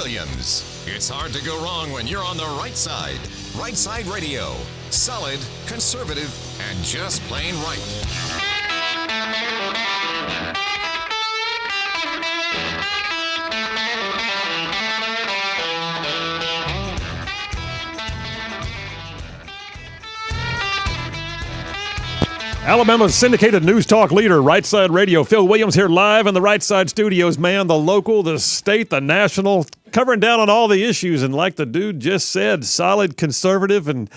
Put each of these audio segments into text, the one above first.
Williams. It's hard to go wrong when you're on the right side. Rightside Radio. Solid, conservative, and just plain right. Alabama's syndicated news talk leader, Rightside Radio. Phil Williams here live in the Rightside studios, man. The local, the state, the national, covering down on all the issues. And like the dude just said, solid, conservative, and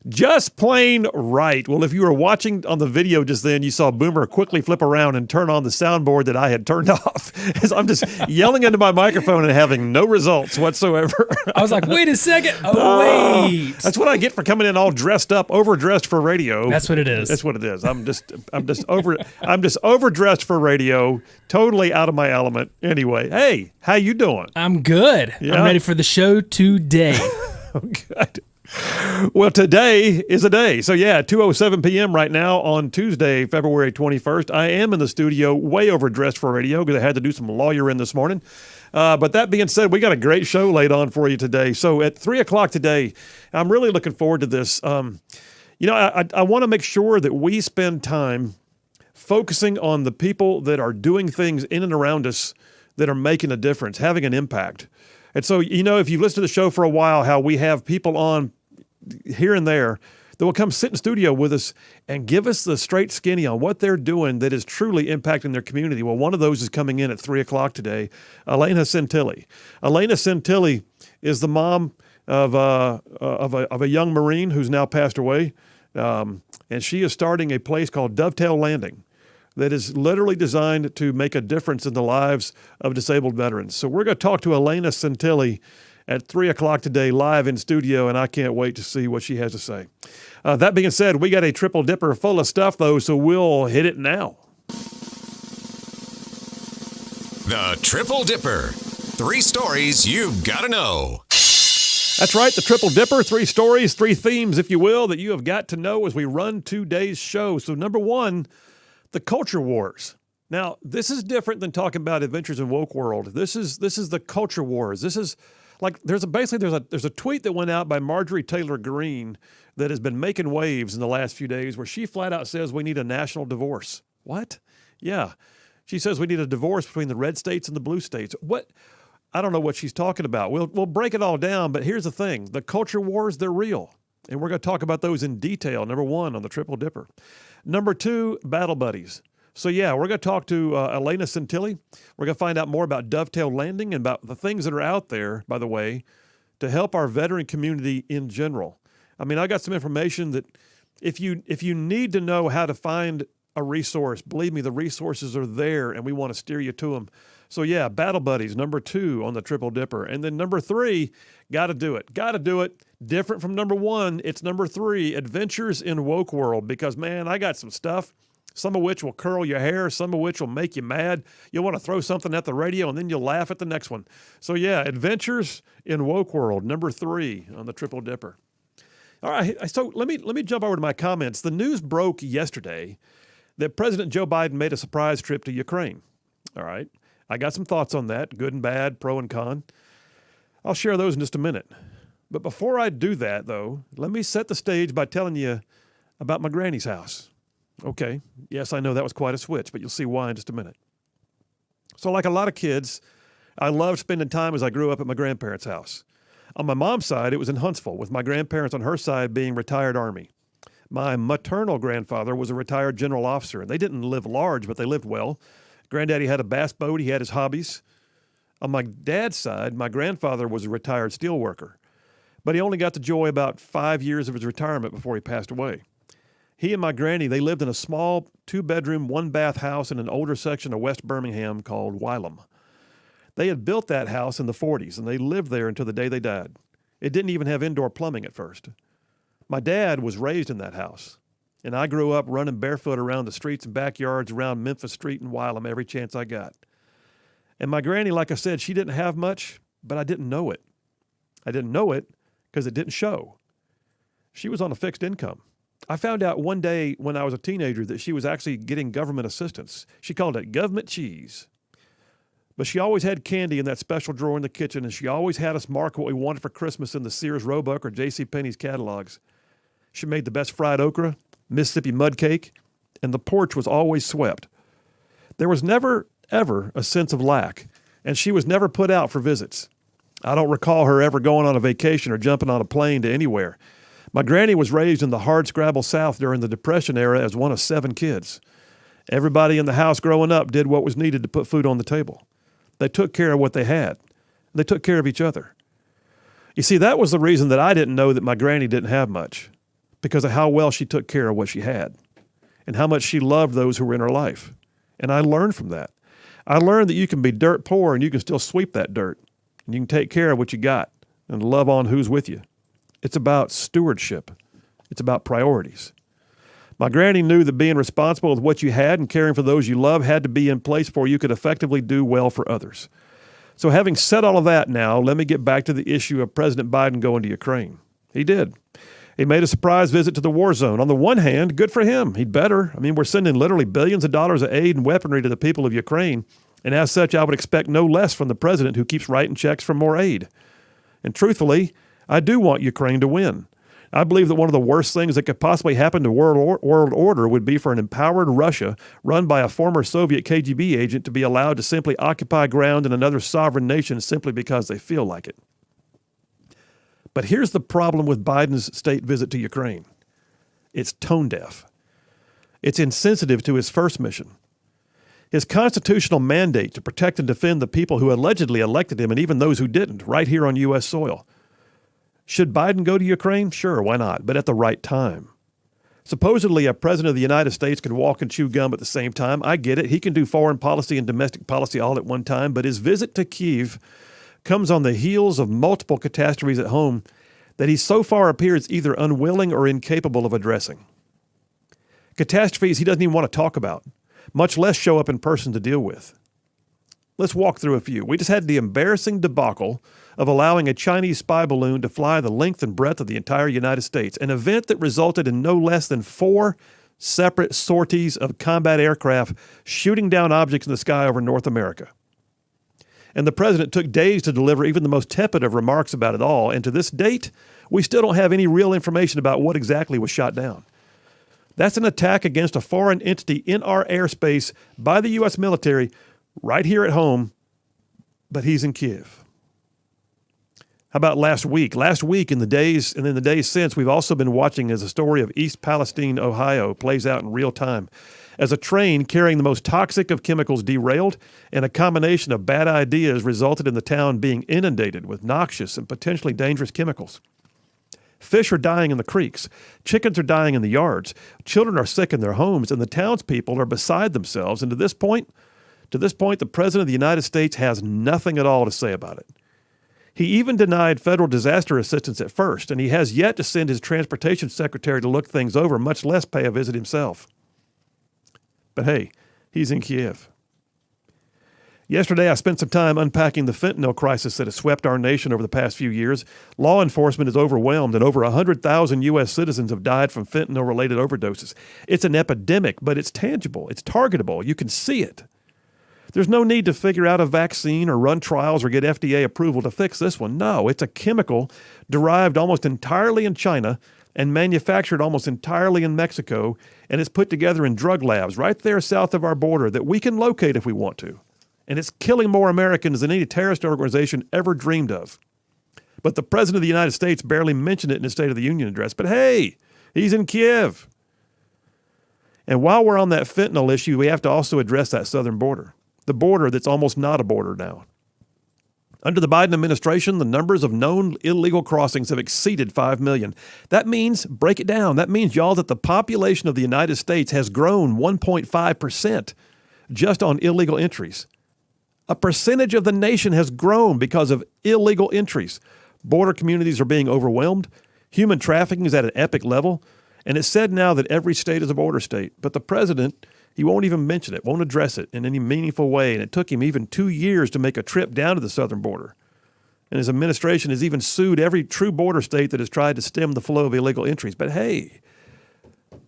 just plain right. Well, if you were watching on the video just then, you saw Boomer quickly flip around and turn on the soundboard that I had turned off. As I'm just yelling into my microphone and having no results whatsoever. I was like, wait a second. Oh, wait. That's what I get for coming in all dressed up, overdressed for radio. That's what it is. That's what it is. I'm just overdressed for radio, totally out of my element. Anyway, hey, how you doing? I'm good. Yeah? I'm ready for the show today. Oh, good. Well, today is a day. So, yeah, 2:07 p.m. right now on Tuesday, February 21st. I am in the studio way overdressed for radio because I had to do some lawyering this morning. But that being said, we got a great show laid on for you today. So at 3 o'clock today, I'm really looking forward to this. I want to make sure that we spend time focusing on the people that are doing things in and around us that are making a difference, having an impact. And so, if you've listened to the show for a while, how we have people on here and there that will come sit in studio with us and give us the straight skinny on what they're doing that is truly impacting their community. Well, one of those is coming in at 3 o'clock today, Elena Santilli. Elena Santilli is the mom of a young Marine who's now passed away, and she is starting a place called Dovetail Landing that is literally designed to make a difference in the lives of disabled veterans. So we're going to talk to Elena Santilli at 3 o'clock today live in studio, and I can't wait to see what she has to say. That being said, we got a triple dipper full of stuff, though, so we'll hit it now. The Triple Dipper. 3 stories you've got to know. That's right, the Triple Dipper, 3 stories, 3 themes, if you will, that you have got to know as we run today's show. So number 1, the culture wars. Now, this is different than talking about adventures in woke world. This is the culture wars. This is like there's a tweet that went out by Marjorie Taylor Greene that has been making waves in the last few days where she flat out says we need a national divorce. What? Yeah. She says we need a divorce between the red states and the blue states. What? I don't know what she's talking about. We'll break it all down, but here's the thing. The culture wars, they're real. And we're going to talk about those in detail. Number 1 on the Triple Dipper. Number 2, battle buddies. So, yeah, we're going to talk to Elena Santilli. We're going to find out more about Dovetail Landing and about the things that are out there, by the way, to help our veteran community in general. I mean, I got some information that if you need to know how to find a resource, believe me, the resources are there, and we want to steer you to them. So, yeah, battle buddies, number 2 on the Triple Dipper. And then number 3, got to do it. Got to do it. Different from number 1, it's number 3, adventures in woke world. Because, man, I got some stuff, some of which will curl your hair, some of which will make you mad. You'll want to throw something at the radio, and then you'll laugh at the next one. So, yeah, adventures in woke world, number 3 on the Triple Dipper. All right, so let me jump over to my comments. The news broke yesterday that President Joe Biden made a surprise trip to Ukraine. All right. I got some thoughts on that, good and bad, pro and con. I'll share those in just a minute. But before I do that, though, let me set the stage by telling you about my granny's house. Okay, yes, I know that was quite a switch, but you'll see why in just a minute. So like a lot of kids, I loved spending time as I grew up at my grandparents' house. On my mom's side, it was in Huntsville, with my grandparents on her side being retired Army. My maternal grandfather was a retired general officer, and they didn't live large, but they lived well. Granddaddy had a bass boat. He had his hobbies. On my dad's side, my grandfather was a retired steel worker, but he only got to enjoy about 5 years of his retirement before he passed away. He and my granny, they lived in a small 2-bedroom, 1-bath house in an older section of West Birmingham called Wylam. They had built that house in the 40s, and they lived there until the day they died. It didn't even have indoor plumbing at first. My dad was raised in that house. And I grew up running barefoot around the streets and backyards around Memphis Street and Wylam every chance I got. And my granny, like I said, she didn't have much, but I didn't know it. I didn't know it because it didn't show. She was on a fixed income. I found out one day when I was a teenager that she was actually getting government assistance. She called it government cheese. But she always had candy in that special drawer in the kitchen, and she always had us mark what we wanted for Christmas in the Sears Roebuck or JCPenney's catalogs. She made the best fried okra, Mississippi mud cake, and the porch was always swept. There was never, ever a sense of lack, and she was never put out for visits. I don't recall her ever going on a vacation or jumping on a plane to anywhere. My granny was raised in the hardscrabble South during the Depression era as one of 7 kids. Everybody in the house growing up did what was needed to put food on the table. They took care of what they had. They took care of each other. You see, that was the reason that I didn't know that my granny didn't have much, because of how well she took care of what she had and how much she loved those who were in her life. And I learned from that. I learned that you can be dirt poor and you can still sweep that dirt. And you can take care of what you got and love on who's with you. It's about stewardship. It's about priorities. My granny knew that being responsible with what you had and caring for those you love had to be in place before you could effectively do well for others. So having said all of that now, let me get back to the issue of President Biden going to Ukraine. He did. He made a surprise visit to the war zone. On the one hand, good for him. He'd better. I mean, we're sending literally billions of dollars of aid and weaponry to the people of Ukraine. And as such, I would expect no less from the president who keeps writing checks for more aid. And truthfully, I do want Ukraine to win. I believe that one of the worst things that could possibly happen to world order would be for an empowered Russia run by a former Soviet KGB agent to be allowed to simply occupy ground in another sovereign nation simply because they feel like it. But here's the problem with Biden's state visit to Ukraine. It's tone deaf. It's insensitive to his first mission. His constitutional mandate to protect and defend the people who allegedly elected him and even those who didn't, right here on U.S. soil. Should Biden go to Ukraine? Sure, why not? But at the right time. Supposedly, a president of the United States can walk and chew gum at the same time. I get it. He can do foreign policy and domestic policy all at one time. But his visit to Kyiv comes on the heels of multiple catastrophes at home that he so far appears either unwilling or incapable of addressing. Catastrophes he doesn't even want to talk about, much less show up in person to deal with. Let's walk through a few. We just had the embarrassing debacle of allowing a Chinese spy balloon to fly the length and breadth of the entire United States, an event that resulted in no less than 4 separate sorties of combat aircraft shooting down objects in the sky over North America. And the president took days to deliver even the most tepid of remarks about it all, and to this date, we still don't have any real information about what exactly was shot down. That's an attack against a foreign entity in our airspace by the U.S. military right here at home, but he's in Kyiv. How about last week? Last week and in the days since, we've also been watching as the story of East Palestine, Ohio plays out in real time. As a train carrying the most toxic of chemicals derailed, and a combination of bad ideas resulted in the town being inundated with noxious and potentially dangerous chemicals. Fish are dying in the creeks. Chickens are dying in the yards. Children are sick in their homes, and the townspeople are beside themselves. And to this point, the President of the United States has nothing at all to say about it. He even denied federal disaster assistance at first, and he has yet to send his transportation secretary to look things over, much less pay a visit himself. But hey, he's in Kyiv. Yesterday, I spent some time unpacking the fentanyl crisis that has swept our nation over the past few years. Law enforcement is overwhelmed, and over 100,000 U.S. citizens have died from fentanyl-related overdoses. It's an epidemic, but it's tangible. It's targetable. You can see it. There's no need to figure out a vaccine or run trials or get FDA approval to fix this one. No, it's a chemical derived almost entirely in China and manufactured almost entirely in Mexico, and it's put together in drug labs right there south of our border that we can locate if we want to. And it's killing more Americans than any terrorist organization ever dreamed of. But the President of the United States barely mentioned it in his State of the Union address. But hey, he's in Kyiv. And while we're on that fentanyl issue, we have to also address that southern border, the border that's almost not a border now. Under the Biden administration, the numbers of known illegal crossings have exceeded 5 million. That means, break it down, that means, y'all, that the population of the United States has grown 1.5% just on illegal entries. A percentage of the nation has grown because of illegal entries. Border communities are being overwhelmed. Human trafficking is at an epic level. And it's said now that every state is a border state. But the president, he won't even mention it, won't address it in any meaningful way. And it took him even 2 years to make a trip down to the southern border. And his administration has even sued every true border state that has tried to stem the flow of illegal entries. But hey,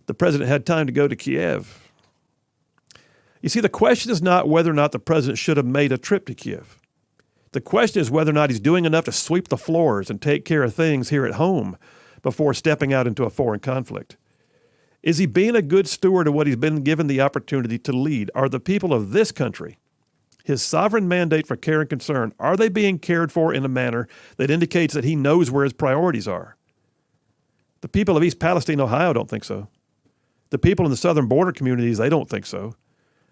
the president had time to go to Kyiv. You see, the question is not whether or not the president should have made a trip to Kiev. The question is whether or not he's doing enough to sweep the floors and take care of things here at home before stepping out into a foreign conflict. Is he being a good steward of what he's been given the opportunity to lead? Are the people of this country, his sovereign mandate for care and concern, are they being cared for in a manner that indicates that he knows where his priorities are? The people of East Palestine, Ohio don't think so. The people in the southern border communities, they don't think so.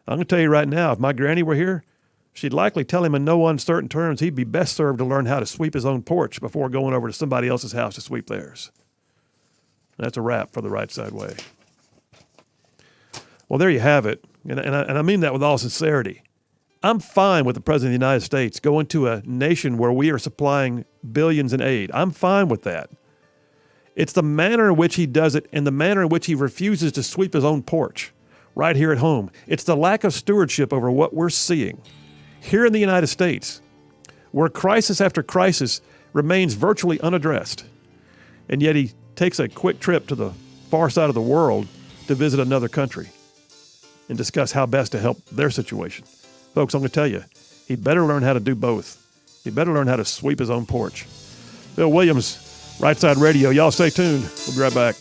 I'm going to tell you right now, if my granny were here, she'd likely tell him in no uncertain terms he'd be best served to learn how to sweep his own porch before going over to somebody else's house to sweep theirs. That's a wrap for the Rightside Way. Well, there you have it, and I mean that with all sincerity. I'm fine with the President of the United States going to a nation where we are supplying billions in aid. I'm fine with that. It's the manner in which he does it and the manner in which he refuses to sweep his own porch right here at home. It's the lack of stewardship over what we're seeing here in the United States, where crisis after crisis remains virtually unaddressed. And yet he takes a quick trip to the far side of the world to visit another country and discuss how best to help their situation. Folks, I'm going to tell you, he'd better learn how to do both. He'd better learn how to sweep his own porch. Bill Williams, Rightside Radio. Y'all stay tuned. We'll be right back.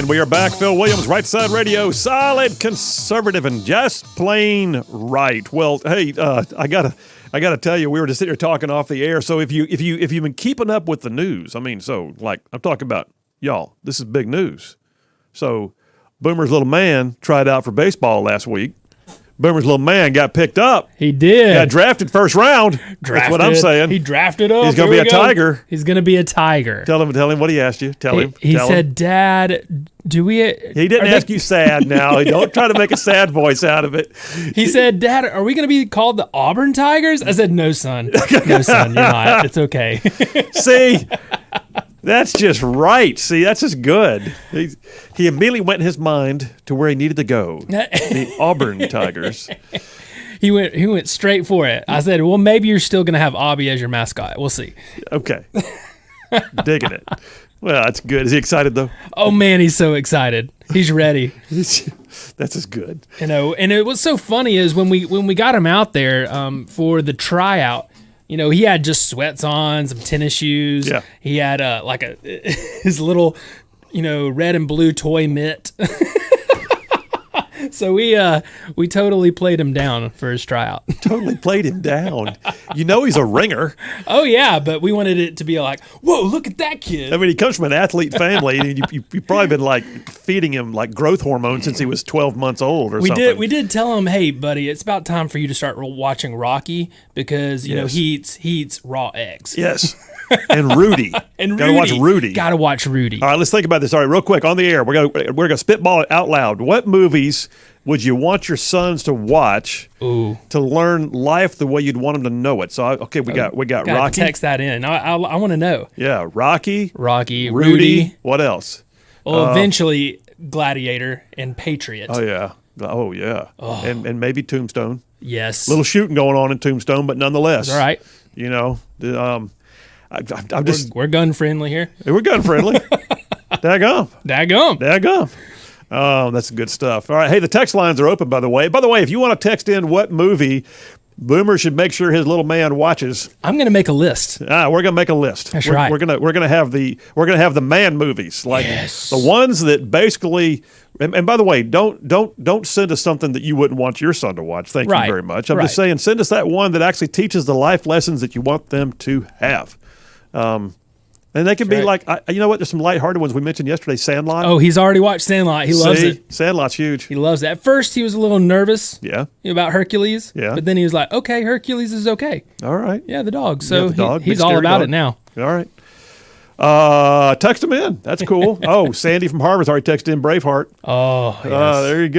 And we are back. Phil Williams, Rightside Radio, solid, conservative, and just plain right. Well, hey, I gotta tell you, we were just sitting here talking off the air. So if you've been keeping up with the news, I mean, so like I'm talking about, y'all, this is big news. So Boomer's little man tried out for baseball last week. Boomer's little man got picked up. He did. Got drafted first round. That's what I'm saying. He drafted up. He's going to be a Tiger. He's going to be a Tiger. Tell him what he asked you. Tell him. He said, "Dad, do we?" He didn't ask you sad now. Don't try to make a sad voice out of it. He said, "Dad, are we going to be called the Auburn Tigers?" I said, "No, son. No, son. You're not. It's okay." See, that's just right. See, that's just good. He immediately went in his mind to where he needed to go. The Auburn Tigers. He went straight for it. I said, "Well, maybe you're still going to have Abby as your mascot. We'll see." Okay. Digging it. Well, that's good. Is he excited though? Oh man, he's so excited. He's ready. That's just good. You know, and it was so funny is when we got him out there for the tryout. You know, he had just sweats on, some tennis shoes. Yeah. He had his little, red and blue toy mitt. So we totally played him down for his tryout. Totally played him down. You know he's a ringer. Oh yeah, but we wanted it to be like, whoa, look at that kid. I mean, he comes from an athlete family, and you've probably been like feeding him like growth hormone since he was 12 months old or something. We did tell him, hey, buddy, it's about time for you to start watching Rocky because he eats raw eggs. Yes. And Rudy. Gotta watch Rudy. Gotta watch Rudy. All right, let's think about this. All right, real quick on the air. We're gonna spitball it out loud. What movies would you want your sons to watch to learn life the way you'd want them to know it? So we got Rocky. Text that in. I want to know. Yeah, Rocky, Rudy. What else? Well, eventually Gladiator and Patriot. Oh yeah. And maybe Tombstone. Yes. Little shooting going on in Tombstone, but nonetheless. All right. You know, We're gun friendly here. We're gun friendly. Daggum. Oh, that's good stuff. All right. Hey, the text lines are open, by the way. By the way, if you want to text in what movie Boomer should make sure his little man watches, I'm going to make a list. We're going to make a list. That's right. We're going to have the man movies, like the ones that basically. And by the way, don't send us something that you wouldn't want your son to watch. Thank you very much. I'm just saying, send us that one that actually teaches the life lessons that you want them to have. And they can be like, you know what? There's some lighthearted ones we mentioned yesterday. Sandlot. Oh, he's already watched Sandlot. He loves it. Sandlot's huge. He loves it. At first, he was a little nervous. Yeah. About Hercules. Yeah. But then he was like, okay, Hercules is okay. All right. Yeah, the dog. So he's all all about it now. All right. Text him in. That's cool. Oh, Sandy from Harvard's already texted in Braveheart. Oh, yes. There you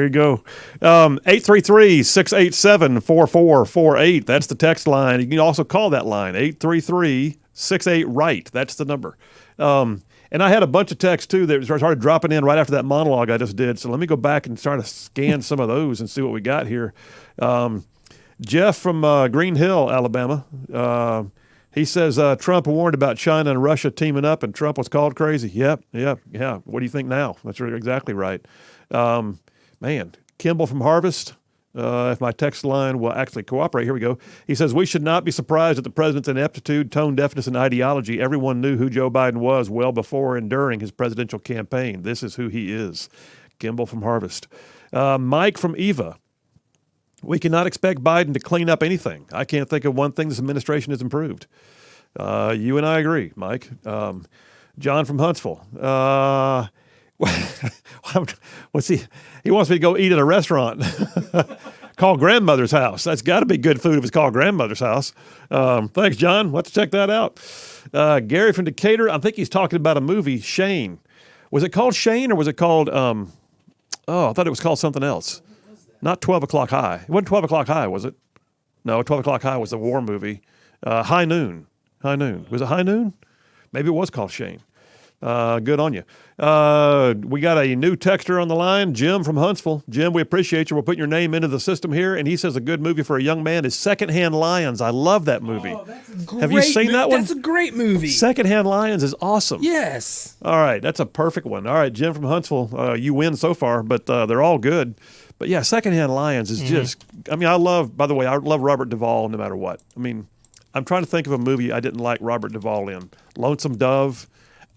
go. 833-687-4448. That's the text line. You can also call that line, 833-68-RIGHT. That's the number. And I had a bunch of texts, too, that started dropping in right after that monologue I just did. So let me go back and try to scan some of those and see what we got here. Jeff from Green Hill, Alabama. He says Trump warned about China and Russia teaming up, and Trump was called crazy. Yep. What do you think now? That's exactly right. Man, Kimball from Harvest, if my text line will actually cooperate. Here we go. He says, we should not be surprised at the president's ineptitude, tone deafness, and ideology. Everyone knew who Joe Biden was well before and during his presidential campaign. This is who he is. Kimball from Harvest. Mike from Eva. We cannot expect Biden to clean up anything. I can't think of one thing this administration has improved. You and I agree, Mike. John from Huntsville. What's he? He wants me to go eat at a restaurant. Call grandmother's house. That's got to be good food if it's called grandmother's house. Thanks, John. Let's check that out. Gary from Decatur. I think he's talking about a movie, Shane. Was it called Shane or was it called? I thought it was called something else. Not 12 O'Clock High. It wasn't 12 O'Clock High, was it? No, 12 O'Clock High was the war movie. High Noon. Was it High Noon? Maybe it was called Shane. Good on you. We got a new texter on the line, Jim from Huntsville. Jim, we appreciate you. We're putting your name into the system here, and he says a good movie for a young man is Secondhand Lions. I love that movie. Oh, that's a great Have you seen that one? That's a great movie. Secondhand Lions is awesome. Yes. All right, that's a perfect one. All right, Jim from Huntsville, you win so far, but they're all good. But yeah, Secondhand Lions is just, I love Robert Duvall no matter what. I mean, I'm trying to think of a movie I didn't like Robert Duvall in. Lonesome Dove,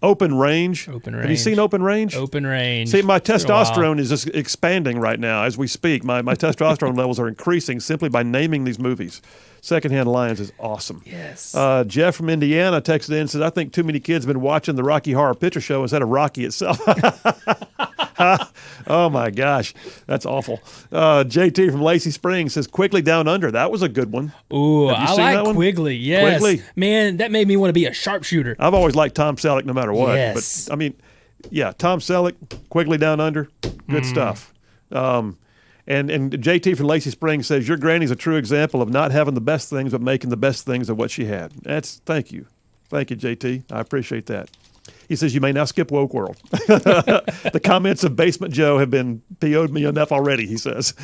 Open Range. Open Have you seen Open Range? Open Range. See, my It's been a while. testosterone is just expanding right now as we speak. My testosterone levels are increasing simply by naming these movies. Secondhand Lions is awesome. Yes. Jeff from Indiana texted in and says, I think too many kids have been watching the Rocky Horror Picture Show instead of Rocky itself. Oh, my gosh. That's awful. JT from Lacey Springs says, Quickly Down Under. That was a good one. Ooh, Have you I seen that like one? Quigley. Yes. Quigley. Man, that made me want to be a sharpshooter. I've always liked Tom Selleck no matter what. Yes. But, I mean, yeah, Tom Selleck, Quigley Down Under, good stuff. And JT from Lacey Springs says, your granny's a true example of not having the best things, but making the best things of what she had. Thank you. Thank you, JT. I appreciate that. He says, you may now skip Woke World. The comments of Basement Joe have been PO'd me enough already, he says.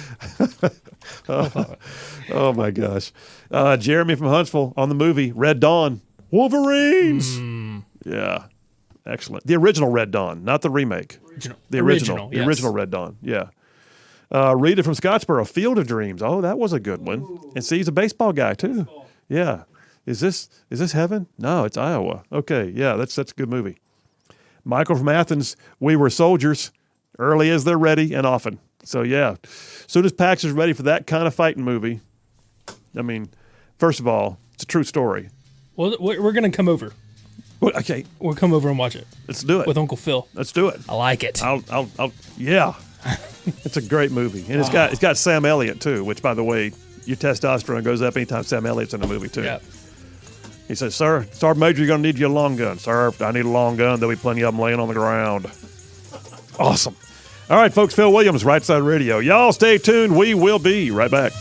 Oh, my gosh. Jeremy from Huntsville on the movie Red Dawn. Wolverines. Yeah. Excellent. The original Red Dawn, not the remake. The original. The yes. original Red Dawn. Yeah. Rita from Scottsboro, Field of Dreams. Oh, that was a good one. Ooh. And see, he's a baseball guy too. Yeah. Is this heaven? No, it's Iowa. Okay. Yeah, that's a good movie. Michael from Athens, We Were Soldiers, early as they're ready and often. So yeah. Soon as Pax is ready for that kind of fighting movie. I mean, first of all, it's a true story. Well, we're gonna come over. Well, okay. We'll come over and watch it. Let's do it. With Uncle Phil. Let's do it. I like it. Yeah. It's a great movie. And it's got Sam Elliott too, which by the way, your testosterone goes up anytime Sam Elliott's in a movie too. Yeah. He says, Sir, Sergeant Major, you're gonna need your long gun. Sir, I need a long gun. There'll be plenty of them laying on the ground. Awesome. All right, folks, Phil Williams, Right Side Radio. Y'all stay tuned. We will be right back.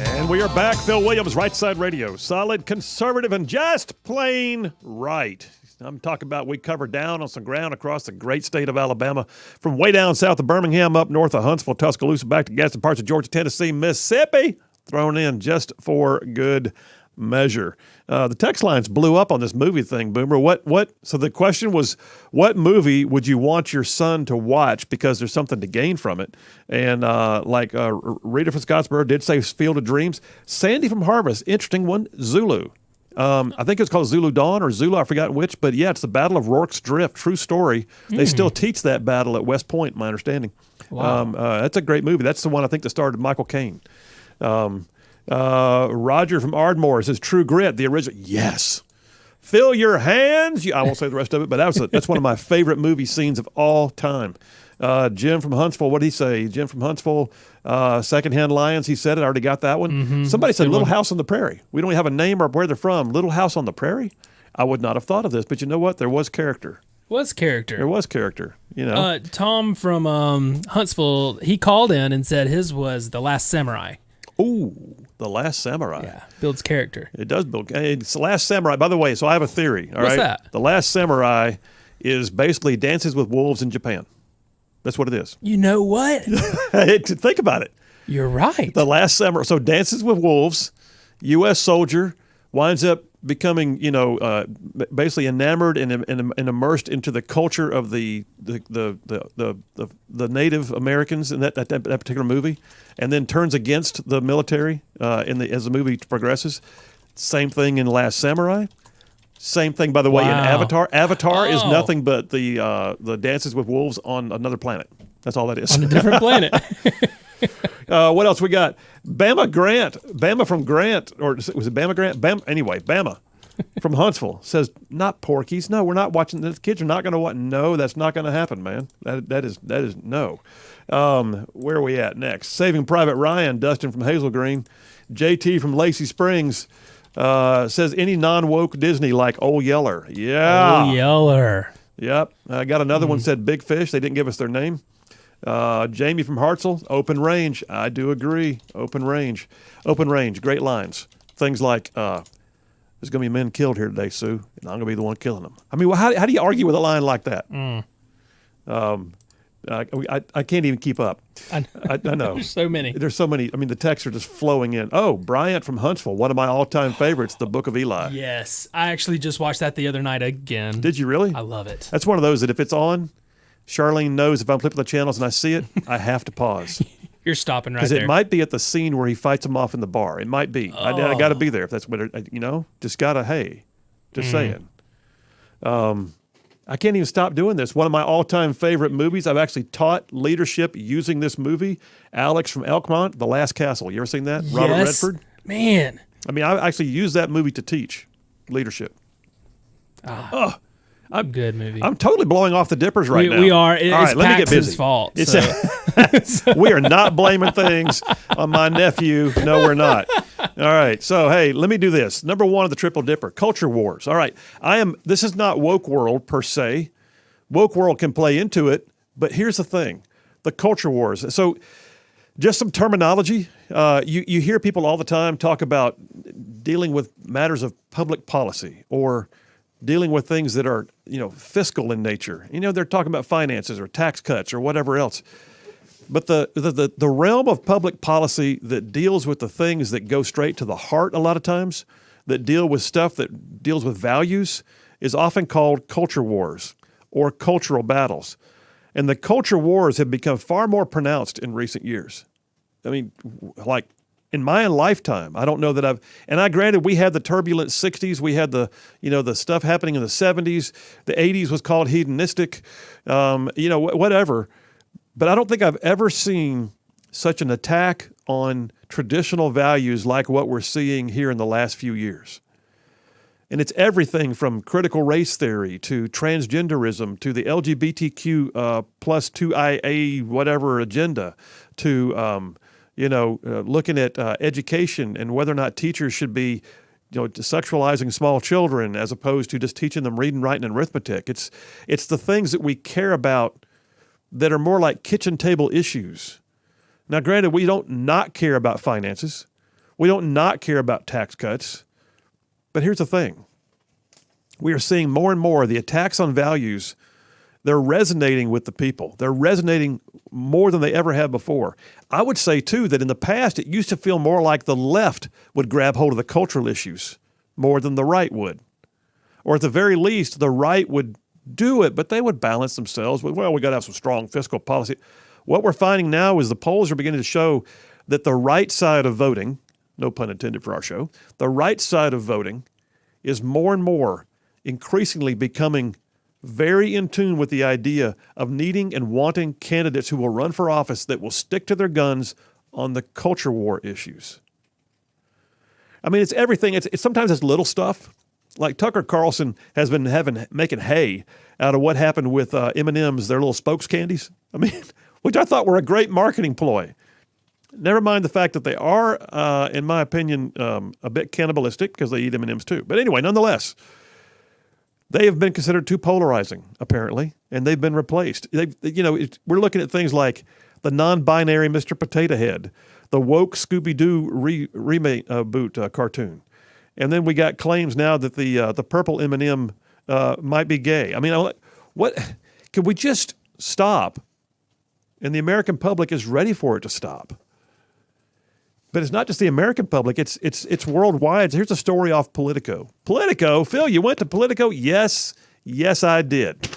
And we are back. Phil Williams, Rightside Radio. Solid, conservative, and just plain right. I'm talking about we cover down on some ground across the great state of Alabama, from way down south of Birmingham, up north of Huntsville, Tuscaloosa, back to Gadsden parts of Georgia, Tennessee, Mississippi, thrown in just for good measure. The text lines blew up on this movie thing, Boomer. So the question was, what movie would you want your son to watch because there's something to gain from it? And Rita from Scottsboro did say Field of Dreams. Sandy from Harvest, interesting one, Zulu. I think it's called Zulu Dawn or Zulu, I forgot which, but yeah, it's the Battle of Rorke's Drift, true story. They still teach that battle at West Point, my understanding. Wow. That's a great movie. That's the one I think that starred Michael Caine. Roger from Ardmore says True Grit, the original. Yes. Fill your hands. I won't say the rest of it, but that's one of my favorite movie scenes of all time. Jim from Huntsville, what did he say? Jim from Huntsville, Secondhand Lions, he said it. I already got that one. Mm-hmm. Somebody said Little House on the Prairie. We don't have a name or where they're from. Little House on the Prairie? I would not have thought of this, but you know what? There was character. There was character, you know. Tom from Huntsville, he called in and said his was The Last Samurai. Ooh, The Last Samurai. Yeah, builds character. It does build. It's The Last Samurai. By the way, so I have a theory. All What's right? that? The Last Samurai is basically Dances with Wolves in Japan. That's what it is. You know what? Think about it. You're right. The Last Samurai. So Dances with Wolves, U.S. soldier, winds up becoming, basically enamored and immersed into the culture of the Native Americans in that particular movie, and then turns against the military as the movie progresses. Same thing in Last Samurai. Same thing, by the way, in Avatar. Avatar is nothing but the Dances with Wolves on another planet. That's all that is. On a different planet. What else we got? Bama from Grant, or was it Bama Grant? Bama from Huntsville says, not Porky's. No, we're not watching. The kids are not going to watch. No, that's not going to happen, man. That is no. Where are we at next? Saving Private Ryan, Dustin from Hazel Green. JT from Lacey Springs says any non-woke Disney like Old Yeller. Yeah. Old Yeller. Yep. I got another one said Big Fish. They didn't give us their name. Jamie from Hartselle, Open Range. I do agree. Open Range. Great lines. Things like, there's going to be men killed here today, Sue, and I'm going to be the one killing them. I mean, how do you argue with a line like that? I can't even keep up. I know. There's so many. There's so many. I mean, the texts are just flowing in. Oh, Bryant from Huntsville, one of my all-time favorites, The Book of Eli. Yes. I actually just watched that the other night again. Did you really? I love it. That's one of those that if it's on, Charlene knows if I'm flipping the channels and I see it, I have to pause. You're stopping right Because there. it might be at the scene where he fights him off in the bar. It might be. I got to be there if that's what just got to, just saying. I can't even stop doing this. One of my all-time favorite movies. I've actually taught leadership using this movie. Alex from Elkmont, The Last Castle. You ever seen that? Yes. Robert Redford. Man. I mean, I actually used that movie to teach leadership. Good movie. I'm totally blowing off the dippers right now. We are. It's all right, let me get busy. Pax's fault. We are not blaming things on my nephew. No, we're not. All right. So, hey, let me do this. Number one of the Triple Dipper, culture wars. All right. This is not woke world per se. Woke world can play into it, but here's the thing. The culture wars. So just some terminology. You hear people all the time talk about dealing with matters of public policy or dealing with things that are, fiscal in nature. They're talking about finances or tax cuts or whatever else. But the realm of public policy that deals with the things that go straight to the heart a lot of times, that deal with stuff that deals with values, is often called culture wars or cultural battles. And the culture wars have become far more pronounced in recent years. I mean, like in my lifetime, I don't know that granted, we had the turbulent 60s, we had the stuff happening in the 70s, the 80s was called hedonistic, whatever. But I don't think I've ever seen such an attack on traditional values like what we're seeing here in the last few years. And it's everything from critical race theory to transgenderism to the LGBTQ plus 2IA whatever agenda to looking at education and whether or not teachers should be, sexualizing small children as opposed to just teaching them reading, writing, and arithmetic. It's the things that we care about that are more like kitchen table issues. Now, granted, we don't not care about finances. We don't not care about tax cuts. But here's the thing. We are seeing more and more the attacks on values. They're resonating with the people. They're resonating more than they ever have before. I would say, too, that in the past, it used to feel more like the left would grab hold of the cultural issues more than the right would. Or at the very least, the right would do it, but they would balance themselves with, we got to have some strong fiscal policy. What we're finding now is the polls are beginning to show that the right side of voting, no pun intended for our show, the right side of voting is more and more increasingly becoming very in tune with the idea of needing and wanting candidates who will run for office that will stick to their guns on the culture war issues. I mean, it's everything. It's sometimes it's little stuff. Like Tucker Carlson has been making hay out of what happened with M&M's, their little spokes candies. I mean, which I thought were a great marketing ploy. Never mind the fact that they are, in my opinion, a bit cannibalistic because they eat M&M's too. But anyway, nonetheless, they have been considered too polarizing, apparently, and they've been replaced. We're looking at things like the non-binary Mr. Potato Head, the woke Scooby-Doo reboot cartoon, and then we got claims now that the purple M&M might be gay. I mean, what? Could we just stop? And the American public is ready for it to stop. But it's not just the American public, it's worldwide. Here's a story off Politico. Politico? Phil, you went to Politico? Yes, I did.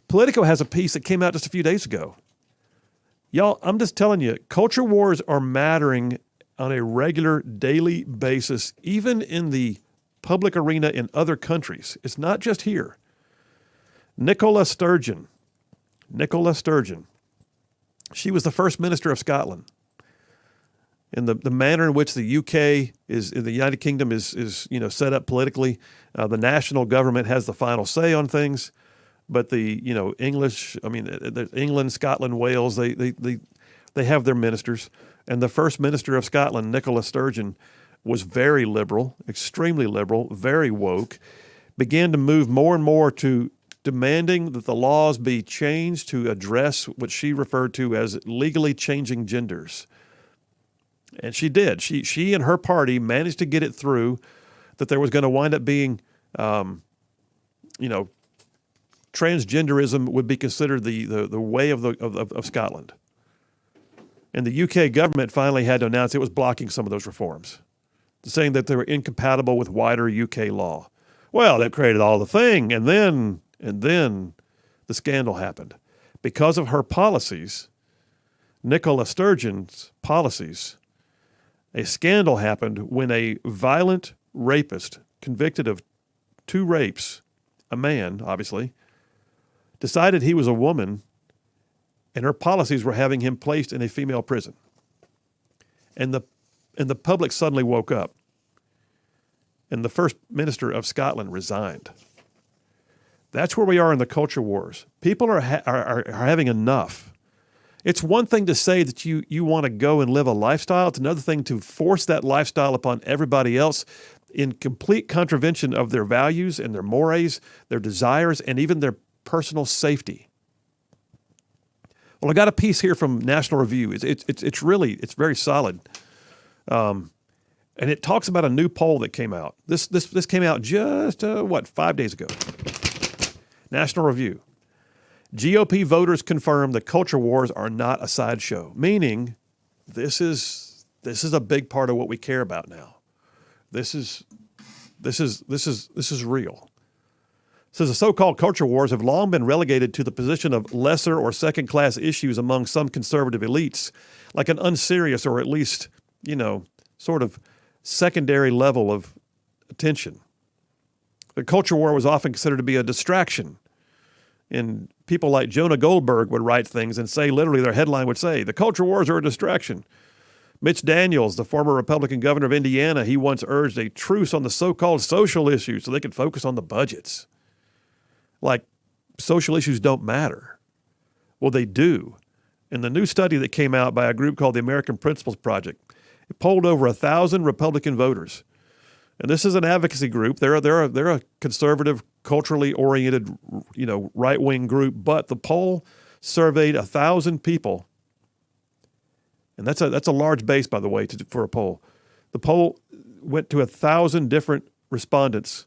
Politico has a piece that came out just a few days ago. Y'all, I'm just telling you, culture wars are mattering on a regular, daily basis, even in the public arena in other countries. It's not just here. Nicola Sturgeon. She was the first minister of Scotland. And the manner in which the UK the United Kingdom is set up politically, the national government has the final say on things, but the England, Scotland, Wales, they have their ministers, and the first minister of Scotland, Nicola Sturgeon, was very liberal, extremely liberal, very woke, began to move more and more to demanding that the laws be changed to address what she referred to as legally changing genders. And she did. She and her party managed to get it through that there was going to wind up being, transgenderism would be considered the way of Scotland. And the UK government finally had to announce it was blocking some of those reforms, saying that they were incompatible with wider UK law. Well, that created all the thing, and then the scandal happened. Because of her policies, Nicola Sturgeon's policies, a scandal happened when a violent rapist convicted of 2 rapes, a man, obviously, decided he was a woman, and her policies were having him placed in a female prison. And the public suddenly woke up, and the first minister of Scotland resigned. That's where we are in the culture wars. People are having enough. It's one thing to say that you want to go and live a lifestyle. It's another thing to force that lifestyle upon everybody else in complete contravention of their values and their mores, their desires, and even their personal safety. Well, I got a piece here from National Review. It's very solid. And it talks about a new poll that came out. This came out just, 5 days ago. National Review. GOP voters confirm that culture wars are not a sideshow, meaning this is a big part of what we care about now. This is real. It says the so-called culture wars have long been relegated to the position of lesser or second-class issues among some conservative elites, like an unserious or at least, sort of secondary level of attention. The culture war was often considered to be a distraction. And people like Jonah Goldberg would write things and say, literally their headline would say, the culture wars are a distraction. Mitch Daniels, the former Republican governor of Indiana, he once urged a truce on the so-called social issues so they could focus on the budgets. Like social issues don't matter. Well, they do. in the new study that came out by a group called the American Principles Project, it polled over 1,000 Republican voters. And this is an advocacy group. They're a conservative, culturally oriented, right-wing group. But the poll surveyed 1,000 people, and that's a large base, by the way, for a poll. The poll went to 1,000 different respondents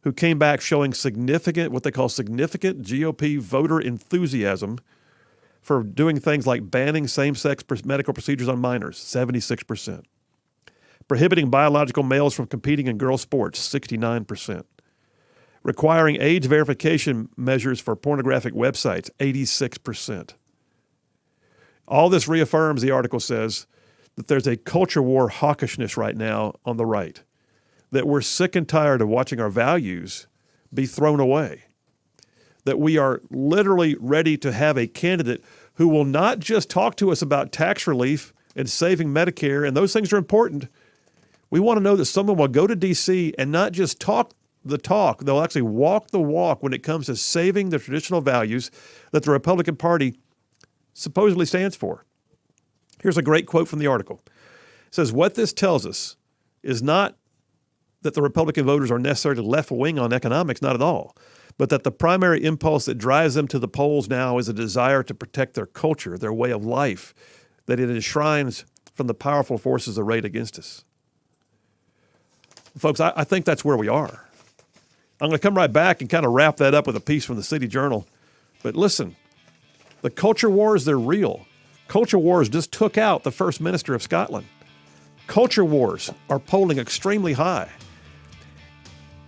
who came back showing what they call significant GOP voter enthusiasm for doing things like banning same-sex medical procedures on minors, 76%. Prohibiting biological males from competing in girls' sports, 69%. Requiring age verification measures for pornographic websites, 86%. All this reaffirms, the article says, that there's a culture war hawkishness right now on the right, that we're sick and tired of watching our values be thrown away, that we are literally ready to have a candidate who will not just talk to us about tax relief and saving Medicare, and those things are important. We want to know that someone will go to D.C. and not just talk the talk, they'll actually walk the walk when it comes to saving the traditional values that the Republican Party supposedly stands for. Here's a great quote from the article. It says, what this tells us is not that the Republican voters are necessarily left-wing on economics, not at all, but that the primary impulse that drives them to the polls now is a desire to protect their culture, their way of life, that it enshrines from the powerful forces arrayed against us. Folks, I think that's where we are. I'm going to come right back and kind of wrap that up with a piece from the City Journal. But listen, the culture wars, they're real. Culture wars just took out the First Minister of Scotland. Culture wars are polling extremely high.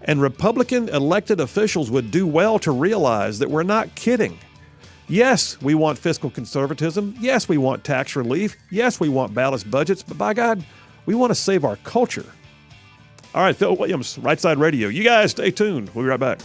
And Republican elected officials would do well to realize that we're not kidding. Yes, we want fiscal conservatism. Yes, we want tax relief. Yes, we want balanced budgets. But by God, we want to save our culture. All right, Phil Williams, Rightside Radio. You guys stay tuned. We'll be right back.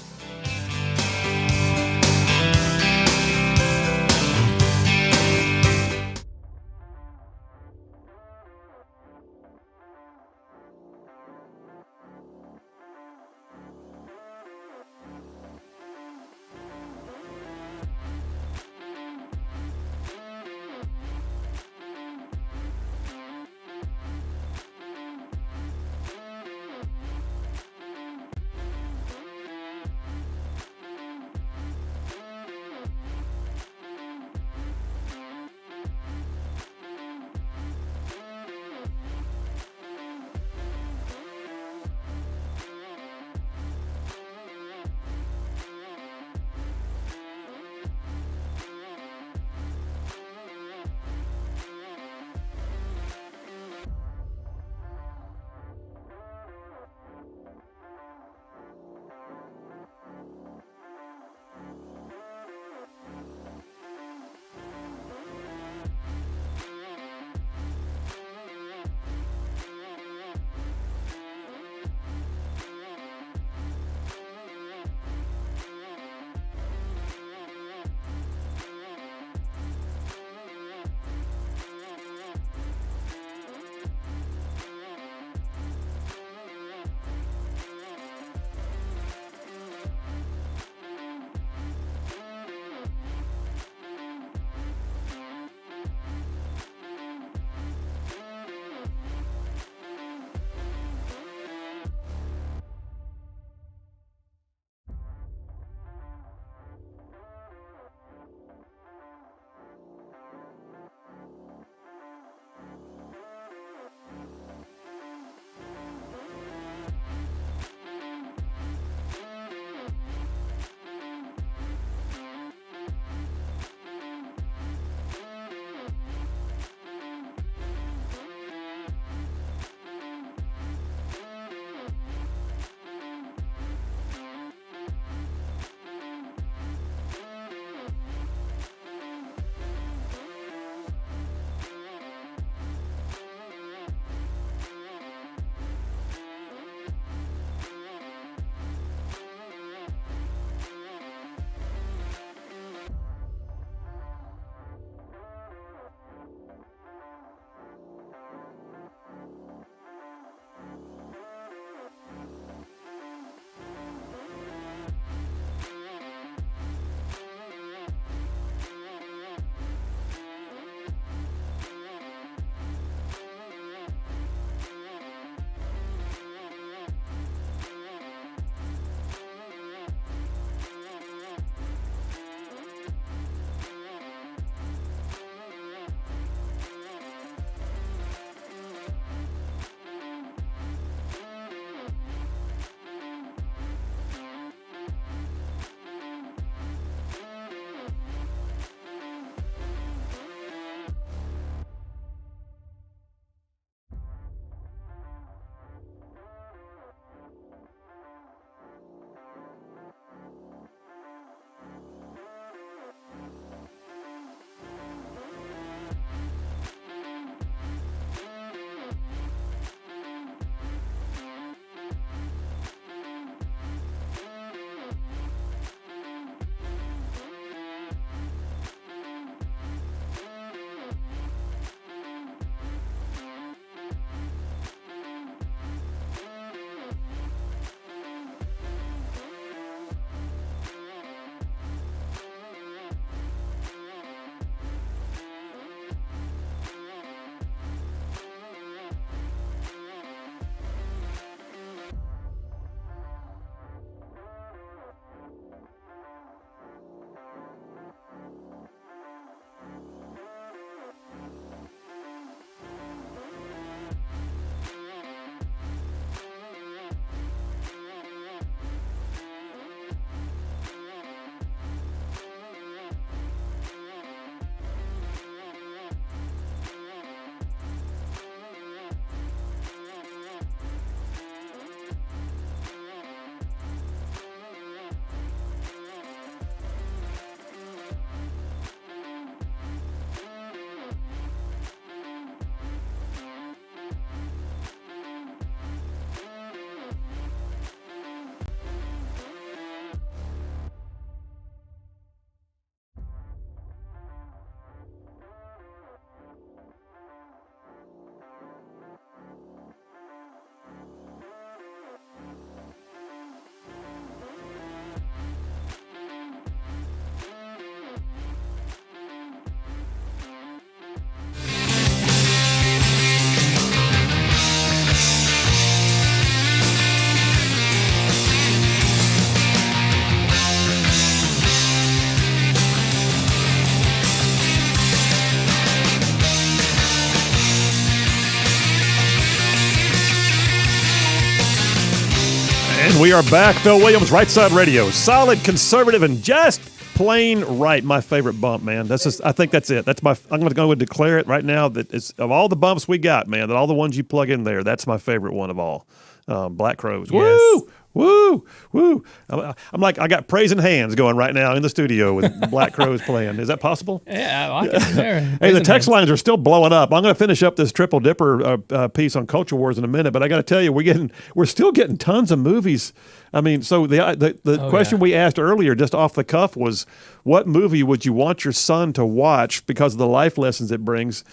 We are back. Phil Williams, Rightside Radio. Solid, conservative, and just plain right. My favorite bump, man. That's just, I think that's it. That's my. I'm going to go and declare it right now that it's of all the bumps we got, man. That all the ones you plug in there, that's my favorite one of all. Black Crows. Yes. Woo! Woo! Woo! I'm like, I got praising hands going right now in the studio with Black Crows playing. Is that possible? Yeah, I like it. There. Hey, the text lines are still blowing up. I'm going to finish up this Triple Dipper piece on Culture Wars in a minute, but I got to tell you, we're still getting tons of movies. I mean, so the question we asked earlier, just off the cuff, was, what movie would you want your son to watch because of the life lessons it brings?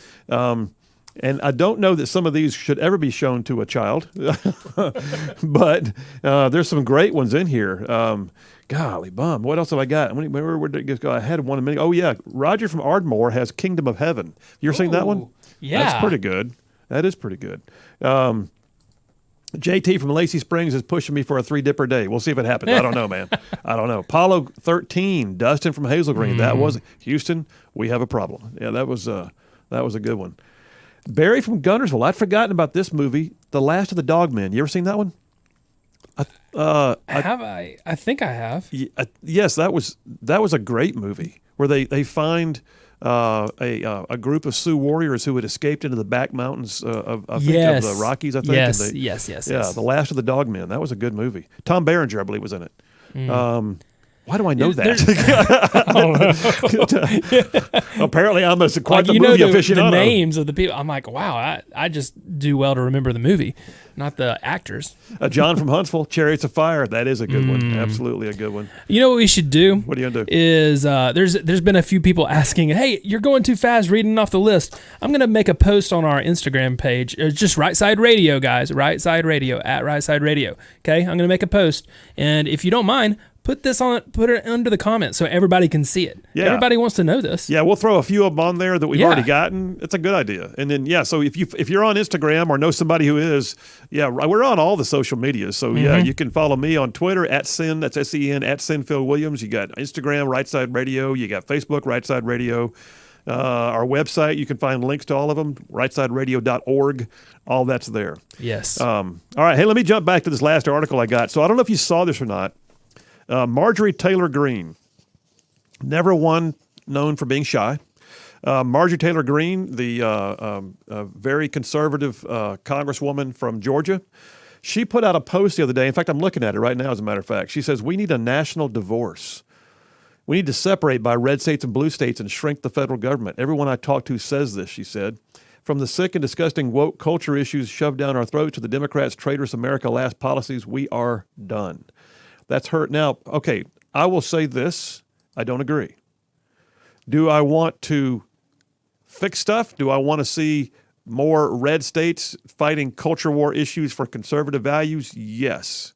And I don't know that some of these should ever be shown to a child, but there's some great ones in here. Golly bum, what else have I got? Where did it go? I had one a minute. Oh yeah, Roger from Ardmore has Kingdom of Heaven. You ever seen that one? Yeah, that's pretty good. That is pretty good. JT from Lacey Springs is pushing me for a 3-dipper day. We'll see if it happens. I don't know, man. I don't know. Apollo 13, Dustin from Hazel Green. That was Houston. We have a problem. Yeah, that was a good one. Barry from Gunnersville. I'd forgotten about this movie, The Last of the Dogmen. You ever seen that one? I think I have. Yes, that was a great movie where they find a group of Sioux warriors who had escaped into the back mountains of the Rockies, I think. Yes. The Last of the Dogmen. That was a good movie. Tom Berenger, I believe, was in it. Why do I know that? Apparently, I'm quite the movie aficionado. The names of the people. I'm like, wow, I just do well to remember the movie, not the actors. John from Huntsville, Chariots of Fire. That is a good one. Absolutely a good one. You know what we should do? What are you going to do? Is there's been a few people asking, hey, you're going too fast reading off the list. I'm going to make a post on our Instagram page. It's just Rightside Radio, guys. Rightside Radio, at Rightside Radio. Okay? I'm going to make a post. And if you don't mind, put it under the comments so everybody can see it. Yeah. Everybody wants to know this. Yeah, we'll throw a few of them on there that we've already gotten. It's a good idea. And then, so if you're on Instagram or know somebody who is, we're on all the social media. So, you can follow me on Twitter, @Sin, that's SEN, @Sin Phil Williams. You got Instagram, Rightside Radio. You got Facebook, Rightside Radio. Our website, you can find links to all of them, rightsideradio.org. All that's there. Yes. All right, hey, let me jump back to this last article I got. So I don't know if you saw this or not. Marjorie Taylor Greene, never one known for being shy. Marjorie Taylor Greene, the very conservative congresswoman from Georgia, she put out a post the other day. In fact, I'm looking at it right now, as a matter of fact. She says, we need a national divorce. We need to separate by red states and blue states and shrink the federal government. Everyone I talk to says this, she said. From the sick and disgusting woke culture issues shoved down our throats to the Democrats' traitorous America Last policies, we are done. That's hurt. Now, okay, I will say this. I don't agree. Do I want to fix stuff? Do I want to see more red states fighting culture war issues for conservative values? Yes.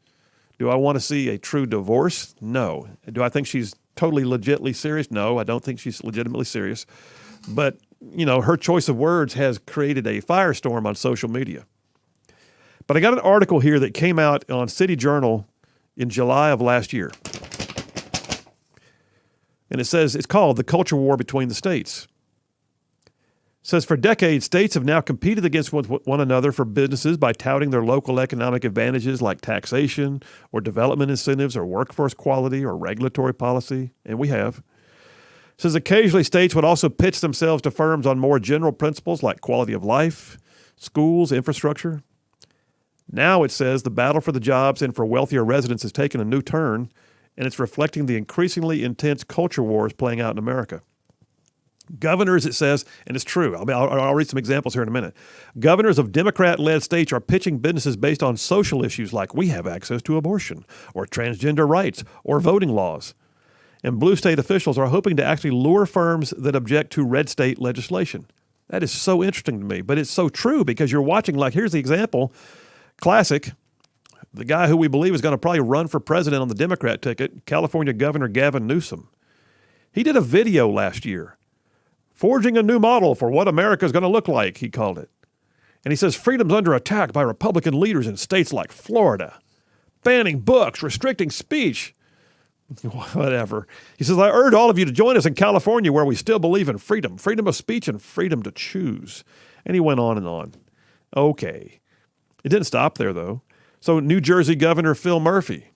Do I want to see a true divorce? No. Do I think she's totally legitimately serious? No, I don't think she's legitimately serious. But, her choice of words has created a firestorm on social media. But I got an article here that came out on City Journal in July of last year. And it says, it's called The Culture War Between the States. It says, for decades, states have now competed against one another for businesses by touting their local economic advantages like taxation or development incentives or workforce quality or regulatory policy, and we have. It says occasionally states would also pitch themselves to firms on more general principles like quality of life, schools, infrastructure. Now, it says, the battle for the jobs and for wealthier residents has taken a new turn, and it's reflecting the increasingly intense culture wars playing out in America. Governors, it says, and it's true. I'll read some examples here in a minute. Governors of Democrat-led states are pitching businesses based on social issues like we have access to abortion or transgender rights or voting laws. And blue state officials are hoping to actually lure firms that object to red state legislation. That is so interesting to me, but it's so true because you're watching, here's the example. Classic, the guy who we believe is going to probably run for president on the Democrat ticket, California Governor Gavin Newsom. He did a video last year, forging a new model for what America is going to look like, he called it. And he says freedom's under attack by Republican leaders in states like Florida, banning books, restricting speech, whatever. He says, I urge all of you to join us in California where we still believe in freedom of speech and freedom to choose. And he went on and on. Okay. It didn't stop there, though. It So New Jersey Governor Phil Murphy,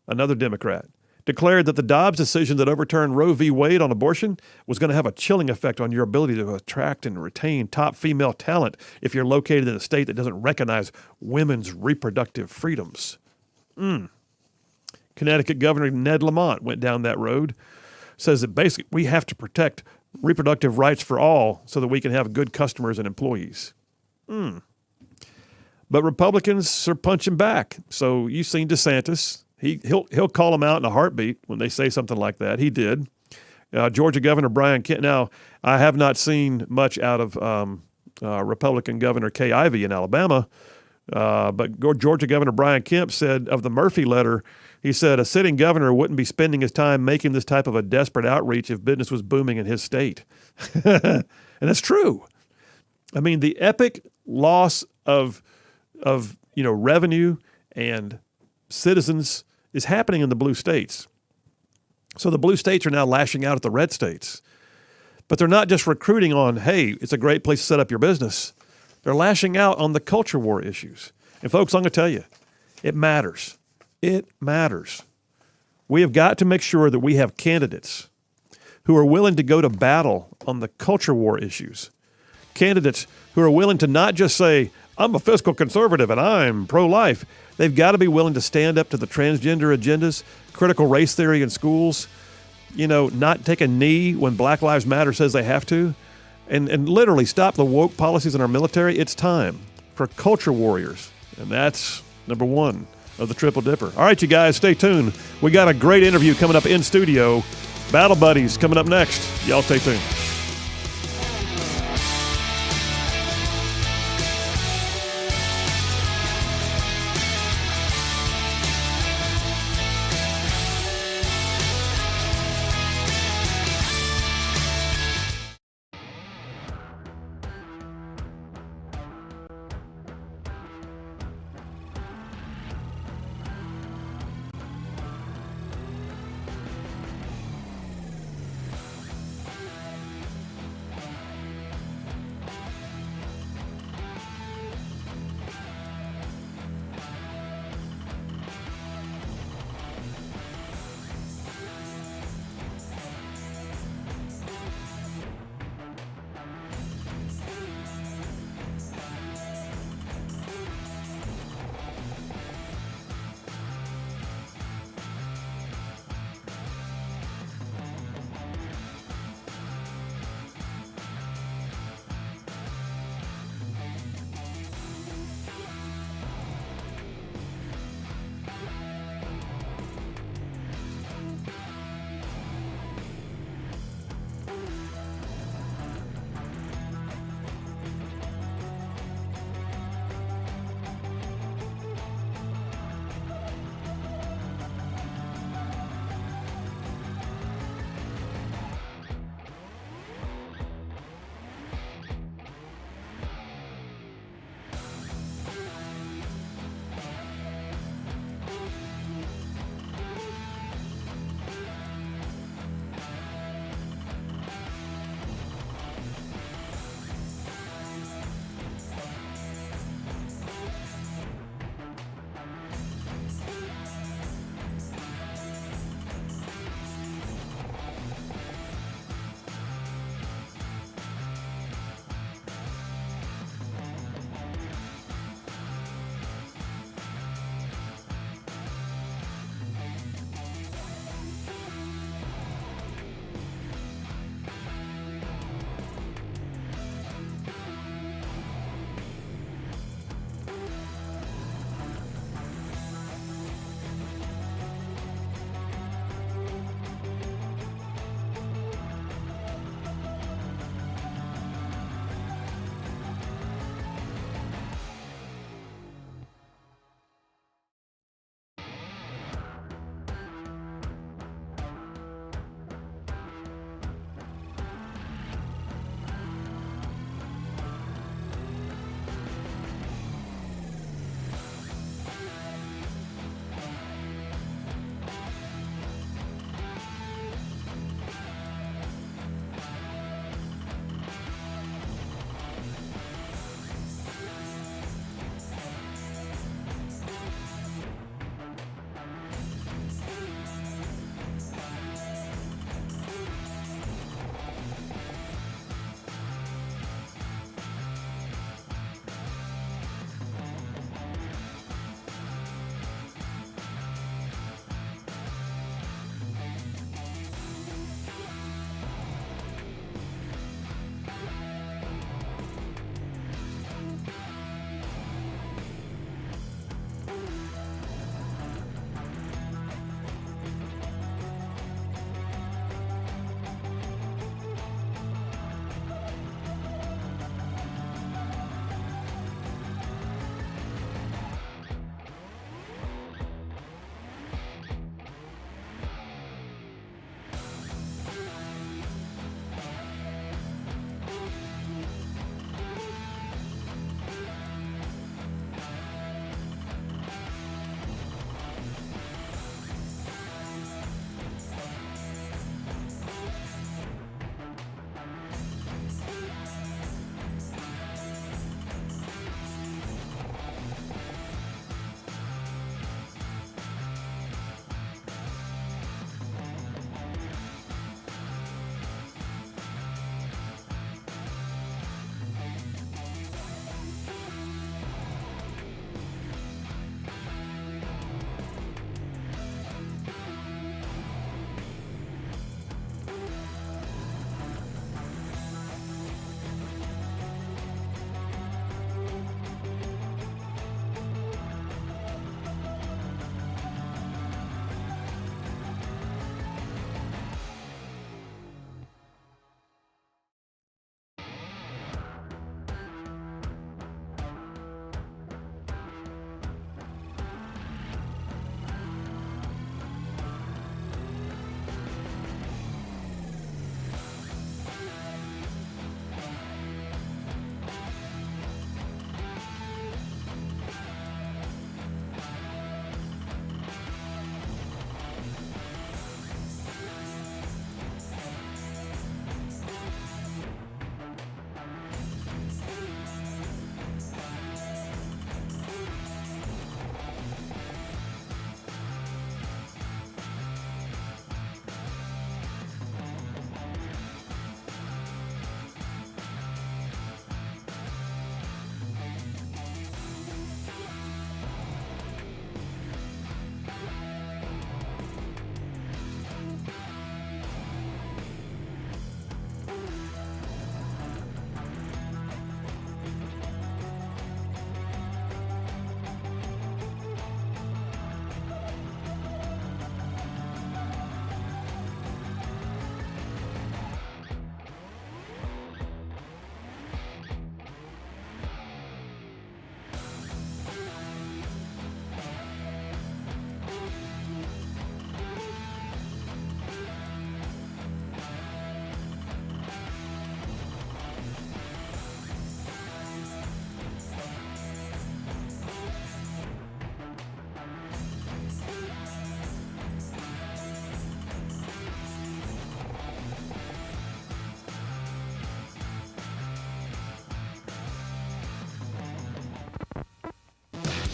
another Democrat, declared that the Dobbs decision that overturned Roe v. Wade on abortion was going to have a chilling effect on your ability to attract and retain top female talent if you're located in a state that doesn't recognize women's reproductive freedoms. Connecticut Governor Ned Lamont went down that road, says that basically we have to protect reproductive rights for all so that we can have good customers and employees. But Republicans are punching back. So you've seen DeSantis. He'll call them out in a heartbeat when they say something like that. He did. Georgia Governor Brian Kemp. Now, I have not seen much out of Republican Governor Kay Ivey in Alabama, but Georgia Governor Brian Kemp said of the Murphy letter, he said a sitting governor wouldn't be spending his time making this type of a desperate outreach if business was booming in his state. And that's true. I mean, the epic loss of revenue and citizens is happening in the blue states. So the blue states are now lashing out at the red states. But they're not just recruiting on, hey, it's a great place to set up your business. They're lashing out on the culture war issues. And folks, I'm going to tell you, it matters. It matters. We have got to make sure that we have candidates who are willing to go to battle on the culture war issues. Candidates who are willing to not just say, I'm a fiscal conservative and I'm pro-life. They've got to be willing to stand up to the transgender agendas, critical race theory in schools, not take a knee when Black Lives Matter says they have to, and literally stop the woke policies in our military. It's time for culture warriors. And that's number one of the Triple Dipper. All right, you guys, stay tuned. We got a great interview coming up in studio. Battle Buddies coming up next. Y'all stay tuned.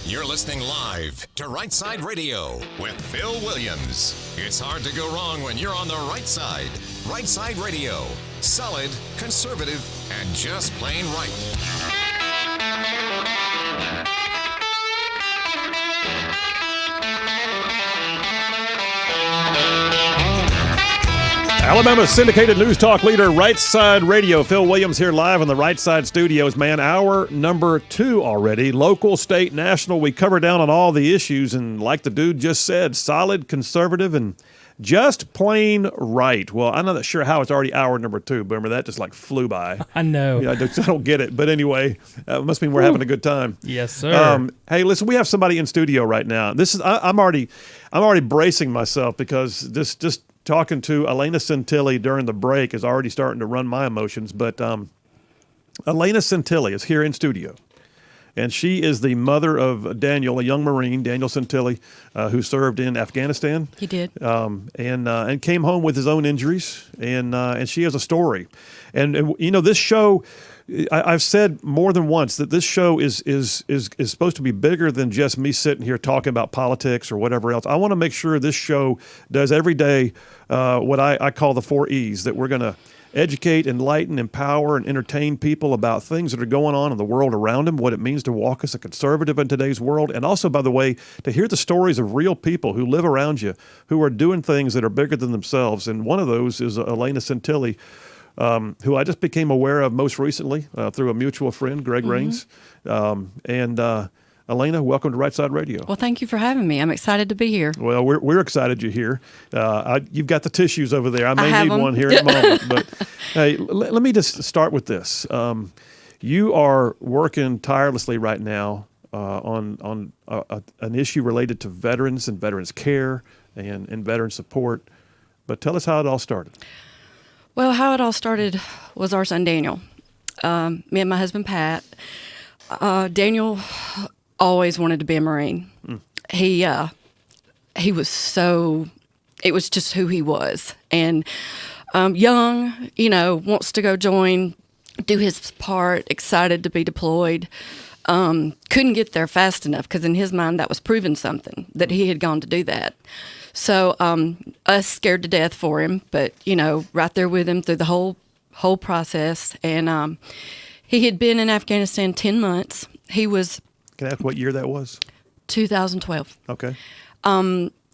You're listening live to Rightside Radio with Phil Williams. It's hard to go wrong when you're on the right side. Rightside Radio. Solid, conservative, and just plain right. Alabama's syndicated news talk leader, Rightside Radio. Phil Williams here live in the Rightside studios, man. Hour number 2 already. Local, state, national. We cover down on all the issues, and like the dude just said, solid, conservative, and just plain right. Well, I'm not sure how it's already hour number 2. Remember, that just like flew by. I know. I don't get it. But anyway, it must mean we're having a good time. Yes, sir. Hey, listen, we have somebody in studio right now. I'm already bracing myself because just talking to Elena Santilli during the break is already starting to run my emotions. But Elena Santilli is here in studio. And she is the mother of Daniel, a young Marine, Daniel Santilli, who served in Afghanistan. He did. And came home with his own injuries. And she has a story. And you know, this show, I've said more than once that this show is supposed to be bigger than just me sitting here talking about politics or whatever else. I want to make sure this show does every day what I call the 4 E's, that we're going to educate, enlighten, empower, and entertain people about things that are going on in the world around them, what it means to walk as a conservative in today's world, and also, by the way, to hear the stories of real people who live around you, who are doing things that are bigger than themselves. And one of those is Elena Santilli, who I just became aware of most recently through a mutual friend, Greg Rains. Elena, welcome to Rightside Radio. Well, thank you for having me. I'm excited to be here. Well, we're excited you're here. You've got the tissues over there. I may have need them. one here in a moment. But hey, let me just start with this. You are working tirelessly right now on an issue related to veterans and veterans care and veteran support. But tell us how it all started. Well, how it all started was our son, Daniel. Me and my husband, Pat. Daniel always wanted to be a Marine. He was so, it was just who he was. And young, wants to go join, do his part, excited to be deployed. Couldn't get there fast enough because in his mind that was proving something, that he had gone to do that. So us scared to death for him, but, right there with him through the whole process. And he had been in Afghanistan 10 months. He was... Can I ask what year that was? 2012. Okay.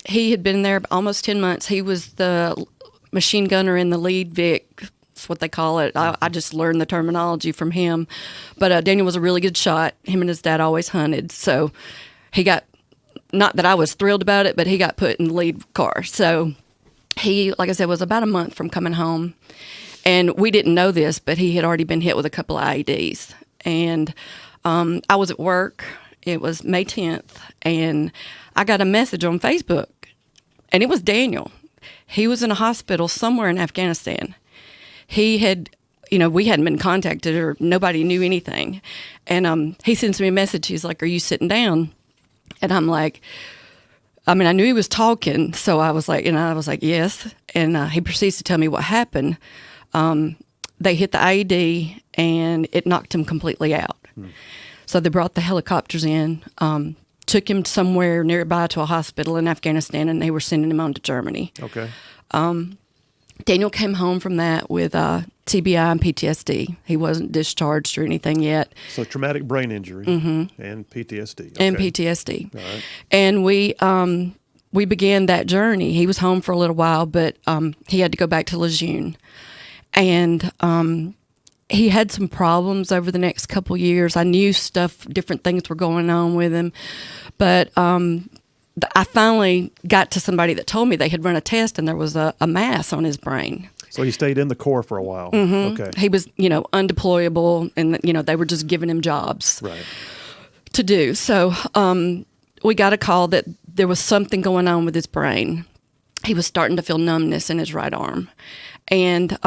He had been there almost 10 months. He was the machine gunner in the lead Vic. That's what they call it. I just learned the terminology from him. But Daniel was a really good shot. Him and his dad always hunted. So he got, not that I was thrilled about it, but he got put in the lead car. So he, like I said, was about a month from coming home. And we didn't know this, but he had already been hit with a couple of IEDs. And I was at work. It was May 10th, and I got a message on Facebook, and it was Daniel. He was in a hospital somewhere in Afghanistan. He had, we hadn't been contacted or nobody knew anything. And he sends me a message. He's like, "Are you sitting down?" And I'm like, I knew he was talking, so I was like, yes. And he proceeds to tell me what happened. They hit the IED, and it knocked him completely out. So they brought the helicopters in, took him somewhere nearby to a hospital in Afghanistan, and they were sending him on to Germany. Okay. Daniel came home from that with TBI and PTSD. He wasn't discharged or anything yet. So traumatic brain injury and PTSD. Okay. And PTSD. All right. And we began that journey. He was home for a little while, but he had to go back to Lejeune. And he had some problems over the next couple years. I knew different things were going on with him. But I finally got to somebody that told me they had run a test and there was a mass on his brain. So he stayed in the Corps for a while. Okay. He was, undeployable, and, they were just giving him jobs to do. So we got a call that there was something going on with his brain. He was starting to feel numbness in his right arm. And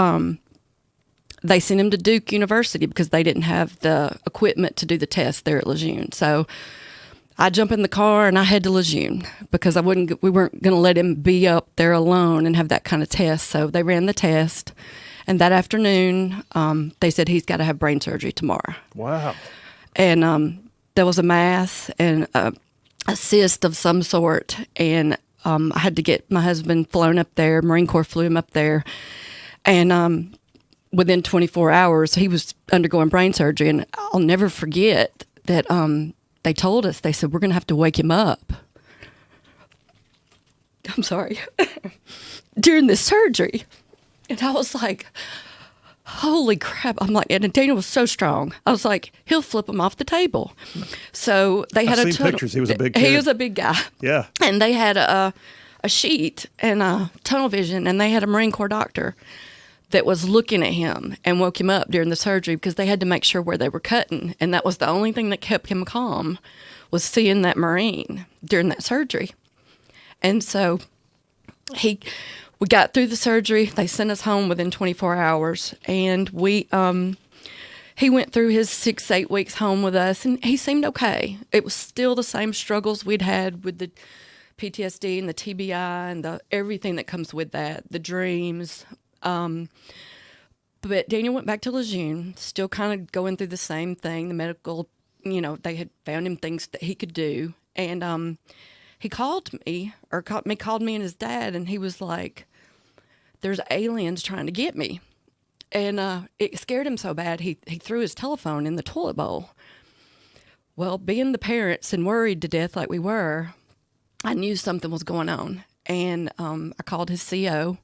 they sent him to Duke University because they didn't have the equipment to do the test there at Lejeune. So I jumped in the car and I head to Lejeune because we weren't going to let him be up there alone and have that kind of test. So they ran the test, and that afternoon they said he's got to have brain surgery tomorrow. Wow. And there was a mass and a cyst of some sort, and I had to get my husband flown up there. Marine Corps flew him up there, and within 24 hours, he was undergoing brain surgery. And I'll never forget that they told us, they said, we're going to have to wake him up. I'm sorry. During this surgery. And I was like, holy crap. I'm like, and Daniel was so strong. I was like, he'll flip him off the table. So they had I've seen pictures. He was a big kid. He was a big guy. Yeah. And they had a sheet and a tunnel vision, and they had a Marine Corps doctor that was looking at him and woke him up during the surgery because they had to make sure where they were cutting. And that was the only thing that kept him calm, was seeing that Marine during that surgery. And so we got through the surgery. They sent us home within 24 hours. And he went through his 6-8 weeks home with us, and he seemed okay. It was still the same struggles we'd had with the PTSD and the TBI and everything that comes with that, the dreams. But Daniel went back to Lejeune, still kind of going through the same thing. The medical, they had found him things that he could do. And he called me and his dad, and he was like, there's aliens trying to get me. And it scared him so bad, he threw his telephone in the toilet bowl. Well, being the parents and worried to death like we were, I knew something was going on. And I called his CO.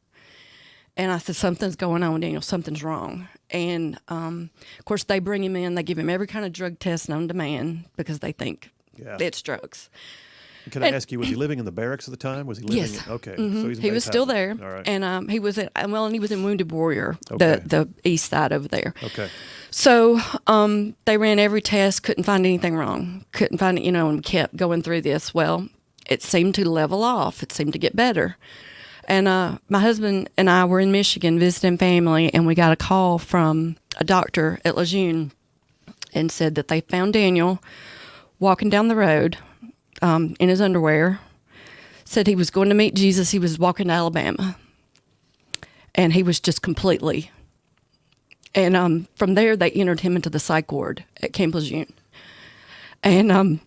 And I said, something's going on, Daniel, something's wrong. And, of course, they bring him in. They give him every kind of drug test known to man because they think it's drugs. Can I ask you, was he living in the barracks at the time? Was he living Yes. Okay. Mm-hmm. So he's in he was still there. All right. And he was and he was in Wounded Warrior, Okay. the east side over there. Okay. So they ran every test, couldn't find anything wrong. Couldn't find it, and kept going through this. Well, it seemed to level off. It seemed to get better. And my husband and I were in Michigan visiting family, and we got a call from a doctor at Lejeune and said that they found Daniel walking down the road in his underwear, said he was going to meet Jesus. He was walking to Alabama, and he was just completely. And from there, they entered him into the psych ward at Camp Lejeune. And, of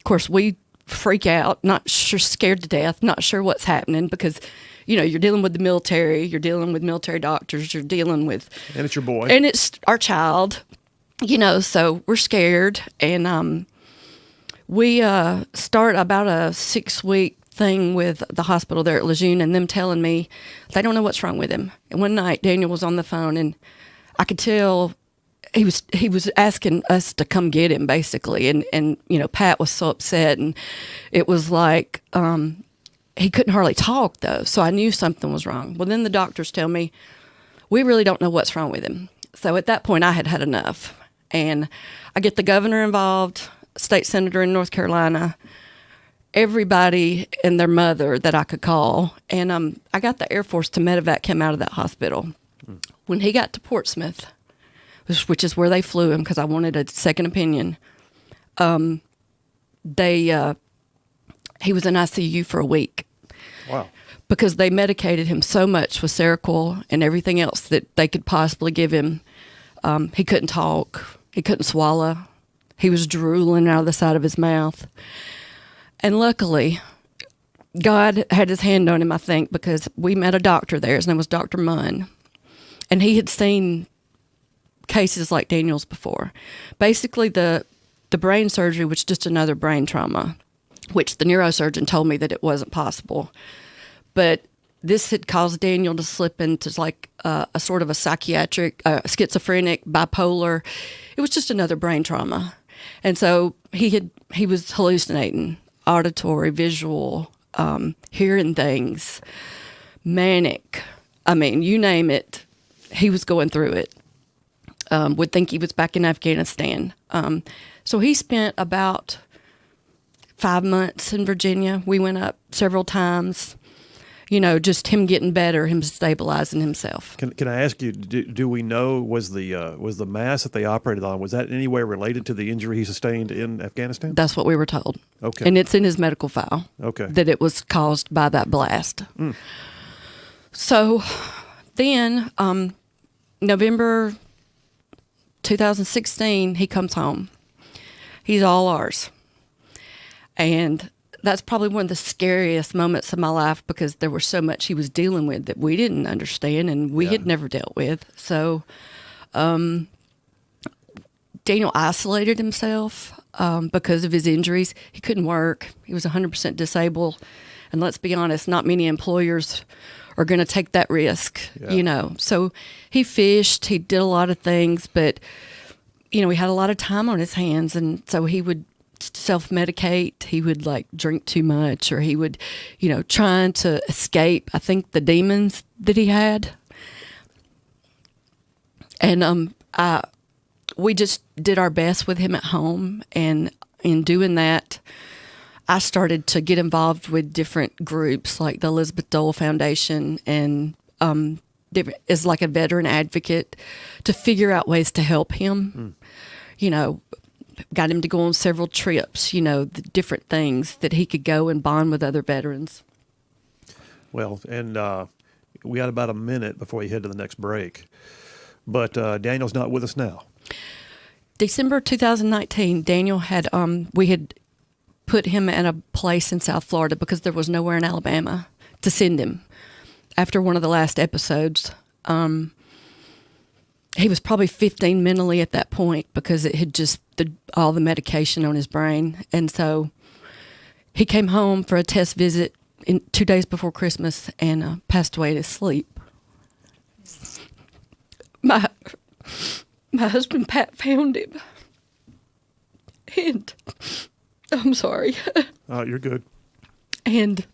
course, we freak out, scared to death, not sure what's happening because, you're dealing with the military, you're dealing with military doctors, you're dealing with... And it's your boy. And it's our child, so we're scared. And we start about a 6-week thing with the hospital there at Lejeune, and them telling me they don't know what's wrong with him. And one night, Daniel was on the phone, and I could tell he was asking us to come get him, basically. And Pat was so upset, and it was like... he couldn't hardly talk, though, so I knew something was wrong. Well, then the doctors tell me, we really don't know what's wrong with him. So at that point, I had had enough. And I get the governor involved, state senator in North Carolina, everybody and their mother that I could call. And I got the Air Force to medevac him out of that hospital. When he got to Portsmouth, which is where they flew him because I wanted a second opinion, he was in ICU for a week. Wow. Because they medicated him so much with Seroquel and everything else that they could possibly give him. He couldn't talk. He couldn't swallow. He was drooling out of the side of his mouth. And luckily, God had his hand on him, I think, because we met a doctor there. His name was Dr. Munn. And he had seen cases like Daniel's before. Basically, the brain surgery was just another brain trauma, which the neurosurgeon told me that it wasn't possible. But this had caused Daniel to slip into like a sort of a psychiatric, schizophrenic, bipolar. It was just another brain trauma. And so he was hallucinating, auditory, visual, hearing things, manic. I mean, you name it, he was going through it. Would think he was back in Afghanistan. So he spent about 5 months in Virginia. We went up several times, just him getting better, him stabilizing himself. Can I ask you, do we know, was the mass that they operated on, was that in any way related to the injury he sustained in Afghanistan? That's what we were told. Okay. And it's in his medical file. Okay. That it was caused by that blast. Mm. So then, November 2016, he comes home. He's all ours. And that's probably one of the scariest moments of my life because there was so much he was dealing with that we didn't understand and we had never dealt with. So Daniel isolated himself because of his injuries. He couldn't work. He was 100% disabled. And let's be honest, not many employers are going to take that risk, you know. So he fished, he did a lot of things, but, you know, he had a lot of time on his hands. And so he would self-medicate. He would like drink too much, or he would, you know, trying to escape, I think, the demons that he had. And we just did our best with him at home. And in doing that, I started to get involved with different groups like the Elizabeth Dole Foundation and as like a veteran advocate to figure out ways to help him. You know, got him to go on several trips, you know, the different things that he could go and bond with other veterans. Well, and we had about a minute before we head to the next break. But Daniel's not with us now. December 2019, Daniel had, we had put him in a place in South Florida because there was nowhere in Alabama to send him. After one of the last episodes, he was probably 15 mentally at that point because it had just all the medication on his brain. And so he came home for a test visit 2 days before Christmas and passed away in his sleep. My husband, Pat, found him. And I'm sorry. You're good. And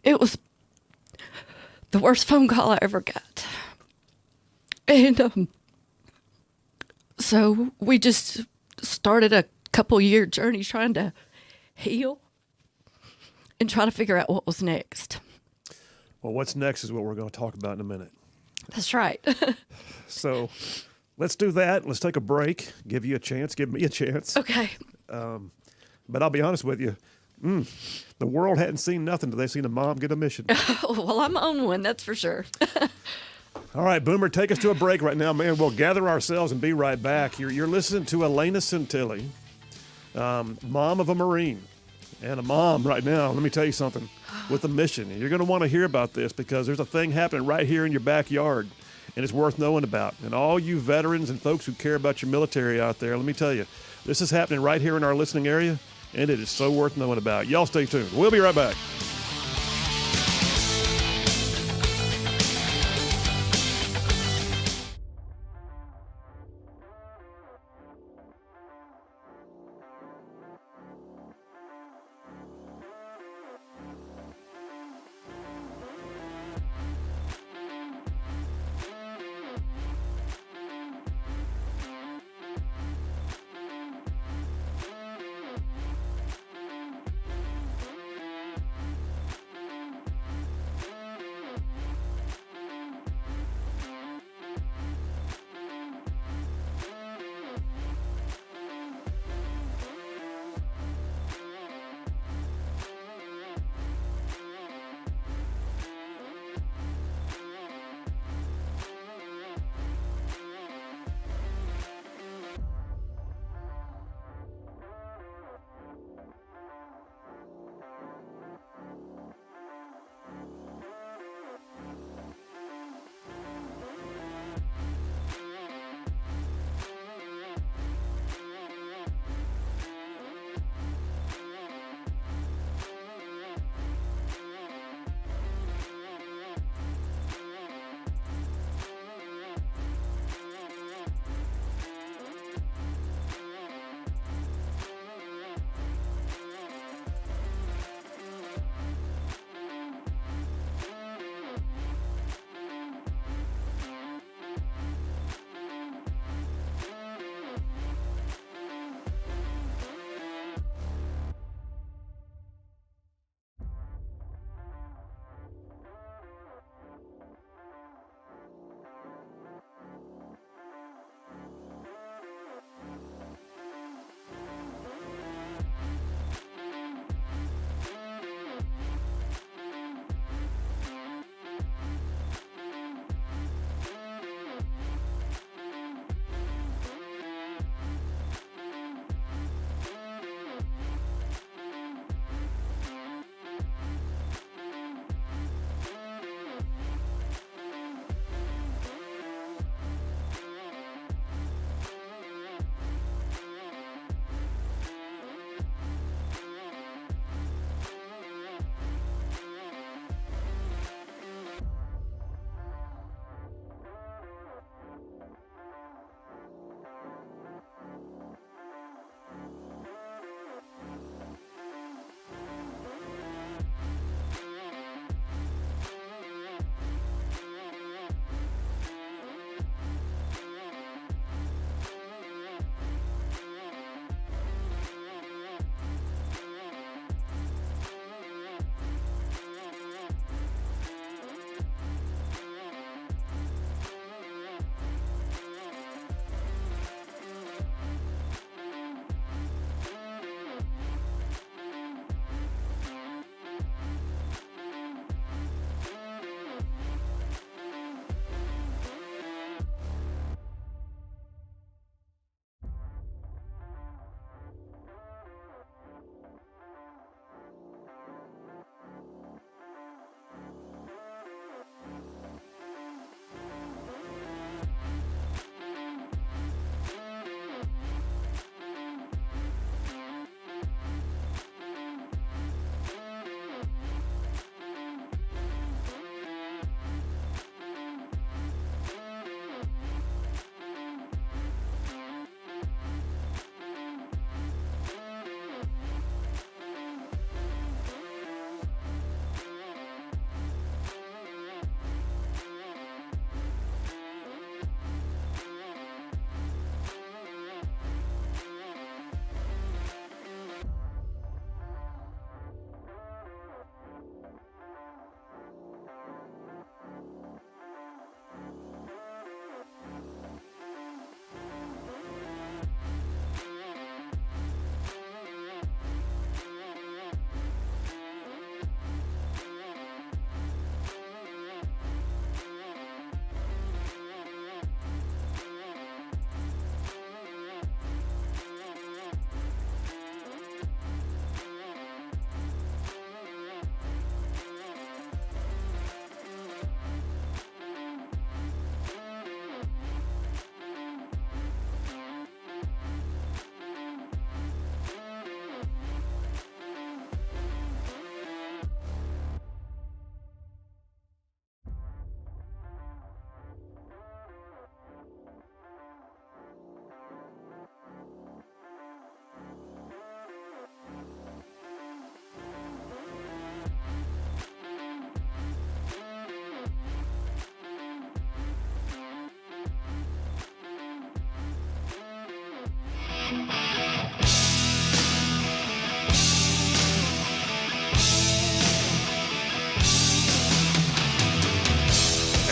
it was the worst phone call I ever got. And so we just started a couple-year journey trying to heal and try to figure out what was next. Well, what's next is what we're going to talk about in a minute. That's right. So let's do that. Let's take a break. Give you a chance. Give me a chance. Okay. But I'll be honest with you. The world hadn't seen nothing till they seen a mom get a mission. Well, I'm on one, that's for sure. All right, Boomer, take us to a break right now, man. We'll gather ourselves and be right back. You're listening to Elena Centilli, mom of a Marine, and a mom right now, let me tell you something, with a mission. And you're going to want to hear about this because there's a thing happening right here in your backyard, and it's worth knowing about. And all you veterans and folks who care about your military out there, let me tell you, this is happening right here in our listening area, and it is so worth knowing about. Y'all stay tuned. We'll be right back.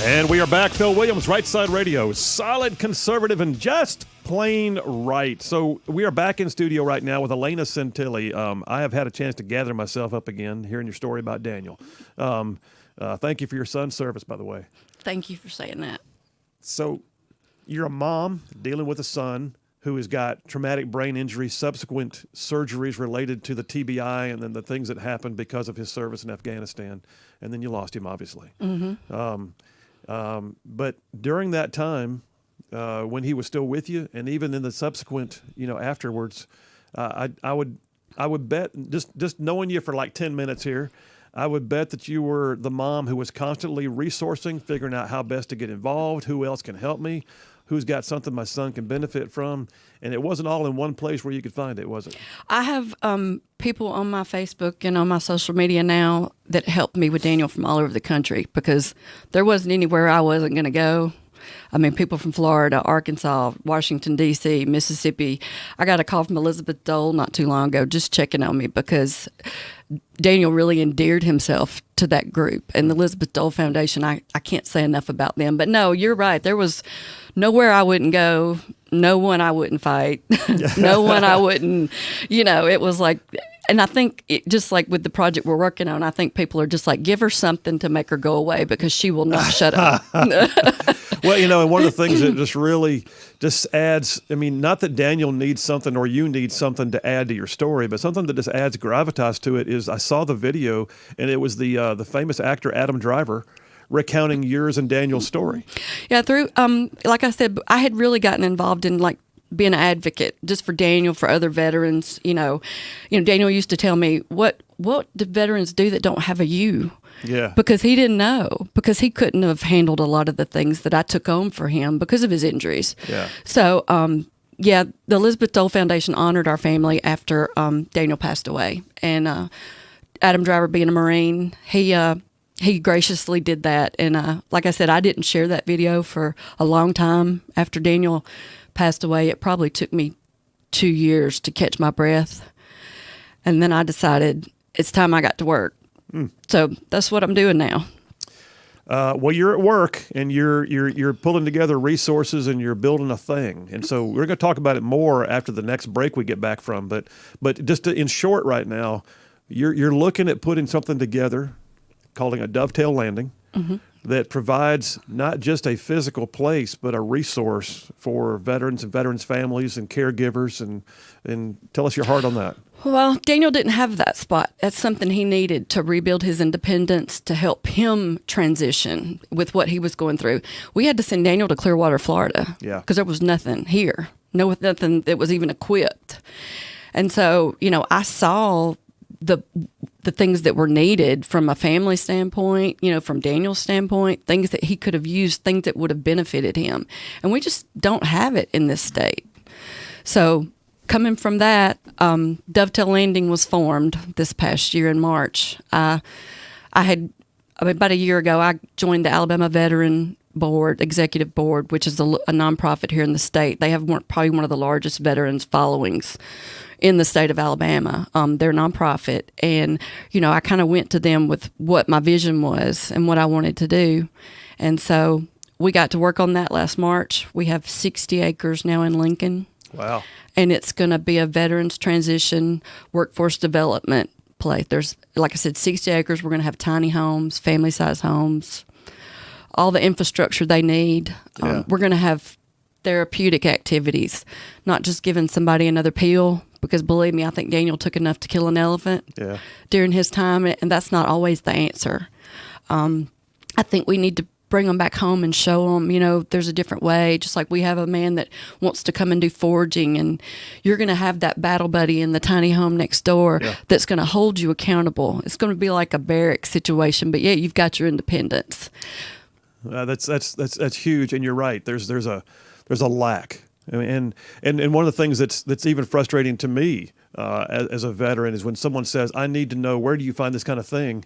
And we are back. Phil Williams, Rightside Radio, solid, conservative, and just plain right. So we are back in studio right now with Elena Centilli. I have had a chance to gather myself up again, hearing your story about Daniel. Thank you for your son's service, by the way. Thank you for saying that. So you're a mom dealing with a son who has got traumatic brain injury, subsequent surgeries related to the TBI, and then the things that happened because of his service in Afghanistan. And then you lost him, obviously. Mm-hmm. But during that time, when he was still with you, and even in the subsequent, afterwards, I would bet, just knowing you for like 10 minutes here, I would bet that you were the mom who was constantly resourcing, figuring out how best to get involved, who else can help me, who's got something my son can benefit from. And it wasn't all in one place where you could find it, was it? I have people on my Facebook and on my social media now that helped me with Daniel from all over the country, because there wasn't anywhere I wasn't going to go. I mean, people from Florida, Arkansas, Washington, D.C., Mississippi. I got a call from Elizabeth Dole not too long ago just checking on me, because Daniel really endeared himself to that group. And the Elizabeth Dole Foundation, I can't say enough about them. But no, you're right. There was nowhere I wouldn't go, no one I wouldn't fight, no one I wouldn't, it was like, and I think just like with the project we're working on, I think people are just like, give her something to make her go away, because she will not shut up. Well, and one of the things that just really just adds, not that Daniel needs something or you need something to add to your story, but something that just adds gravitas to it is I saw the video, and it was the famous actor Adam Driver recounting yours and Daniel's story. Yeah, through, like I said, I had really gotten involved in like being an advocate just for Daniel, for other veterans. Daniel used to tell me, what do veterans do that don't have a you? Yeah. Because he didn't know, because he couldn't have handled a lot of the things that I took on for him because of his injuries. Yeah. So, the Elizabeth Dole Foundation honored our family after Daniel passed away. And Adam Driver, being a Marine, he graciously did that. And like I said, I didn't share that video for a long time after Daniel passed away. It probably took me 2 years to catch my breath. And then I decided it's time I got to work. So that's what I'm doing now. Well, you're at work, and you're pulling together resources, and you're building a thing. And so we're going to talk about it more after the next break we get back from. But just in short, right now, you're looking at putting something together, calling a dovetail landing, that provides not just a physical place, but a resource for veterans and veterans' families and caregivers. And tell us your heart on that. Well, Daniel didn't have that spot. That's something he needed to rebuild his independence, to help him transition with what he was going through. We had to send Daniel to Clearwater, Florida, because there was nothing here, nothing that was even equipped. And so, I saw the things that were needed from a family standpoint, from Daniel's standpoint, things that he could have used, things that would have benefited him. And we just don't have it in this state. So coming from that, Dovetail Landing was formed this past year in March. About a year ago, I joined the Alabama Veteran Board, Executive Board, which is a nonprofit here in the state. They have probably one of the largest veterans followings in the state of Alabama. They're a nonprofit. And, I kind of went to them with what my vision was and what I wanted to do. And so we got to work on that last March. We have 60 acres now in Lincoln. Wow. And it's going to be a veterans transition workforce development place. There's, like I said, 60 acres. We're going to have tiny homes, family-size homes, all the infrastructure they need. Yeah. We're going to have therapeutic activities, not just giving somebody another pill, because believe me, I think Daniel took enough to kill an elephant during his time, and that's not always the answer. I think we need to bring them back home and show them, there's a different way. Just like we have a man that wants to come and do foraging, and you're going to have that battle buddy in the tiny home next door that's going to hold you accountable. It's going to be like a barrack situation, but yet you've got your independence. That's huge, and you're right. There's a lack. And one of the things that's even frustrating to me as a veteran is when someone says, I need to know, where do you find this kind of thing?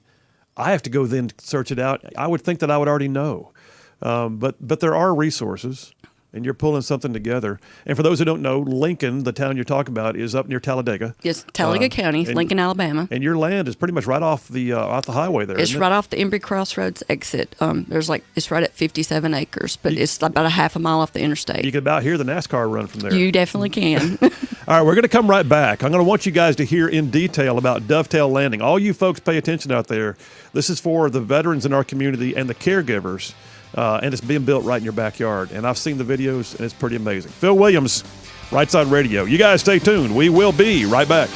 I have to go then search it out. I would think that I would already know. But there are resources. and you're pulling something together. And for those who don't know, Lincoln, the town you're talking about, is up near Talladega. Yes, Talladega County, Lincoln, Alabama. And your land is pretty much right off the highway there. It's isn't right it? off the Embry Crossroads exit. It's right at 57 acres, but it's about a half a mile off the interstate. You can about hear the NASCAR run from there. You definitely can. All right, we're going to come right back. I'm going to want you guys to hear in detail about Dovetail Landing. All you folks pay attention out there. This is for the veterans in our community and the caregivers, and it's being built right in your backyard. And I've seen the videos, and it's pretty amazing. Phil Williams, Rightside Radio. You guys stay tuned. We will be right back.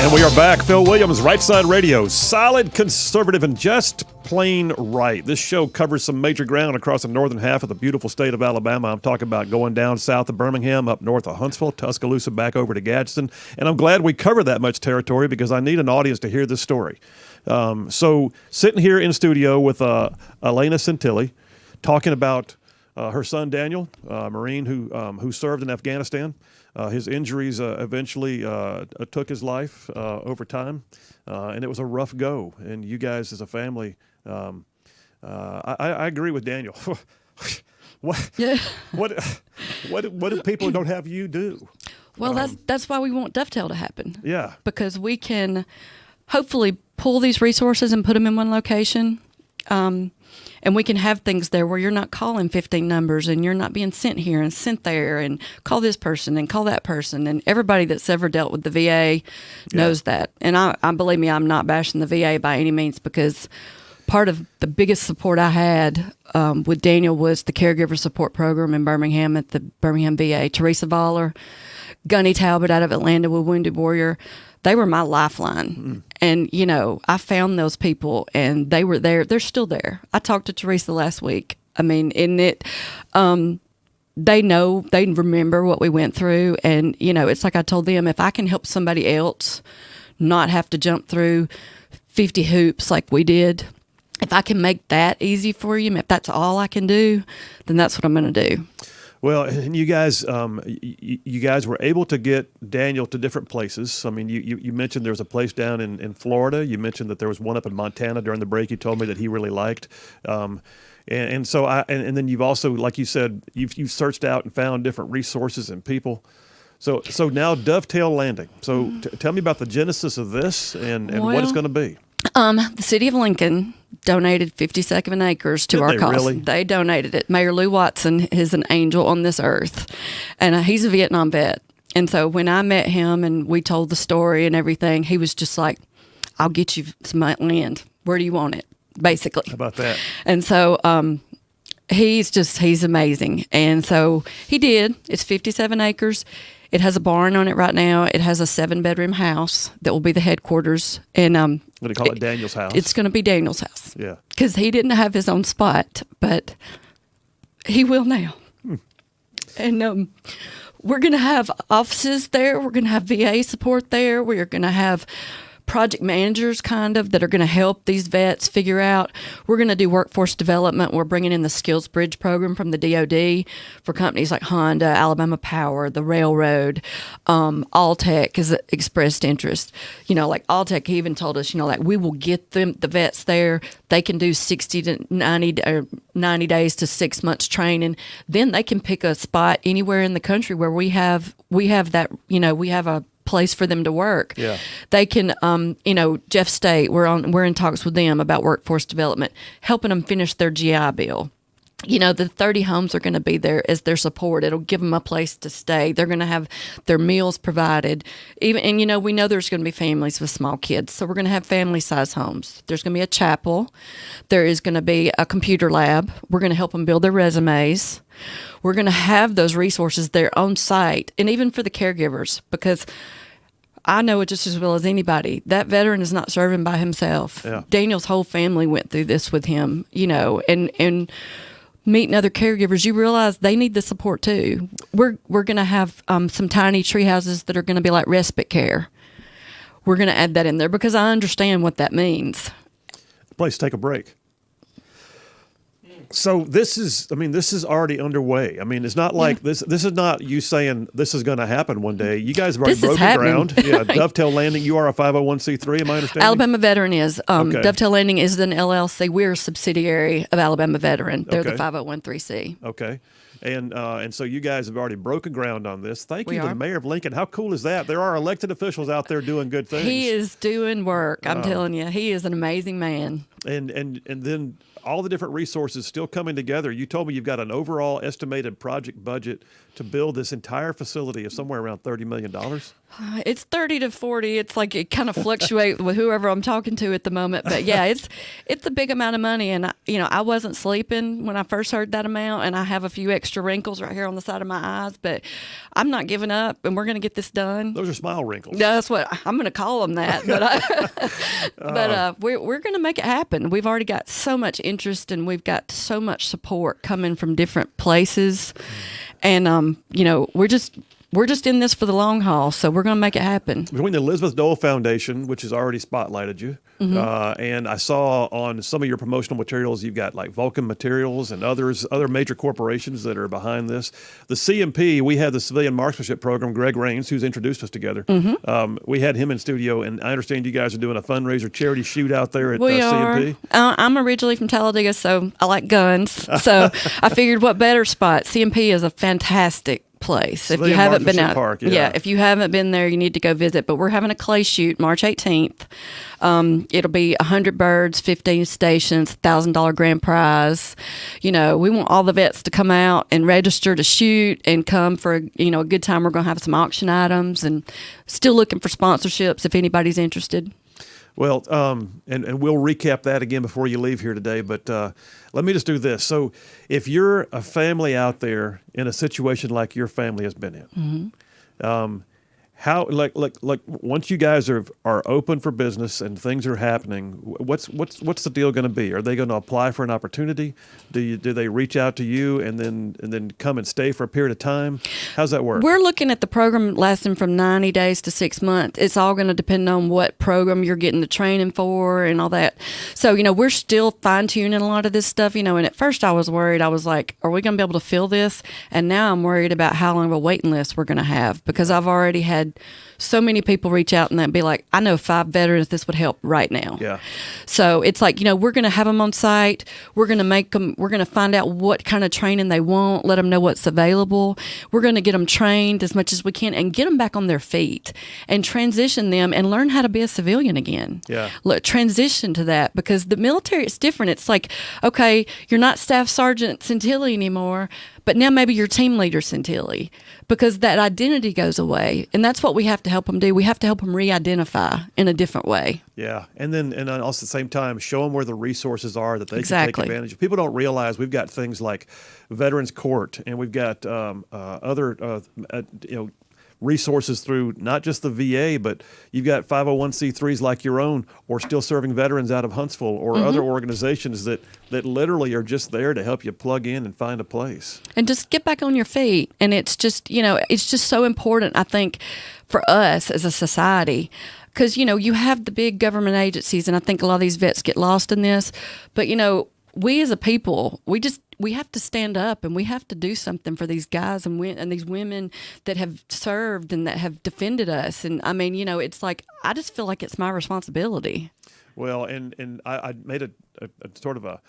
And we are back. Phil Williams, Rightside Radio. Solid, conservative, and just plain right. This show covers some major ground across the northern half of the beautiful state of Alabama. I'm talking about going down south of Birmingham, up north of Huntsville, Tuscaloosa, back over to Gadsden. And I'm glad we cover that much territory because I need an audience to hear this story. So sitting here in studio with Elena Centilli, talking about her son Daniel, Marine who served in Afghanistan. His injuries eventually took his life over time, and it was a rough go. And you guys, as a family, I agree with Daniel. What do people who don't have you do? Well, that's why we want Dovetail to happen. Yeah, because we can hopefully pull these resources and put them in one location. And we can have things there where you're not calling 15 numbers and you're not being sent here and sent there and call this person and call that person. And everybody that's ever dealt with the VA knows that. And I believe me, I'm not bashing the VA by any means, because part of the biggest support I had with Daniel was the caregiver support program in Birmingham at the Birmingham VA. Teresa Voller, Gunny Talbot out of Atlanta with Wounded Warrior. They were my lifeline. And, you know, I found those people and they were there. They're still there. I talked to Teresa last week. I mean, they know, they remember what we went through. And, you know, it's like I told them, if I can help somebody else not have to jump through 50 hoops like we did, if I can make that easy for you, if that's all I can do, then that's what I'm going to do. Well, and you guys were able to get Daniel to different places. I mean, you mentioned there was a place down in Florida. You mentioned that there was one up in Montana during the break. You told me that he really liked. And so and then you've also, like you said, you've searched out and found different resources and people. So now Dovetail Landing. So tell me about the genesis of this and what it's going to be. The city of Lincoln donated 57 acres to our cause. Really? They donated it. Mayor Lou Watson is an angel on this earth, and he's a Vietnam vet. And so when I met him and we told the story and everything, he was just like, "I'll get you some land. Where do you want it?" Basically. How about that? And so he's amazing. And so he did. It's 57 acres. It has a barn on it right now. It has a 7-bedroom house that will be the headquarters. And I'm going to call it Daniel's house. It's going to be Daniel's house. Yeah. Because he didn't have his own spot, but he will now. And we're going to have offices there. We're going to have VA support there. We're going to have project managers kind of that are going to help these vets figure out. We're going to do workforce development. We're bringing in the Skills Bridge program from the DOD for companies like Honda, Alabama Power, the railroad. Alltech has expressed interest. You know, like Alltech even told us, you know, like we will get them, the vets there. They can do 60 to 90 or 90 days to 6 months training. Then they can pick a spot anywhere in the country where we have that, you know, we have a place for them to work. Yeah. They can, you know, Jeff State, we're in talks with them about workforce development, helping them finish their GI Bill. You know, the 30 homes are going to be there as their support. It'll give them a place to stay. They're going to have their meals provided. And, you know, we know there's going to be families with small kids, so we're going to have family-size homes. There's going to be a chapel. There is going to be a computer lab. We're going to help them build their resumes. We're going to have those resources there on site, and even for the caregivers, because I know it just as well as anybody. That veteran is not serving by himself. Yeah. Daniel's whole family went through this with him, you know, and meeting other caregivers, you realize they need the support too. We're going to have some tiny tree houses that are going to be like respite care. We're going to add that in there because I understand what that means. Place to take a break. So this is already underway. I mean, it's not like this is not you saying this is going to happen one day. You guys have already broken ground. Yeah, Dovetail Landing, you are a 501c3, am I understanding? Alabama Veteran is. Okay. Dovetail Landing is an LLC. We're a subsidiary of Alabama Veteran. They're Okay. the 501c3. Okay. And so you guys have already broken ground on this. Thank you to are. the mayor of Lincoln. How cool is that? There are elected officials out there doing good things. He is doing work. I'm telling you, he is an amazing man. And then all the different resources still coming together. You told me you've got an overall estimated project budget to build this entire facility of somewhere around $30 million. It's 30 to 40. It's like it kind of fluctuates with whoever I'm talking to at the moment. But yeah, it's a big amount of money. And, I wasn't sleeping when I first heard that amount. And I have a few extra wrinkles right here on the side of my eyes. But I'm not giving up, and we're going to get this done. Those are smile wrinkles. That's what I'm going to call them that. But we're going to make it happen. We've already got so much interest, and we've got so much support coming from different places. And, we're just in this for the long haul, so we're going to make it happen. Between the Elizabeth Dole Foundation, which has already spotlighted you, and I saw on some of your promotional materials, you've got like Vulcan Materials and other major corporations that are behind this. The CMP, we have the Civilian Marksmanship Program, Greg Rains, who's introduced us together. We had him in studio, and I understand you guys are doing a fundraiser charity shoot out there at CMP. I'm originally from Talladega, so I like guns. So I figured what better spot. CMP is a fantastic place. Civilian if you haven't been Marksmanship out, Park, yeah. if you haven't been there, you need to go visit. But we're having a clay shoot March 18th. It'll be 100 birds, 15 stations, $1,000 grand prize. We want all the vets to come out and register to shoot and come for a good time. We're going to have some auction items and still looking for sponsorships if anybody's interested. Well, and we'll recap that again before you leave here today, but let me just do this. So if you're a family out there in a situation like your family has been in, how like once you guys are open for business and things are happening, what's the deal going to be? Are they going to apply for an opportunity? Do they reach out to you and then come and stay for a period of time? How's that work? We're looking at the program lasting from 90 days to 6 months. It's all going to depend on what program you're getting the training for and all that. So, we're still fine-tuning a lot of this stuff, and at first I was worried. I was like, are we going to be able to fill this? And now I'm worried about how long of a waiting list we're going to have, because I've already had so many people reach out and be like, I know 5 veterans this would help right now. Yeah. So it's like, we're going to have them on site. We're going to find out what kind of training they want, let them know what's available. We're going to get them trained as much as we can and get them back on their feet and transition them and learn how to be a civilian again. Yeah. Transition to that, because the military, it's different. It's like, okay, you're not Staff Sergeant Centilli anymore, but now maybe you're Team Leader Centilli, because that identity goes away. And that's what we have to help them do. We have to help them re-identify in a different way. Yeah. And also at the same time, show them where the resources are that they can take advantage of. People don't realize we've got things like Veterans Court, and we've got other resources through not just the VA, but you've got 501c3s like your own, or still serving veterans out of Huntsville, or other organizations that literally are just there to help you plug in and find a place. And just get back on your feet. And it's just, it's just so important, I think, for us as a society. Because, you have the big government agencies, and I think a lot of these vets get lost in this. But, we as a people, we have to stand up, and we have to do something for these guys and these women that have served and that have defended us. And I mean, it's like, I just feel like it's my responsibility. Well, and I made a sort of a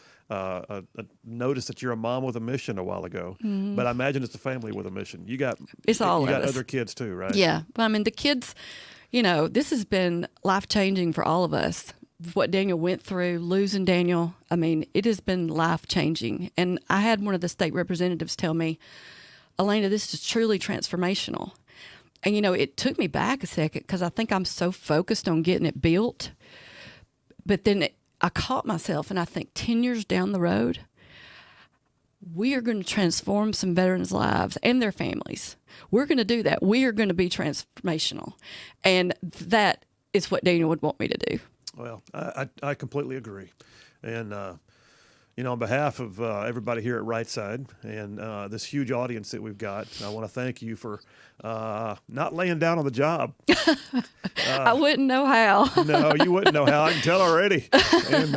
notice that you're a mom with a mission a while ago, but I imagine it's a family with a mission. You got other kids too, right? Yeah. Well, I mean, the kids, this has been life-changing for all of us. What Daniel went through, losing Daniel, I mean, it has been life-changing. And I had one of the state representatives tell me, Elena, this is truly transformational. And, it took me back a second, because I think I'm so focused on getting it built. But then I caught myself, and I think 10 years down the road, we are going to transform some veterans' lives and their families. We're going to do that. We are going to be transformational. And that is what Daniel would want me to do. Well, I completely agree. And, on behalf of everybody here at Rightside and this huge audience that we've got, I want to thank you for not laying down on the job. I wouldn't know how. No, you wouldn't know how. I can tell already. And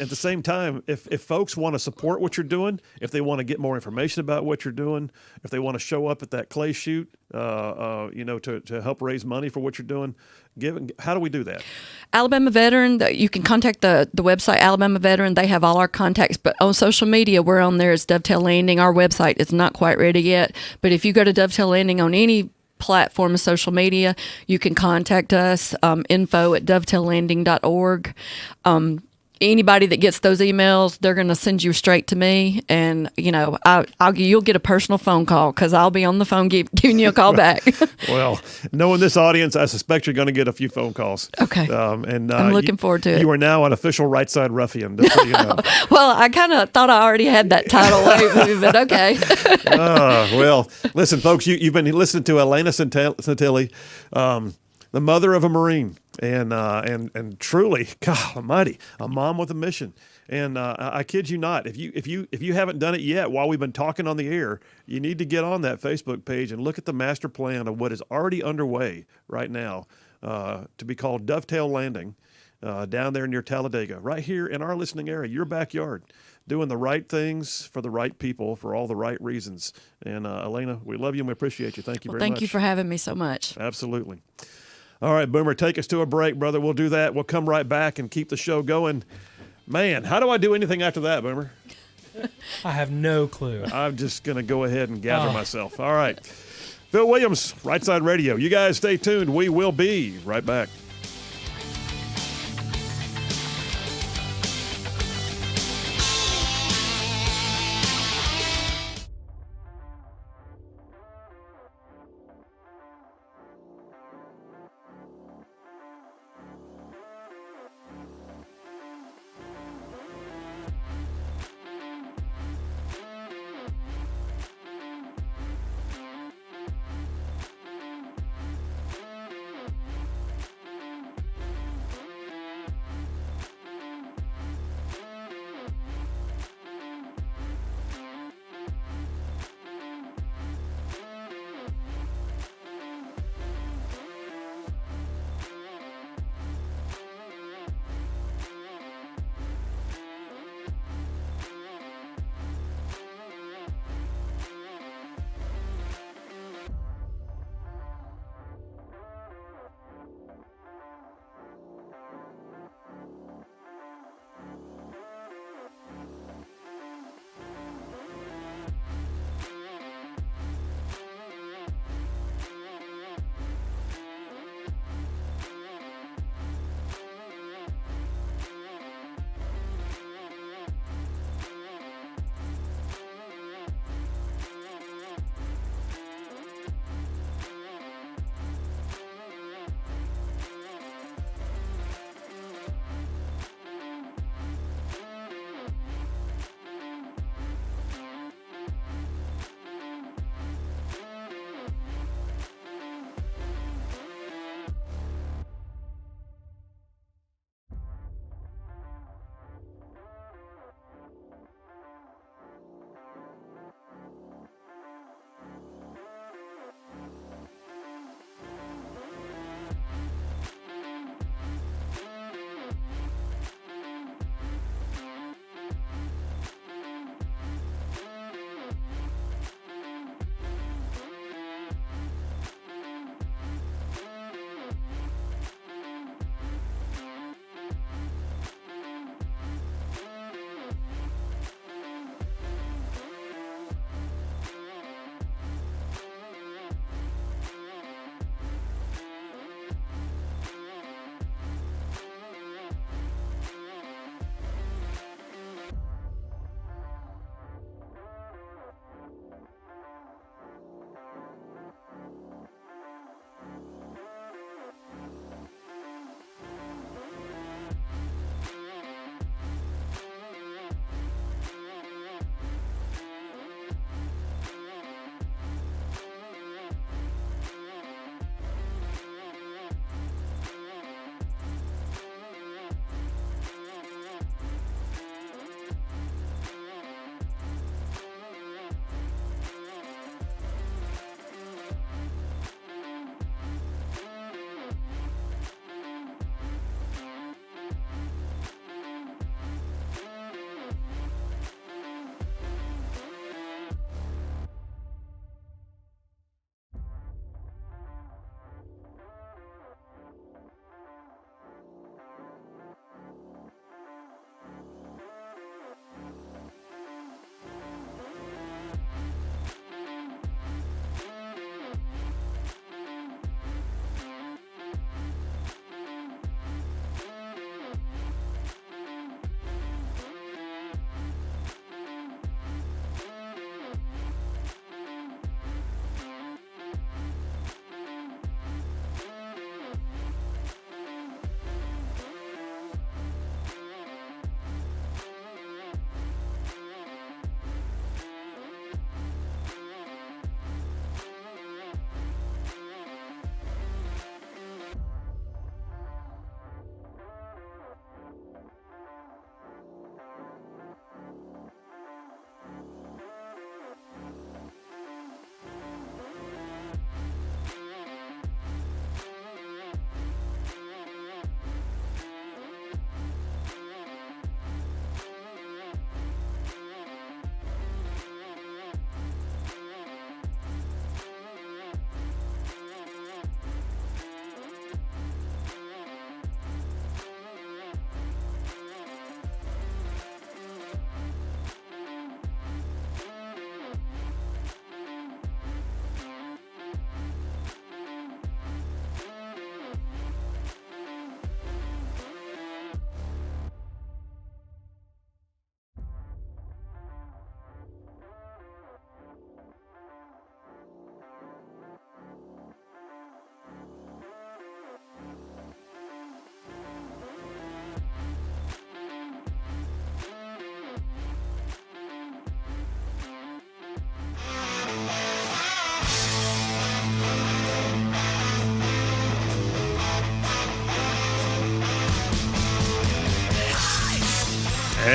at the same time, if folks want to support what you're doing, if they want to get more information about what you're doing, if they want to show up at that clay shoot, to help raise money for what you're doing, how do we do that? Alabama Veteran, you can contact the website, Alabama Veteran. They have all our contacts. But on social media, we're on there as Dovetail Landing. Our website is not quite ready yet. But if you go to Dovetail Landing on any platform of social media, you can contact us, info@dovetaillanding.org. anybody that gets those emails, they're going to send you straight to me, and you'll get a personal phone call because I'll be on the phone giving you a call back. Well, knowing this audience, I suspect you're going to get a few phone calls. Okay. And I'm looking forward to it. You are now an official Right Side Ruffian. Just so you know. Well, I kind of thought I already had that title lately, but okay. Well, listen, folks, you've been listening to Elena Santilli, the mother of a Marine, and truly, God Almighty, a mom with a mission. And I kid you not, if you haven't done it yet while we've been talking on the air, you need to get on that Facebook page and look at the master plan of what is already underway right now to be called Dovetail Landing down there near Talladega, right here in our listening area, your backyard, doing the right things for the right people for all the right reasons. And Elena, we love you and we appreciate you. Thank you very much. Thank you for having me so much. Absolutely. All right, Boomer, take us to a break, brother. We'll do that. We'll come right back and keep the show going. Man, how do I do anything after that, Boomer? I have no clue. I'm just going to go ahead and gather myself. All right. Phil Williams, Right Side Radio. You guys stay tuned. We will be right back.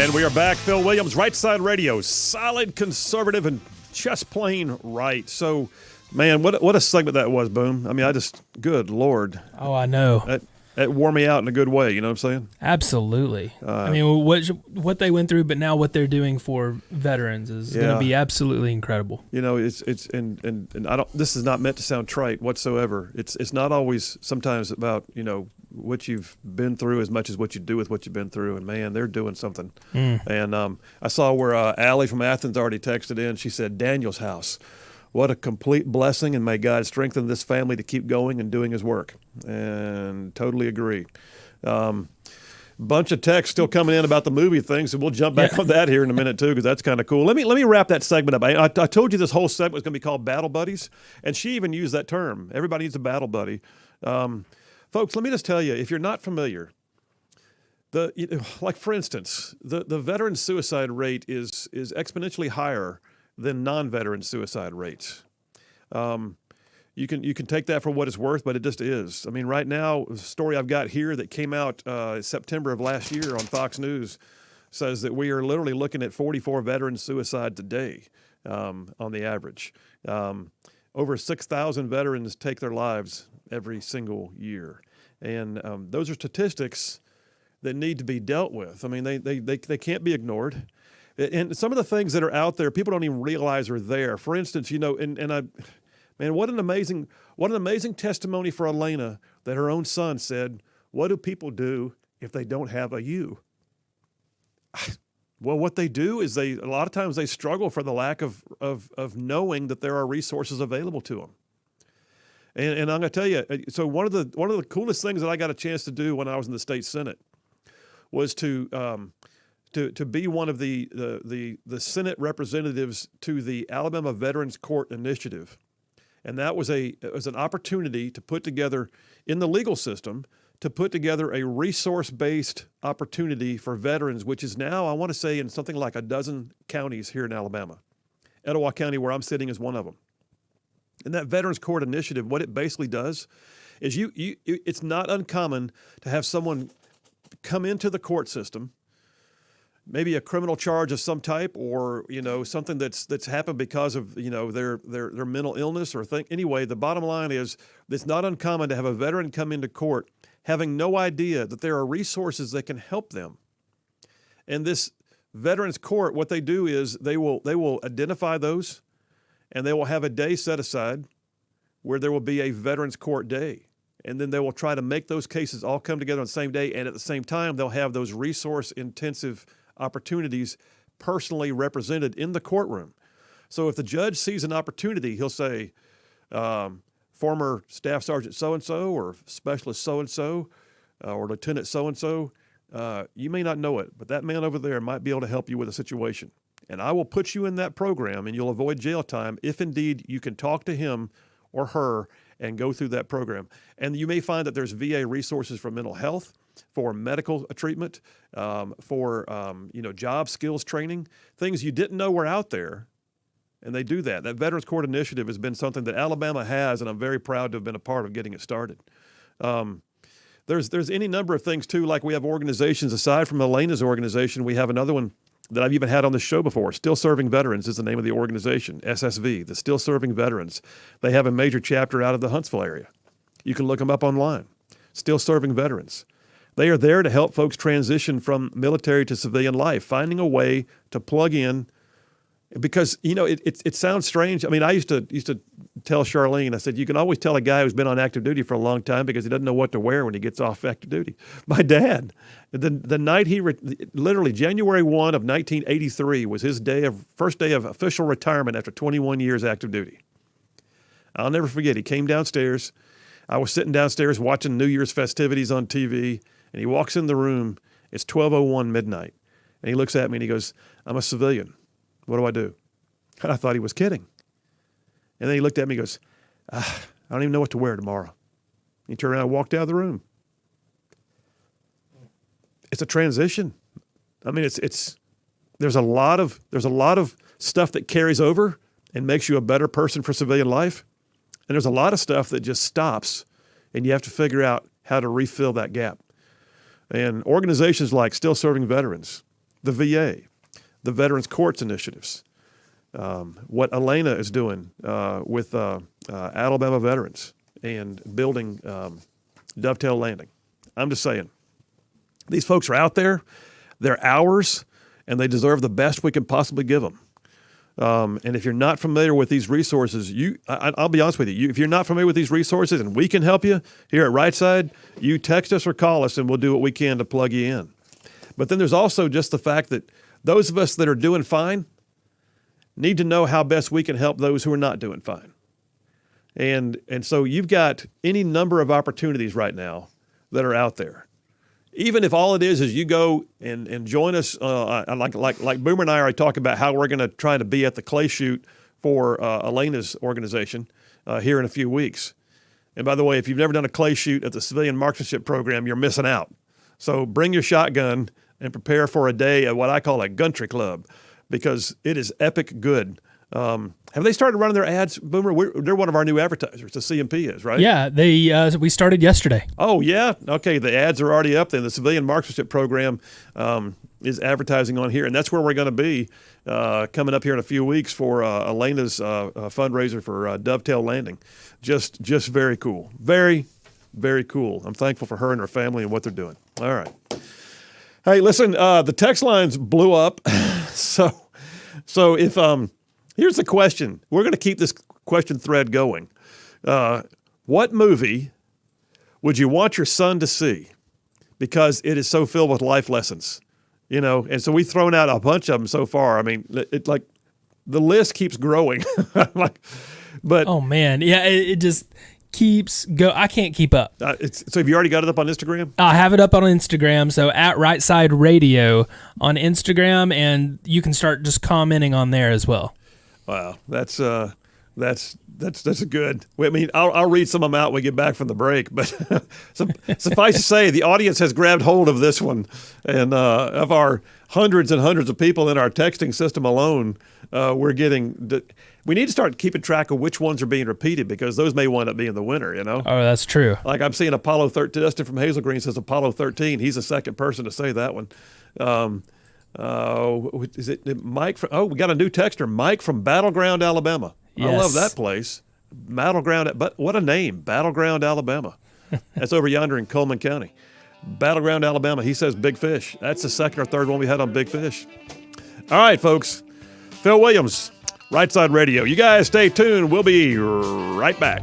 And we are back. Phil Williams, Rightside Radio, solid, conservative, and just plain right. So, man, what a segment that was, Boom. I mean, good Lord. Oh, I know. That wore me out in a good way, you know what I'm saying? Absolutely. I mean, what they went through, but now what they're doing for veterans is going to be absolutely incredible. You know, it's and I don't. This is not meant to sound trite whatsoever. It's not always sometimes about what you've been through as much as what you do with what you've been through. And man, they're doing something. And I saw where Allie from Athens already texted in. She said, "Daniel's house. What a complete blessing, and may God strengthen this family to keep going and doing his work." And totally agree. Bunch of texts still coming in about the movie thing, so we'll jump back on that here in a minute too, because that's kind of cool. Let me wrap that segment up. I told you this whole segment was going to be called Battle Buddies, and she even used that term. Everybody needs a battle buddy. Folks, let me just tell you, if you're not familiar, like for instance, the veteran suicide rate is exponentially higher than non-veteran suicide rates. You can take that for what it's worth, but it just is. I mean, right now, the story I've got here that came out September of last year on Fox News says that we are literally looking at 44 veteran suicides a day on the average. Over 6,000 veterans take their lives every single year. And those are statistics that need to be dealt with. I mean, they can't be ignored. And some of the things that are out there, people don't even realize are there. For instance, what an amazing testimony for Elena that her own son said, "What do people do if they don't have a you?" Well, what they do is a lot of times they struggle for the lack of knowing that there are resources available to them. And I'm going to tell you, so one of the coolest things that I got a chance to do when I was in the state Senate was to be one of the Senate representatives to the Alabama Veterans Court Initiative. And that was an opportunity to put together, in the legal system, to put together a resource-based opportunity for veterans, which is now, I want to say, in something like a dozen counties here in Alabama. Etowah County, where I'm sitting, is one of them. And that Veterans Court Initiative, what it basically does is it's not uncommon to have someone come into the court system, maybe a criminal charge of some type, or something that's happened because of their mental illness or thing. Anyway, the bottom line is it's not uncommon to have a veteran come into court having no idea that there are resources that can help them. And this Veterans Court, what they do is they will identify those, and they will have a day set aside where there will be a Veterans Court Day. And then they will try to make those cases all come together on the same day, and at the same time, they'll have those resource-intensive opportunities personally represented in the courtroom. So if the judge sees an opportunity, he'll say, former Staff Sergeant so-and-so or Specialist so-and-so or Lieutenant so-and-so, you may not know it, but that man over there might be able to help you with a situation. And I will put you in that program, and you'll avoid jail time if indeed you can talk to him or her and go through that program. And you may find that there's VA resources for mental health, for medical treatment, for job skills training, things you didn't know were out there, and they do that. That Veterans Court Initiative has been something that Alabama has, and I'm very proud to have been a part of getting it started. There's any number of things too, like we have organizations aside from Elena's organization. We have another one that I've even had on this show before. Still Serving Veterans is the name of the organization, SSV, the Still Serving Veterans. They have a major chapter out of the Huntsville area. You can look them up online. Still Serving Veterans. They are there to help folks transition from military to civilian life, finding a way to plug in. Because, it sounds strange. I mean, I used to tell Charlene, I said, you can always tell a guy who's been on active duty for a long time because he doesn't know what to wear when he gets off active duty. My dad, the night literally January 1 of 1983 was his first day of official retirement after 21 years active duty. I'll never forget, he came downstairs. I was sitting downstairs watching New Year's festivities on TV, and he walks in the room. It's 12:01 midnight. And he looks at me and he goes, "I'm a civilian. What do I do?" And I thought he was kidding. And then he looked at me and goes, "I don't even know what to wear tomorrow." He turned around and walked out of the room. It's a transition. I mean, there's a lot of stuff that carries over and makes you a better person for civilian life. And there's a lot of stuff that just stops, and you have to figure out how to refill that gap. And organizations like Still Serving Veterans, the VA, the Veterans Courts initiatives, what Elena is doing with Alabama veterans and building Dovetail Landing. I'm just saying, these folks are out there, they're ours, and they deserve the best we can possibly give them. And if you're not familiar with these resources, I'll be honest with you, if you're not familiar with these resources and we can help you here at Rightside, you text us or call us and we'll do what we can to plug you in. But then there's also just the fact that those of us that are doing fine need to know how best we can help those who are not doing fine. And so you've got any number of opportunities right now that are out there. Even if all it is you go and join us, like Boomer and I already talked about how we're going to try to be at the clay shoot for Elena's organization here in a few weeks. And by the way, if you've never done a clay shoot at the Civilian Marksmanship Program, you're missing out. So bring your shotgun and prepare for a day at what I call a Gantry Club, because it is epic good. Have they started running their ads, Boomer? They're one of our new advertisers, the CMP is, right? Yeah, we started yesterday. Oh, yeah? Okay, the ads are already up there. The Civilian Marksmanship Program is advertising on here, and that's where we're going to be coming up here in a few weeks for Elena's fundraiser for Dovetail Landing. Just very cool. Very, very cool. I'm thankful for her and her family and what they're doing. All right. Hey, listen, the text lines blew up. So if here's the question. We're going to keep this question thread going. What movie would you want your son to see? Because it is so filled with life lessons, and so we've thrown out a bunch of them so far. I mean, it like the list keeps growing. But oh man, yeah, it just keeps go. I can't keep up. So have you already got it up on Instagram? I have it up on Instagram. So at Rightside Radio on Instagram, and you can start just commenting on there as well. Wow, that's a good. I mean, I'll read some of them out when we get back from the break. But suffice to say, the audience has grabbed hold of this one, and of our hundreds and hundreds of people in our texting system alone, we're getting. We need to start keeping track of which ones are being repeated, because those may wind up being the winner. Oh, that's true. Like I'm seeing Apollo 13. Dustin from Hazel Green says Apollo 13. He's the second person to say that one. Is it Mike? We got a new texter, Mike from Battleground, Alabama. Yes. I love that place. Battleground, but what a name, Battleground, Alabama. That's over yonder in Coleman County. Battleground, Alabama. He says Big Fish. That's the second or third one we had on Big Fish. All right, folks. Phil Williams, Rightside Radio. You guys stay tuned. We'll be right back.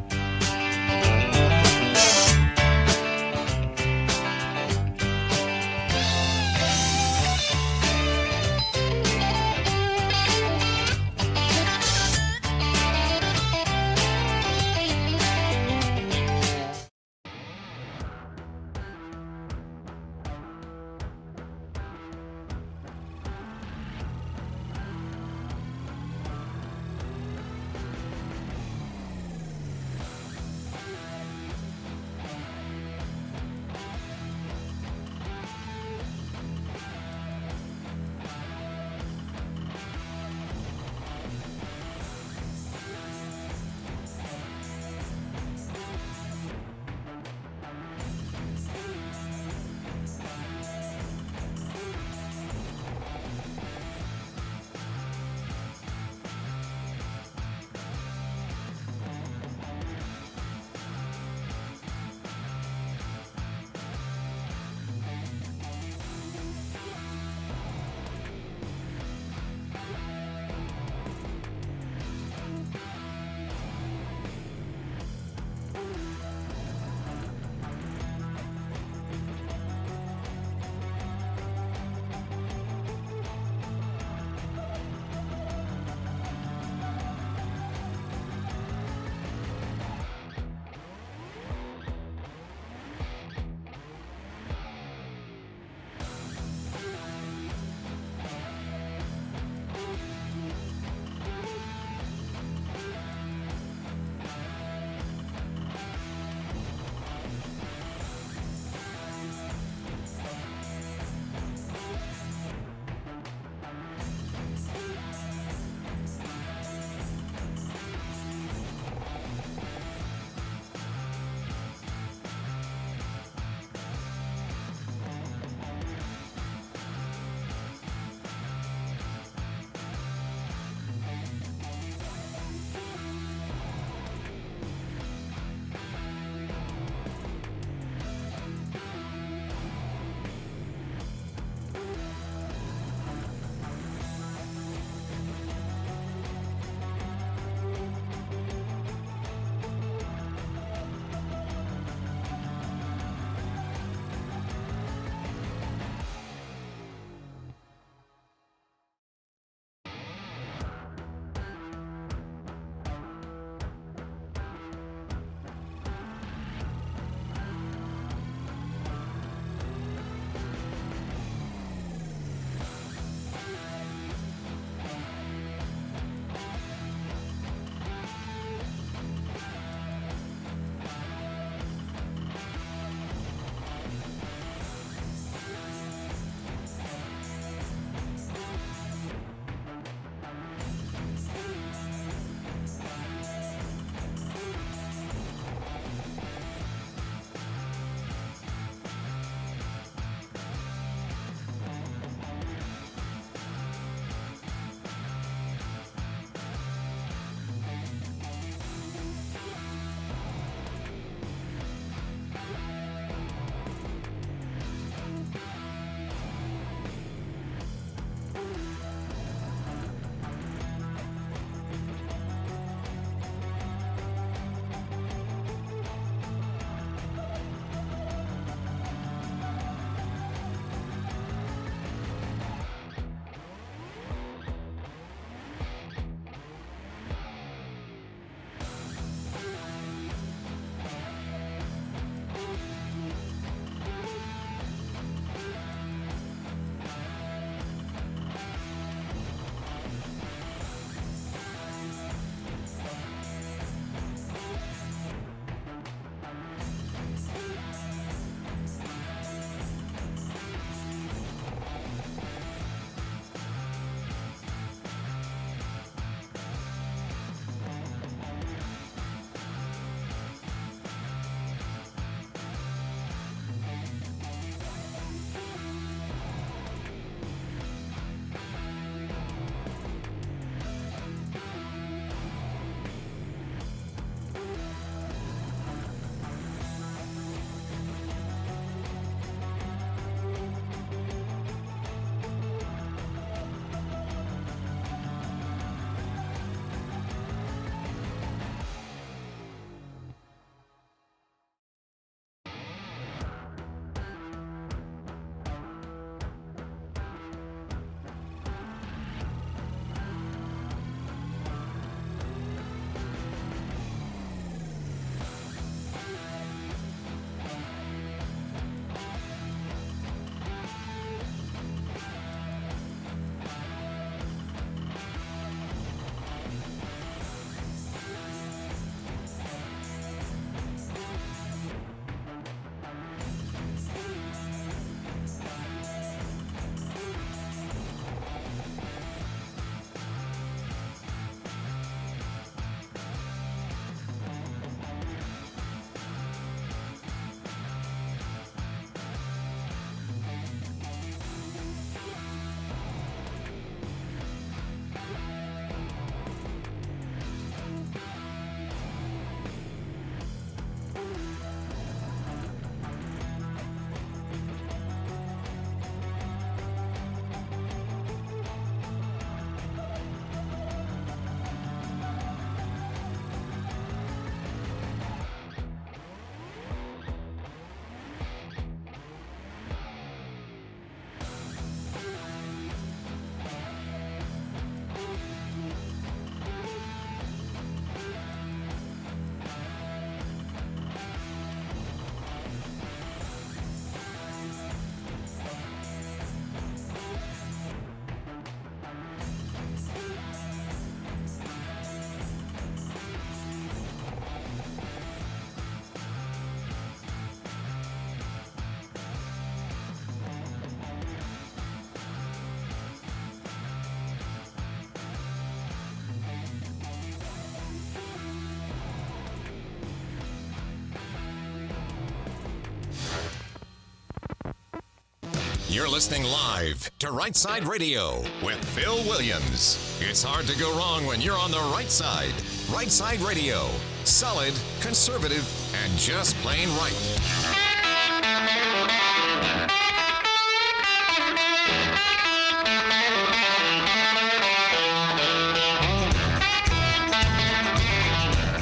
You're listening live to Rightside Radio with Phil Williams. It's hard to go wrong when you're on the right side. Rightside Radio. Solid, conservative, and just plain right.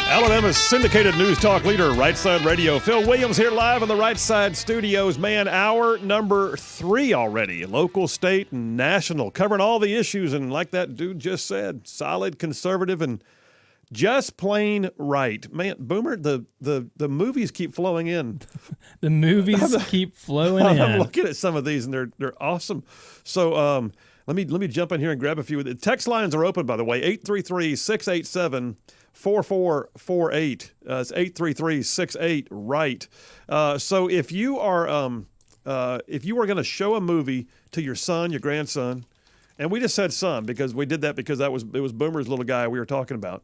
Alabama's syndicated news talk leader, Rightside Radio. Phil Williams here live in the Rightside Studios. Man, hour number 3 already. Local, state, and national. Covering all the issues, and like that dude just said, solid, conservative, and just plain right. Man, Boomer, the movies keep flowing in. The movies keep flowing in. I'm looking at some of these, and they're awesome. So let me jump in here and grab a few. The text lines are open, by the way, 833-687- 4448. It's 833-68-RIGHT. So if you are going to show a movie to your son, your grandson, and we just said son because we did that because it was Boomer's little guy we were talking about.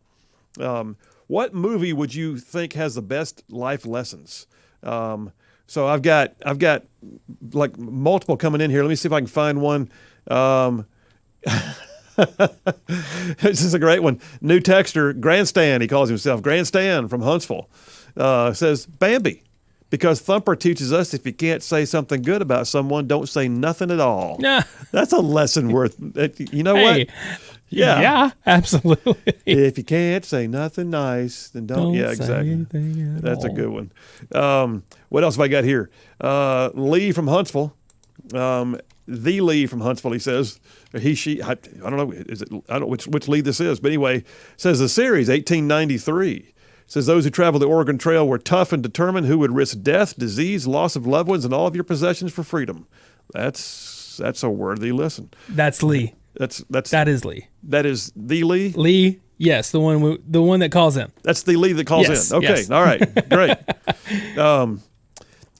What movie would you think has the best life lessons? So I've got like multiple coming in here. Let me see if I can find one. This is a great one. New texter, Grandstand, he calls himself. Grandstand from Huntsville says, Bambi, because Thumper teaches us if you can't say something good about someone, don't say nothing at all. Nah. That's a lesson worth, you know what? Yeah, absolutely. If you can't say nothing nice, then don't. Yeah, exactly. That's a good one. What else have I got here? Lee from Huntsville. The Lee from Huntsville, he says, he, she, I don't know, I don't know which Lee this is, but anyway, says the series, 1893, says those who traveled the Oregon Trail were tough and determined who would risk death, disease, loss of loved ones, and all of your possessions for freedom. That's a worthy listen. That's Lee. That is Lee. That is the Lee? Lee, yes, the one that calls in. That's the Lee that calls in. Okay, yes. All right, great.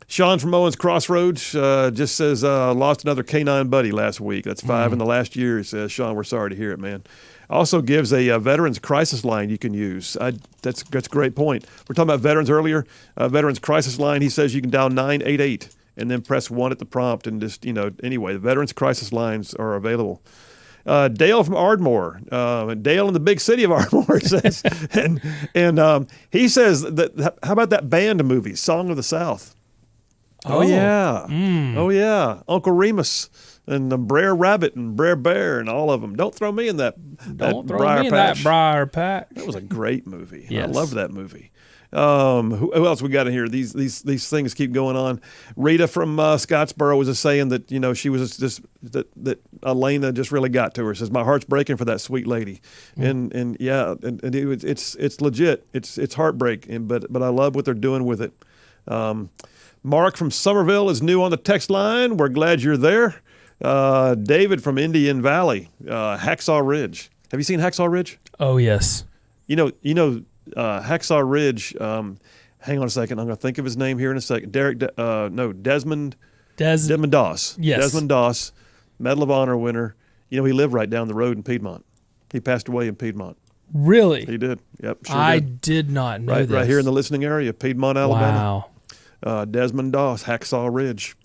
Sean from Owens Crossroads just says, lost another canine buddy last week. That's 5 in the last year, he says. Sean, we're sorry to hear it, man. Also gives a veterans crisis line you can use. That's a great point. We're talking about veterans earlier. Veterans crisis line, he says you can dial 988 and then press 1 at the prompt and just, anyway, the veterans crisis lines are available. Dale from Ardmore, Dale in the big city of Ardmore says, and he says that, how about that band movie, Song of the South? Oh yeah. Oh, yeah. Uncle Remus and Brer Rabbit and Brer Bear and all of them. Don't throw me in that briar patch. That was a great movie. Yes. I loved that movie. Who else we got in here? These things keep going on. Rita from Scottsboro was just saying that she was just that Elena just really got to her. Says my heart's breaking for that sweet lady, and it's legit. It's heartbreak, but I love what they're doing with it. Mark from Somerville is new on the text line. We're glad you're there. David from Indian Valley, Hacksaw Ridge. Have you seen Hacksaw Ridge? Oh yes. Hacksaw Ridge. Hang on a second. I'm going to think of his name here in a second. Desmond Doss. Yes. Desmond Doss, Medal of Honor winner. He lived right down the road in Piedmont. He passed away in Piedmont. Really? He did. Yep. Sure I did. did not know this. Right here in the listening area, Piedmont, Alabama. Wow. Desmond Doss, Hacksaw Ridge.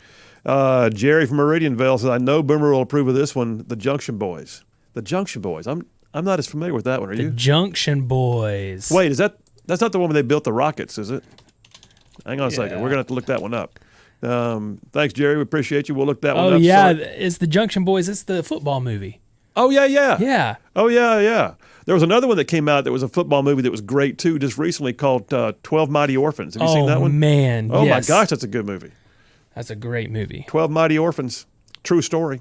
Jerry from Meridianville says, I know Boomer will approve of this one, the Junction Boys. The Junction Boys. I'm not as familiar with that one. Are you? The Junction Boys. Wait, that's not the one where they built the rockets, is it? Hang on a second. We're going to have to look that one up. Thanks, Jerry. We appreciate you. We'll look that one up. Oh, yeah. It's the Junction Boys. It's the football movie. Oh, yeah. Yeah. Oh, yeah. There was another one that came out that was a football movie that was great, too, just recently called 12 Mighty Orphans. Have you seen that one? Oh, man. Oh, yes. my gosh, that's a good movie. That's a great movie. 12 Mighty Orphans. True story.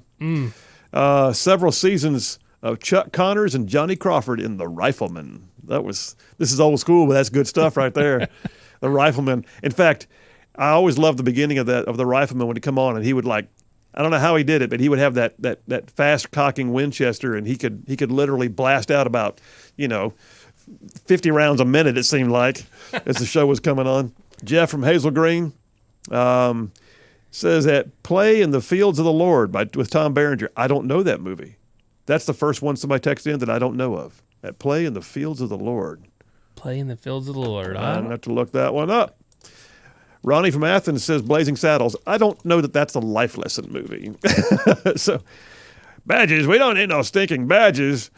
Several seasons of Chuck Connors and Johnny Crawford in The Rifleman. This is old school, but that's good stuff right there. The Rifleman. In fact, I always loved the beginning of The Rifleman when he'd come on, and he would I don't know how he did it, but he would have that fast cocking Winchester, and he could literally blast out about 50 rounds a minute, it seemed like, as the show was coming on. Jeff from Hazel Green says that Play in the Fields of the Lord with Tom Berenger. I don't know that movie. That's the first one somebody texted in that I don't know of. At Play in the Fields of the Lord. Play in the Fields of the Lord. I'm going to have to look that one up. Ronnie from Athens says Blazing Saddles. I don't know that that's a life lesson movie. So, badges. We don't need no stinking badges.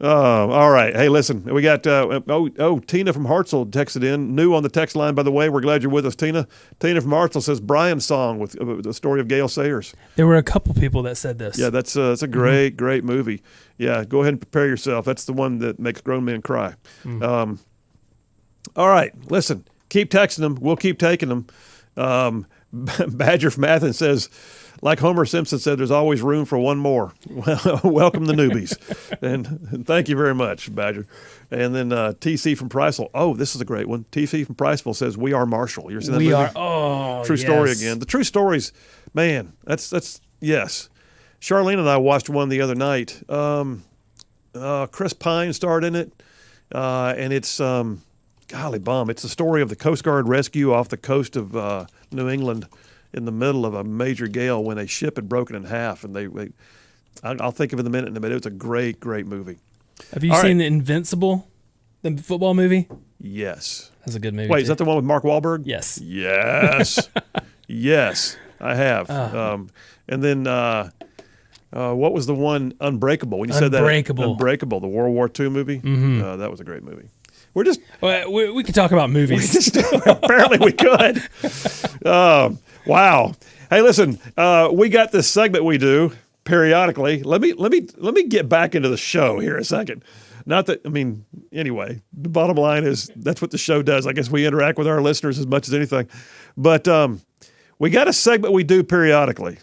All right. Hey, listen, we got, Tina from Hartselle texted in. New on the text line, by the way. We're glad you're with us, Tina. Tina from Hartselle says Brian's song with the story of Gail Sayers. There were a couple people that said this. Yeah, that's a great, great movie. Yeah, go ahead and prepare yourself. That's the one that makes grown men cry. All right. Listen, keep texting them. We'll keep taking them. Badger from Athens says, like Homer Simpson said, there's always room for one more. Welcome the newbies. and thank you very much, Badger. And then TC from Priceville. Oh, this is a great one. TC from Priceville says, We Are Marshall. You ever seen that movie? True story again. The true stories, man, that's yes. Charlene and I watched one the other night. Chris Pine starred in it. And it's, golly bum, it's the story of the Coast Guard rescue off the coast of New England in the middle of a major gale when a ship had broken in half. And I'll think of it in a minute, but it was a great, great movie. Have you seen The Invincible, the football movie? Yes. That's a good movie. Wait, is that the one with Mark Wahlberg? Yes. Yes. Yes, I have. And then what was the one, Unbreakable? When you said that, Unbreakable, the World War II movie? Mm-hmm. That was a great movie. We're just... we could talk about movies. Apparently we could. Wow. Hey, listen, we got this segment we do periodically. Let me get back into the show here a second. Not that, anyway, the bottom line is that's what the show does. I guess we interact with our listeners as much as anything. But we got a segment we do periodically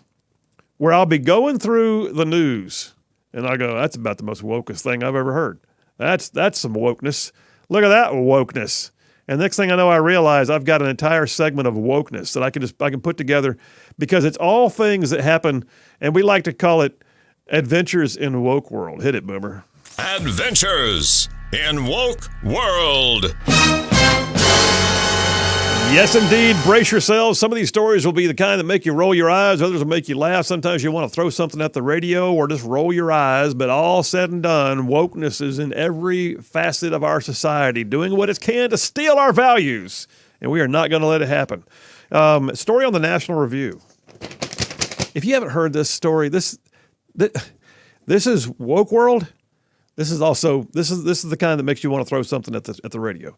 where I'll be going through the news and I go, that's about the most wokest thing I've ever heard. That's some wokeness. Look at that wokeness. And next thing I know, I realize I've got an entire segment of wokeness that I can put together because it's all things that happen, and we like to call it Adventures in Woke World. Hit it, Boomer. Adventures in Woke World. Yes, indeed. Brace yourselves. Some of these stories will be the kind that make you roll your eyes. Others will make you laugh. Sometimes you want to throw something at the radio or just roll your eyes. But all said and done, wokeness is in every facet of our society, doing what it can to steal our values. And we are not going to let it happen. Story on the National Review. If you haven't heard this story, this is Woke World. This is the kind that makes you want to throw something at the radio.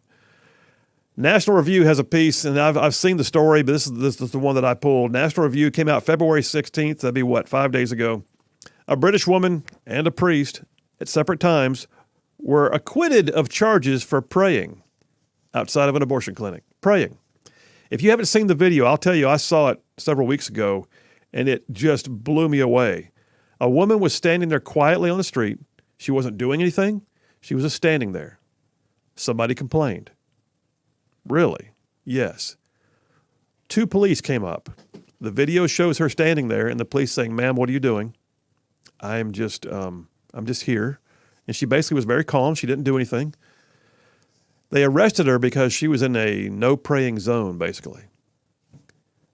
National Review has a piece, and I've seen the story, but this is the one that I pulled. National Review came out February 16th. That'd be 5 days ago. A British woman and a priest at separate times were acquitted of charges for praying outside of an abortion clinic. Praying. If you haven't seen the video, I'll tell you, I saw it several weeks ago, and it just blew me away. A woman was standing there quietly on the street. She wasn't doing anything. She was just standing there. Somebody complained. Really? Yes. 2 police came up. The video shows her standing there and the police saying, "Ma'am, what are you doing?" I'm just here. And she basically was very calm. She didn't do anything. They arrested her because she was in a no praying zone, basically.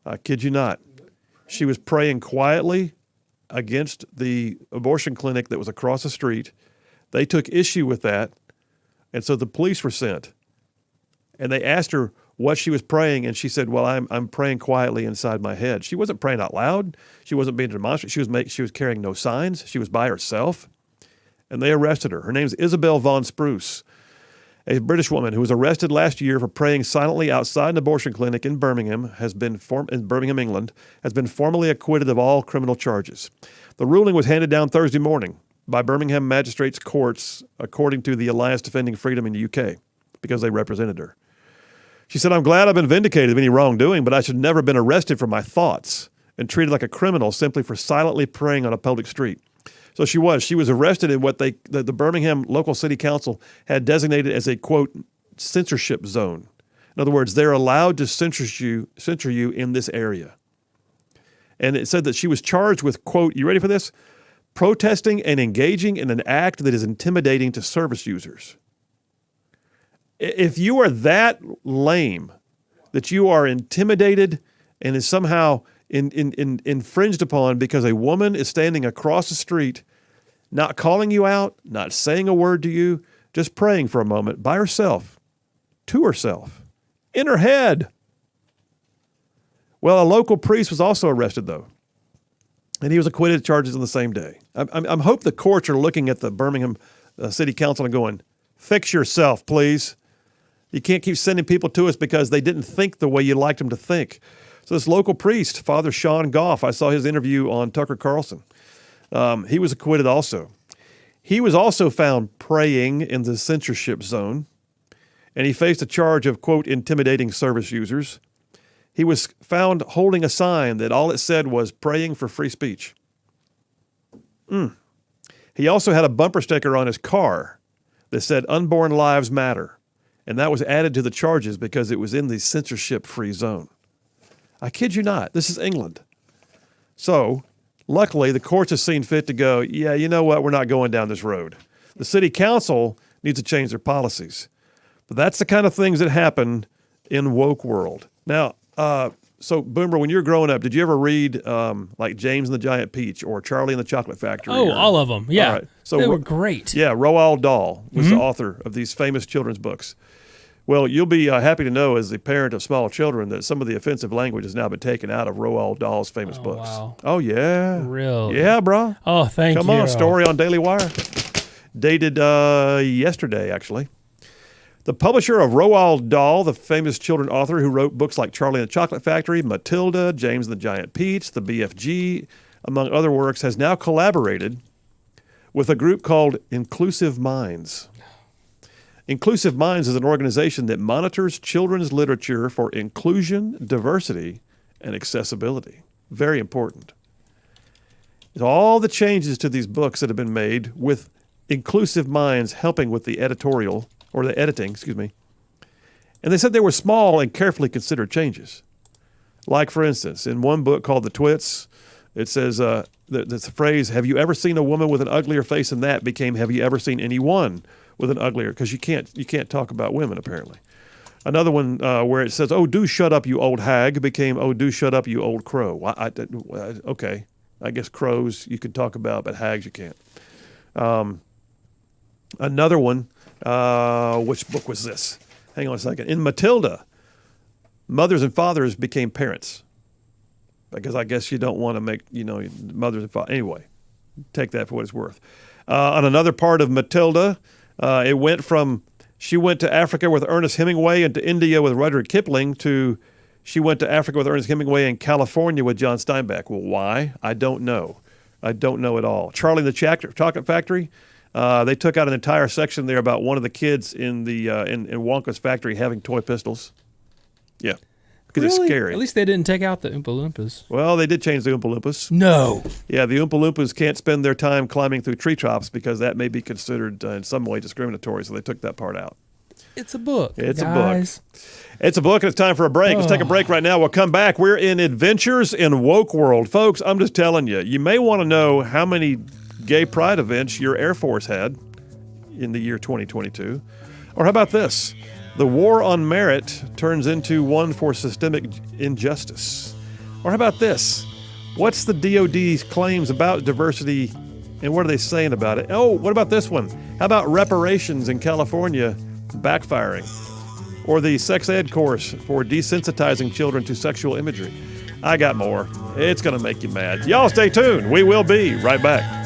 I kid you not. She was praying quietly against the abortion clinic that was across the street. They took issue with that. And so the police were sent. And they asked her what she was praying, and she said, "Well, I'm praying quietly inside my head." She wasn't praying out loud. She wasn't being demonstrative. She was carrying no signs. She was by herself. And they arrested her. Her name's Isabel Von Spruce, a British woman who was arrested last year for praying silently outside an abortion clinic in Birmingham, in Birmingham, England, has been formally acquitted of all criminal charges. The ruling was handed down Thursday morning by Birmingham magistrates' courts, according to the Alliance Defending Freedom in the UK, because they represented her. She said, "I'm glad I've been vindicated of any wrongdoing, but I should never have been arrested for my thoughts and treated like a criminal simply for silently praying on a public street." So she was arrested in what the Birmingham local city council had designated as a, quote, censorship zone. In other words, they're allowed to censor you in this area. And it said that she was charged with, quote, you ready for this? Protesting and engaging in an act that is intimidating to service users. If you are that lame that you are intimidated and is somehow infringed upon because a woman is standing across the street, not calling you out, not saying a word to you, just praying for a moment by herself, to herself, in her head. Well, a local priest was also arrested, though, and he was acquitted of charges on the same day. I hope the courts are looking at the Birmingham City Council and going, fix yourself, please. You can't keep sending people to us because they didn't think the way you liked them to think. So this local priest, Father Sean Goff, I saw his interview on Tucker Carlson. He was acquitted also. He was also found praying in the censorship zone, and he faced a charge of, quote, intimidating service users. He was found holding a sign that all it said was praying for free speech. He also had a bumper sticker on his car that said unborn lives matter, and that was added to the charges because it was in the censorship-free zone. I kid you not. This is England. So, luckily, the courts have seen fit to go, yeah, you know what? We're not going down this road. The city council needs to change their policies. But that's the kind of things that happen in woke world. Now, so Boomer, when you were growing up, did you ever read like James and the Giant Peach or Charlie and the Chocolate Factory? Oh, all of them. Yeah. All right. So they were great. Yeah, Roald Dahl was the author of these famous children's books. Well, you'll be happy to know, as the parent of small children, that some of the offensive language has now been taken out of Roald Dahl's famous books. Wow. Oh, yeah. Really? Yeah, bro. Oh, thank you. Come on, story on Daily Wire. Dated yesterday, actually. The publisher of Roald Dahl, the famous children's author who wrote books like Charlie and the Chocolate Factory, Matilda, James and the Giant Peach, the BFG, among other works, has now collaborated with a group called Inclusive Minds. Inclusive Minds is an organization that monitors children's literature for inclusion, diversity, and accessibility. Very important. All the changes to these books that have been made with Inclusive Minds helping with the editorial, or the editing, And they said they were small and carefully considered changes. Like, for instance, in one book called The Twits, it says, the phrase, have you ever seen a woman with an uglier face than that, became, have you ever seen anyone with an uglier, because you can't talk about women, apparently. Another one where it says, oh, do shut up, you old hag, became, oh, do shut up, you old crow. Okay, I guess crows you can talk about, but hags you can't. Another one, which book was this? Hang on a second. In Matilda, mothers and fathers became parents. Because I guess you don't want to make, mothers and fathers. Anyway, take that for what it's worth. On another part of Matilda, it went from she went to Africa with Ernest Hemingway and to India with Rudyard Kipling to she went to Africa with Ernest Hemingway and California with John Steinbeck. Well, why? I don't know. I don't know at all. Charlie and the Chocolate Factory, they took out an entire section there about one of the kids in the in Wonka's factory having toy pistols. Yeah. Because it's scary. At least they didn't take out the Oompa Loompas. Well, they did change the Oompa Loompas. No. Yeah, the Oompa Loompas can't spend their time climbing through treetops because that may be considered in some way discriminatory, so they took that part out. It's a book. It's guys. a book. It's a book, and it's time for a break. Let's take a break right now. We'll come back. We're in Adventures in Woke World. Folks, I'm just telling you, you may want to know how many gay pride events your Air Force had in the year 2022. Or how about this? The war on merit turns into one for systemic injustice. Or how about this? What's the DOD's claims about diversity and what are they saying about it? Oh, what about this one? How about reparations in California backfiring? Or the sex ed course for desensitizing children to sexual imagery? I got more. It's going to make you mad. Y'all stay tuned. We will be right back.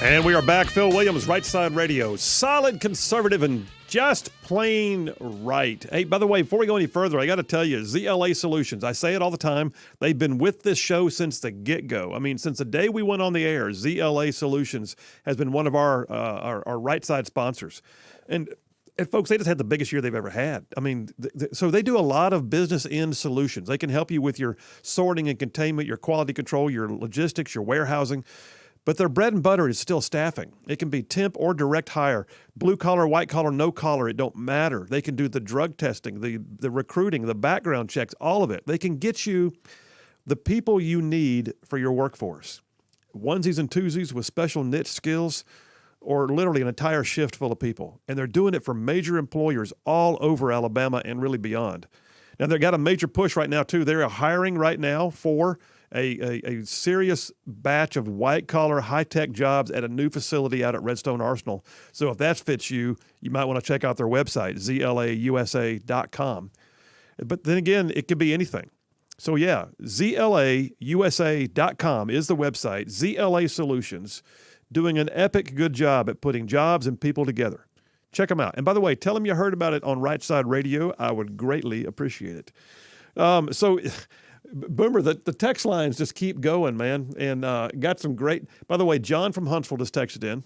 And we are back. Phil Williams, Rightside Radio. Solid, conservative, and just plain right. Hey, by the way, before we go any further, I got to tell you, ZLA Solutions, I say it all the time, they've been with this show since the get-go. I mean, since the day we went on the air, ZLA Solutions has been one of our Rightside sponsors. And folks, they just had the biggest year they've ever had. I mean, so they do a lot of business end solutions. They can help you with your sorting and containment, your quality control, your logistics, your warehousing. But their bread and butter is still staffing. It can be temp or direct hire, blue collar, white collar, no collar. It don't matter. They can do the drug testing, the recruiting, the background checks, all of it. They can get you the people you need for your workforce. Onesies and twosies with special niche skills, or literally an entire shift full of people. And they're doing it for major employers all over Alabama and really beyond. Now, they've got a major push right now, too. They're hiring right now for a serious batch of white-collar, high-tech jobs at a new facility out at Redstone Arsenal. So if that fits you, you might want to check out their website, zlausa.com. But then again, it could be anything. So yeah, zlausa.com is the website. ZLA Solutions, doing an epic good job at putting jobs and people together. Check them out. And by the way, tell them you heard about it on Rightside Radio. I would greatly appreciate it. Boomer, the text lines just keep going, man. And got some great... By the way, John from Huntsville just texted in.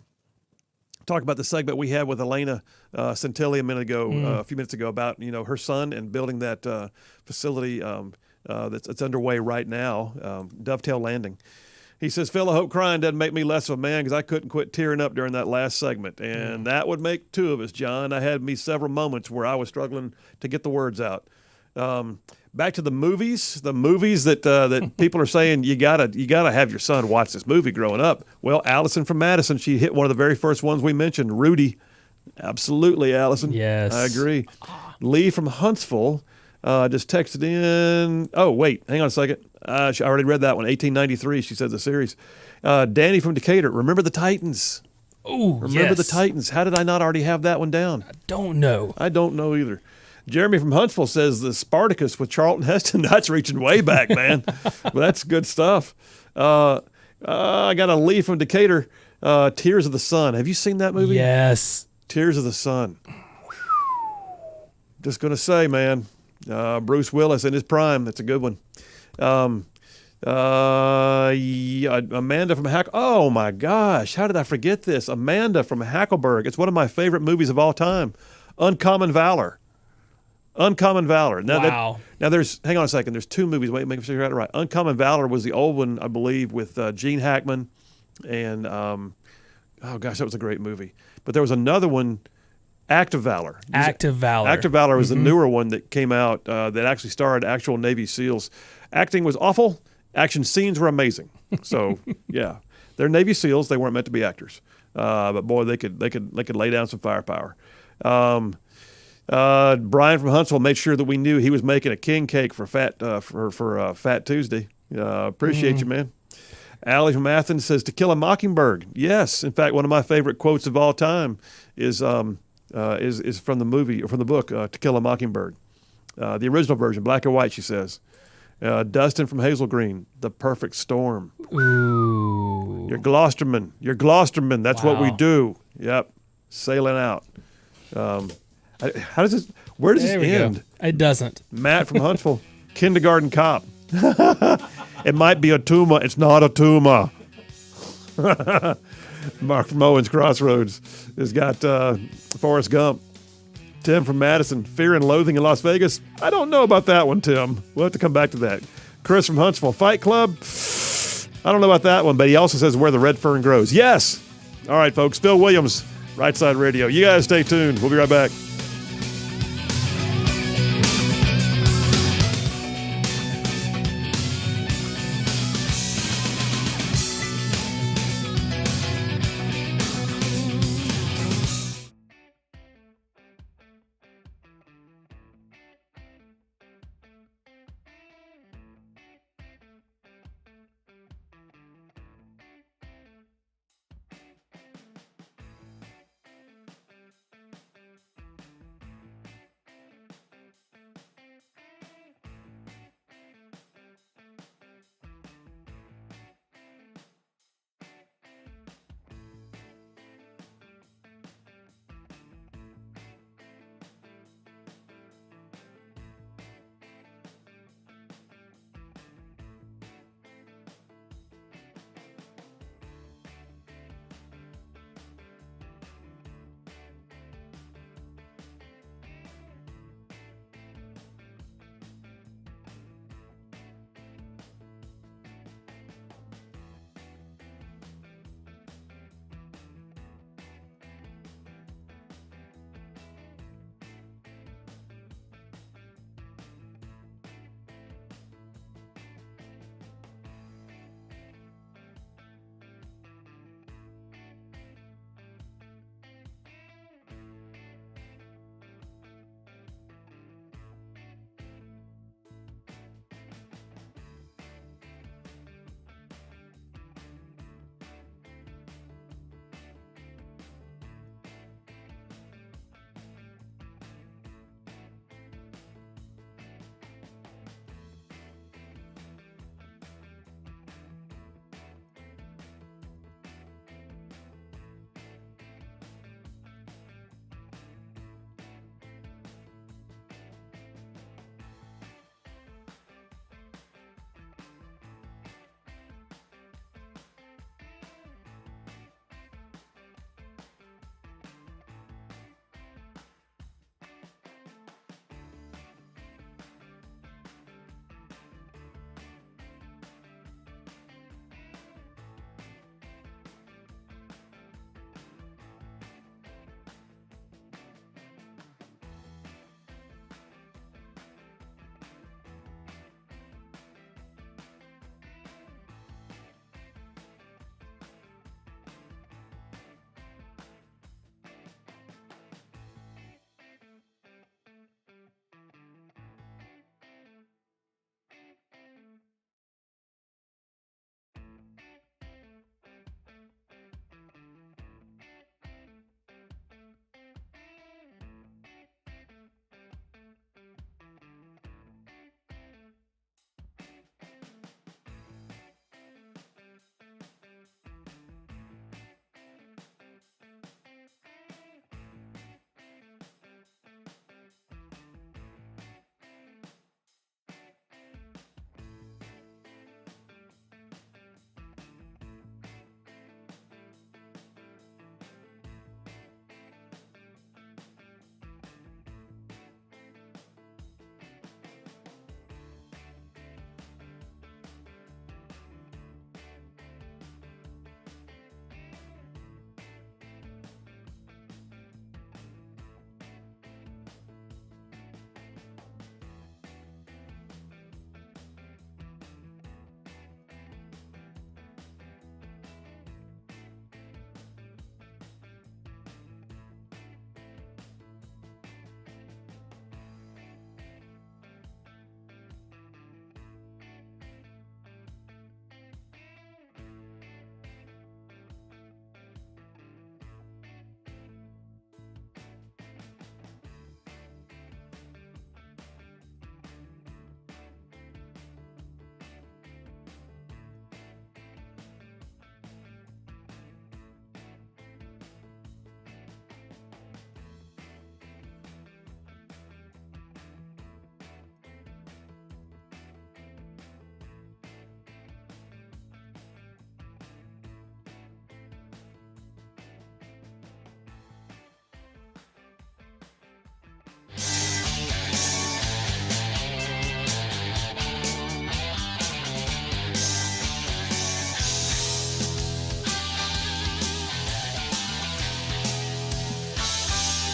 Talk about the segment we had with Elena Santilli a few minutes ago about, her son and building that facility that's underway right now, Dovetail Landing. He says, Phil, I hope crying doesn't make me less of a man because I couldn't quit tearing up during that last segment. And that would make two of us, John. I had me several moments where I was struggling to get the words out. Back to the movies that people are saying you gotta have your son watch this movie growing up. Well, Allison from Madison, she hit one of the very first ones we mentioned, Rudy. Absolutely, Allison. Yes. I agree. Lee from Huntsville just texted in. Oh, wait, hang on a second. I already read that one. 1893, she says the series. Danny from Decatur, remember the Titans. Oh, Remember the Titans. How did I not already have that one down? Don't know. I don't know either. Jeremy from Huntsville says the Spartacus with Charlton Heston. That's reaching way back, man. Well, that's good stuff. I got a Lee from Decatur. Tears of the Sun. Have you seen that movie? Yes. Tears of the Sun. Just going to say, man, Bruce Willis in his prime. That's a good one. Amanda from Oh, my gosh. How did I forget this? Amanda from Hackleburg. It's one of my favorite movies of all time. Uncommon Valor. Uncommon Valor. Now, wow. Now there's, hang on a second. There's two movies. Wait, make sure I got it right. Uncommon Valor was the old one, I believe, with Gene Hackman. And, oh gosh, that was a great movie. But there was another one, Act of Valor. Act of Valor. Act of Valor was the newer one that came out that actually starred actual Navy SEALs. Acting was awful. Action scenes were amazing. So, yeah. They're Navy SEALs. They weren't meant to be actors. But boy, they could lay down some firepower. Brian from Huntsville made sure that we knew he was making a king cake for Fat Tuesday. Appreciate you, man. Allie from Athens says, "To Kill a Mockingbird." Yes, in fact, one of my favorite quotes of all time is from the movie or from the book "To Kill a Mockingbird," the original version, black and white. She says, "Dustin from Hazel Green, the perfect storm." Ooh. You're Gloucesterman. That's what we do. Yep, sailing out. How does this? Where does this end? Go. It doesn't. Matt from Huntsville, kindergarten cop. It might be a tumor. It's not a tumor. Mark from Owens Crossroads has got Forrest Gump. Tim from Madison, Fear and Loathing in Las Vegas. I don't know about that one, Tim. We'll have to come back to that. Chris from Huntsville, Fight Club. I don't know about that one, but he also says Where the Red Fern Grows. Yes. All right, folks. Phil Williams, Rightside Radio. You guys stay tuned. We'll be right back.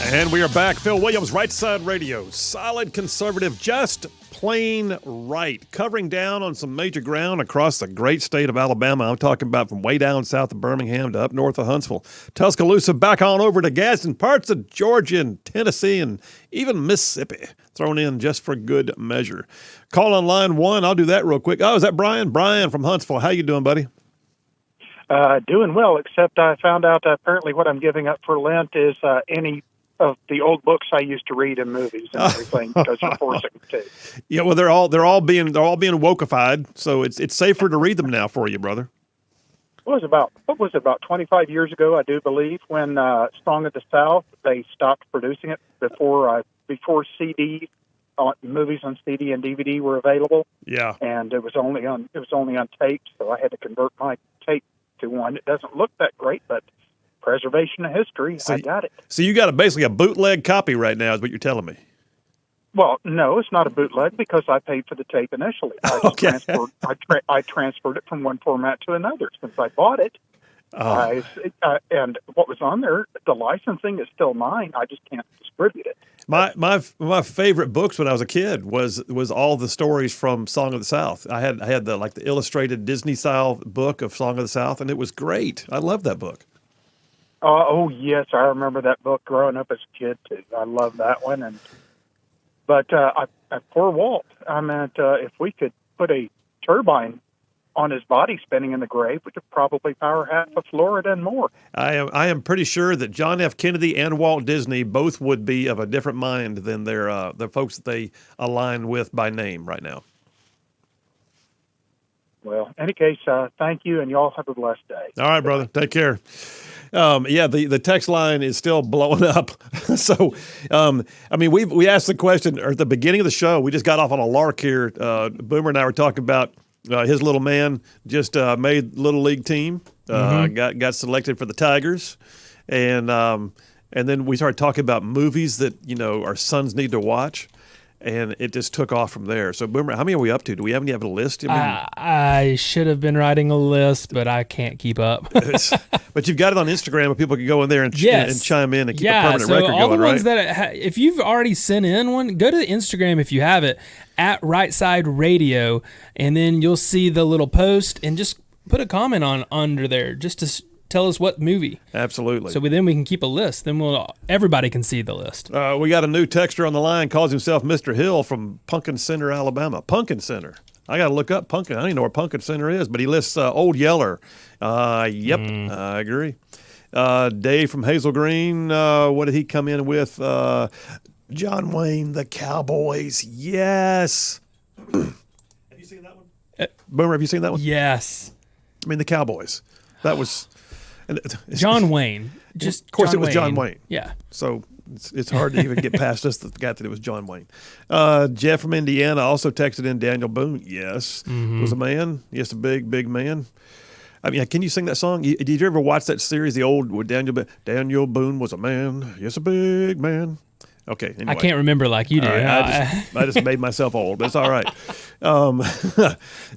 And we are back. Phil Williams, Right Side Radio. Solid conservative, just plain right. Covering down on some major ground across the great state of Alabama. I'm talking about from way down south of Birmingham to up north of Huntsville. Tuscaloosa, back on over to Gadsden, parts of Georgia and Tennessee and even Mississippi. Thrown in just for good measure. Call on line one. I'll do that real quick. Oh, is that Brian? Brian from Huntsville. How you doing, buddy? Doing well, except I found out apparently what I'm giving up for Lent is any of the old books I used to read in movies and everything because you're forcing me to. Yeah, well, they're all being wokeified, so it's safer to read them now for you, brother. What was it, about 25 years ago, I do believe, when Song of the South, they stopped producing it before CD movies on CD and DVD were available. Yeah, and it was only on tape, so I had to convert my tape to one. It doesn't look that great, but preservation of history, I got it. So you got basically a bootleg copy right now, is what you're telling me. Well, no, it's not a bootleg because I paid for the tape initially. I transferred it from one format to another since I bought it. And what was on there, the licensing is still mine. I just can't distribute it. My favorite books when I was a kid was all the stories from Song of the South. I had the illustrated Disney style book of Song of the South, and it was great. I loved that book. Oh yes, I remember that book growing up as a kid too. I love that one. But poor Walt. I meant if we could put a turbine on his body spinning in the grave, we could probably power half of Florida and more. I am pretty sure that John F. Kennedy and Walt Disney both would be of a different mind than the folks that they align with by name right now. Well, in any case, thank you, and y'all have a blessed day. All right, brother. Take care. The text line is still blowing up. So, we asked the question at the beginning of the show. We just got off on a lark here. Boomer and I were talking about his little man just made Little League team, got selected for the Tigers. And then we started talking about movies that, our sons need to watch. And it just took off from there. So, Boomer, how many are we up to? Do we have a list? I should have been writing a list, but I can't keep up. But you've got it on Instagram where people can go in there and chime in and keep a permanent record all going, the ones right? that if you've already sent in one, go to the Instagram if you have it, at Rightside Radio, and then you'll see the little post and just put a comment on under there just to tell us what movie. Absolutely. So then we can keep a list. Then everybody can see the list. We got a new texter on the line, calls himself Mr. Hill from Pumpkin Center, Alabama. Pumpkin Center. I got to look up Pumpkin. I don't even know where Pumpkin Center is, but he lists Old Yeller. Yep, I agree. Dave from Hazel Green. What did he come in with? John Wayne, The Cowboys. Yes. Have you seen that one? Boomer, have you seen that one? Yes. I mean, The Cowboys. That was... John Wayne. Just of course, John it was Wayne. John Wayne. Yeah. So it's hard to even get past just the fact that it was John Wayne. Jeff from Indiana also texted in Daniel Boone. Yes, was a man. Yes, a big, big man. I mean, can you sing that song? Did you ever watch that series, the old with Daniel Boone was a man. Yes, a big man. Okay. Anyway. I can't remember like you do. Right, I just made myself old, but it's all right.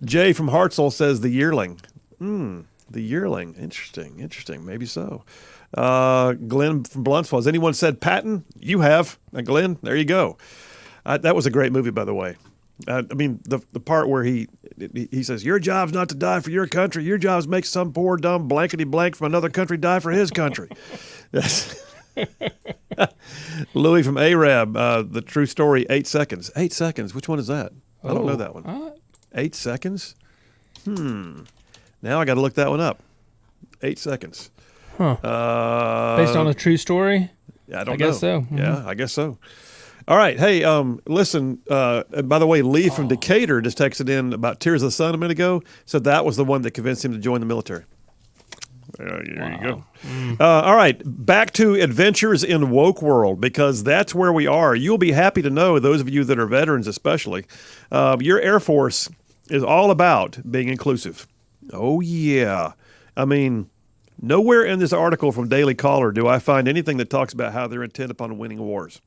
Jay from Hartselle says The Yearling. The Yearling. Interesting. Maybe so. Glenn from Blunsville. Has anyone said Patton? You have. Glenn, there you go. That was a great movie, by the way. The part where he says, your job's not to die for your country. Your job's make some poor, dumb, blankety blank from another country die for his country. Louis from Arab. The true story, 8 seconds. 8 seconds. Which one is that? I don't know that one. 8 seconds? Now I got to look that one up. 8 seconds. Huh. Based on a true story? I don't know. I guess so. Mm-hmm. Yeah, I guess so. All right. Hey, listen, by the way, Lee from Decatur just texted in about Tears of the Sun a minute ago. Said that was the one that convinced him to join the military. There you go. All right. Back to adventures in woke world, because that's where we are. You'll be happy to know, those of you that are veterans especially, your Air Force is all about being inclusive. Oh, yeah. I mean, nowhere in this article from Daily Caller do I find anything that talks about how they're intent upon winning wars.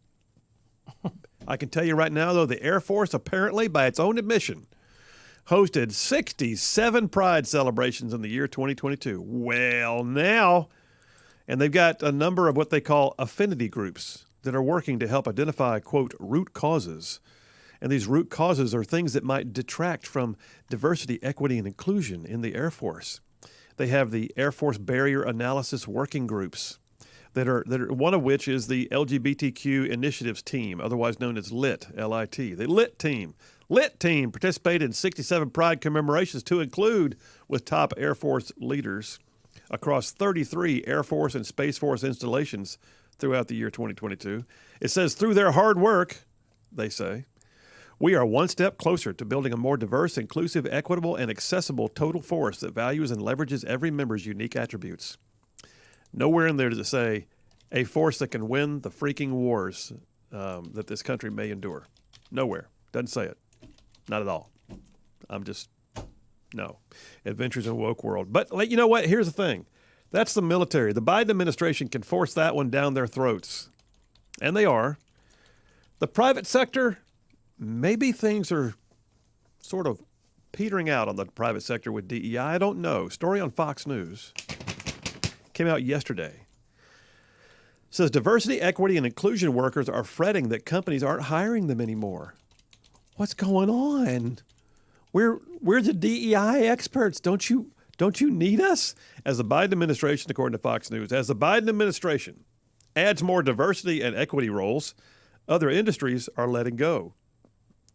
I can tell you right now, though, the Air Force apparently, by its own admission, hosted 67 Pride celebrations in the year 2022. Well, now And they've got a number of what they call affinity groups that are working to help identify, quote, root causes. And these root causes are things that might detract from diversity, equity, and inclusion in the Air Force. They have the Air Force Barrier Analysis Working Groups that are one of which is the LGBTQ Initiatives Team, otherwise known as LIT, L-I-T. The LIT Team. LIT Team participated in 67 Pride commemorations to include with top Air Force leaders across 33 Air Force and Space Force installations throughout the year 2022. It says, through their hard work, they say, we are one step closer to building a more diverse, inclusive, equitable, and accessible total force that values and leverages every member's unique attributes. Nowhere in there does it say a force that can win the freaking wars that this country may endure. Nowhere. Doesn't say it. Not at all. No. Adventures in a woke world. But you know what? Here's the thing. That's the military. The Biden administration can force that one down their throats. And they are. The private sector, maybe things are sort of petering out on the private sector with DEI. I don't know. Story on Fox News came out yesterday. It says diversity, equity, and inclusion workers are fretting that companies aren't hiring them anymore. What's going on? We're the DEI experts. Don't you need us? As the Biden administration, according to Fox News, as the Biden administration adds more diversity and equity roles, other industries are letting go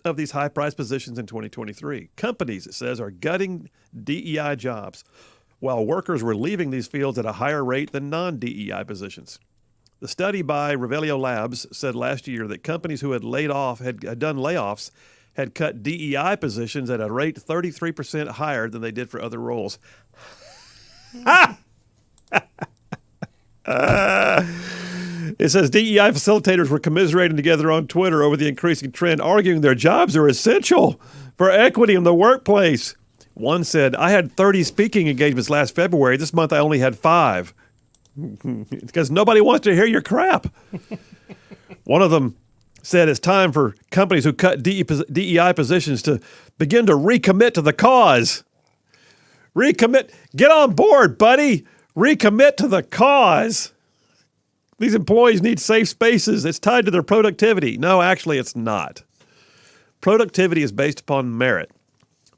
of these high-priced positions in 2023. Companies, it says, are gutting DEI jobs, while workers were leaving these fields at a higher rate than non-DEI positions. The study by Revelio Labs said last year that companies who had done layoffs had cut DEI positions at a rate 33% higher than they did for other roles. It says DEI facilitators were commiserating together on Twitter over the increasing trend, arguing their jobs are essential for equity in the workplace. One said, I had 30 speaking engagements last February. This month I only had 5. Because nobody wants to hear your crap. One of them said it's time for companies who cut DEI positions to begin to recommit to the cause. Recommit. Get on board, buddy. Recommit to the cause. These employees need safe spaces. It's tied to their productivity. No, actually, it's not. Productivity is based upon merit.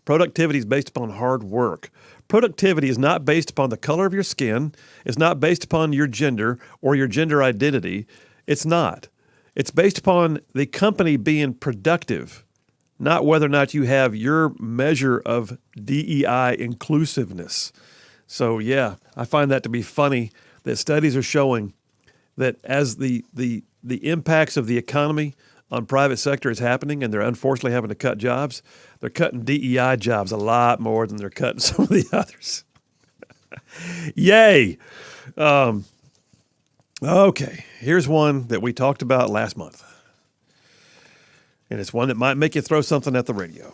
Productivity is based upon hard work. Productivity is not based upon the color of your skin. It's not based upon your gender or your gender identity. It's not. It's based upon the company being productive, not whether or not you have your measure of DEI inclusiveness. So, yeah, I find that to be funny that studies are showing that as the impacts of the economy on private sector is happening and they're unfortunately having to cut jobs, they're cutting DEI jobs a lot more than they're cutting some of the others. Yay. Okay, here's one that we talked about last month. And it's one that might make you throw something at the radio.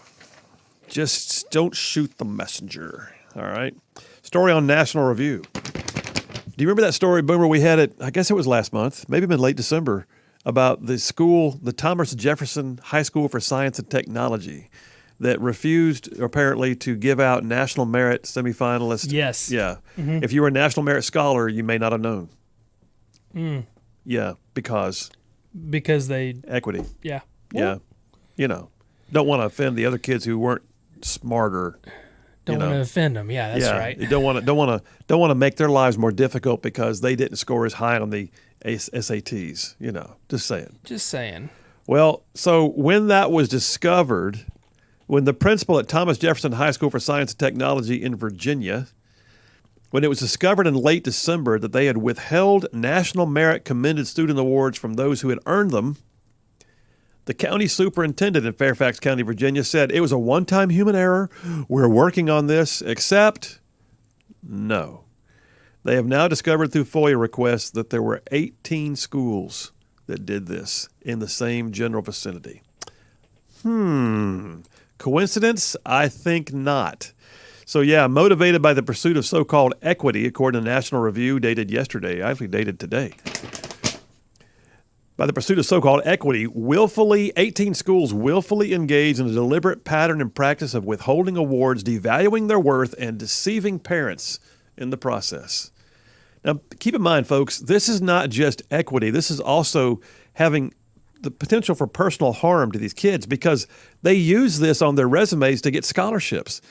Just don't shoot the messenger, all right? Story on National Review. Do you remember that story, Boomer, we had it, I guess it was last month, maybe in late December, about the school, the Thomas Jefferson High School for Science and Technology, that refused apparently to give out national merit semifinalists. Yes. Yeah. Mm-hmm. If you were a national merit scholar, you may not have known. Yeah, because they equity. Yeah. Yeah. You know, don't want to offend the other kids who weren't smarter. Don't want to offend them. Yeah, that's right. You don't want to make their lives more difficult because they didn't score as high on the SATs, you know. Just saying. Well, so when that was discovered, when the principal at Thomas Jefferson High School for Science and Technology in Virginia, when it was discovered in late December that they had withheld National Merit Commended Student Awards from those who had earned them, the county superintendent in Fairfax County, Virginia, said it was a one-time human error. We're working on this, except no. They have now discovered through FOIA requests that there were 18 schools that did this in the same general vicinity. Coincidence? I think not. So, yeah, motivated by the pursuit of so-called equity, according to National Review, dated yesterday, actually dated today. By the pursuit of so-called equity, 18 schools willfully engaged in a deliberate pattern and practice of withholding awards, devaluing their worth, and deceiving parents in the process. Now, keep in mind, folks, this is not just equity. This is also having the potential for personal harm to these kids because they use this on their resumes to get scholarships.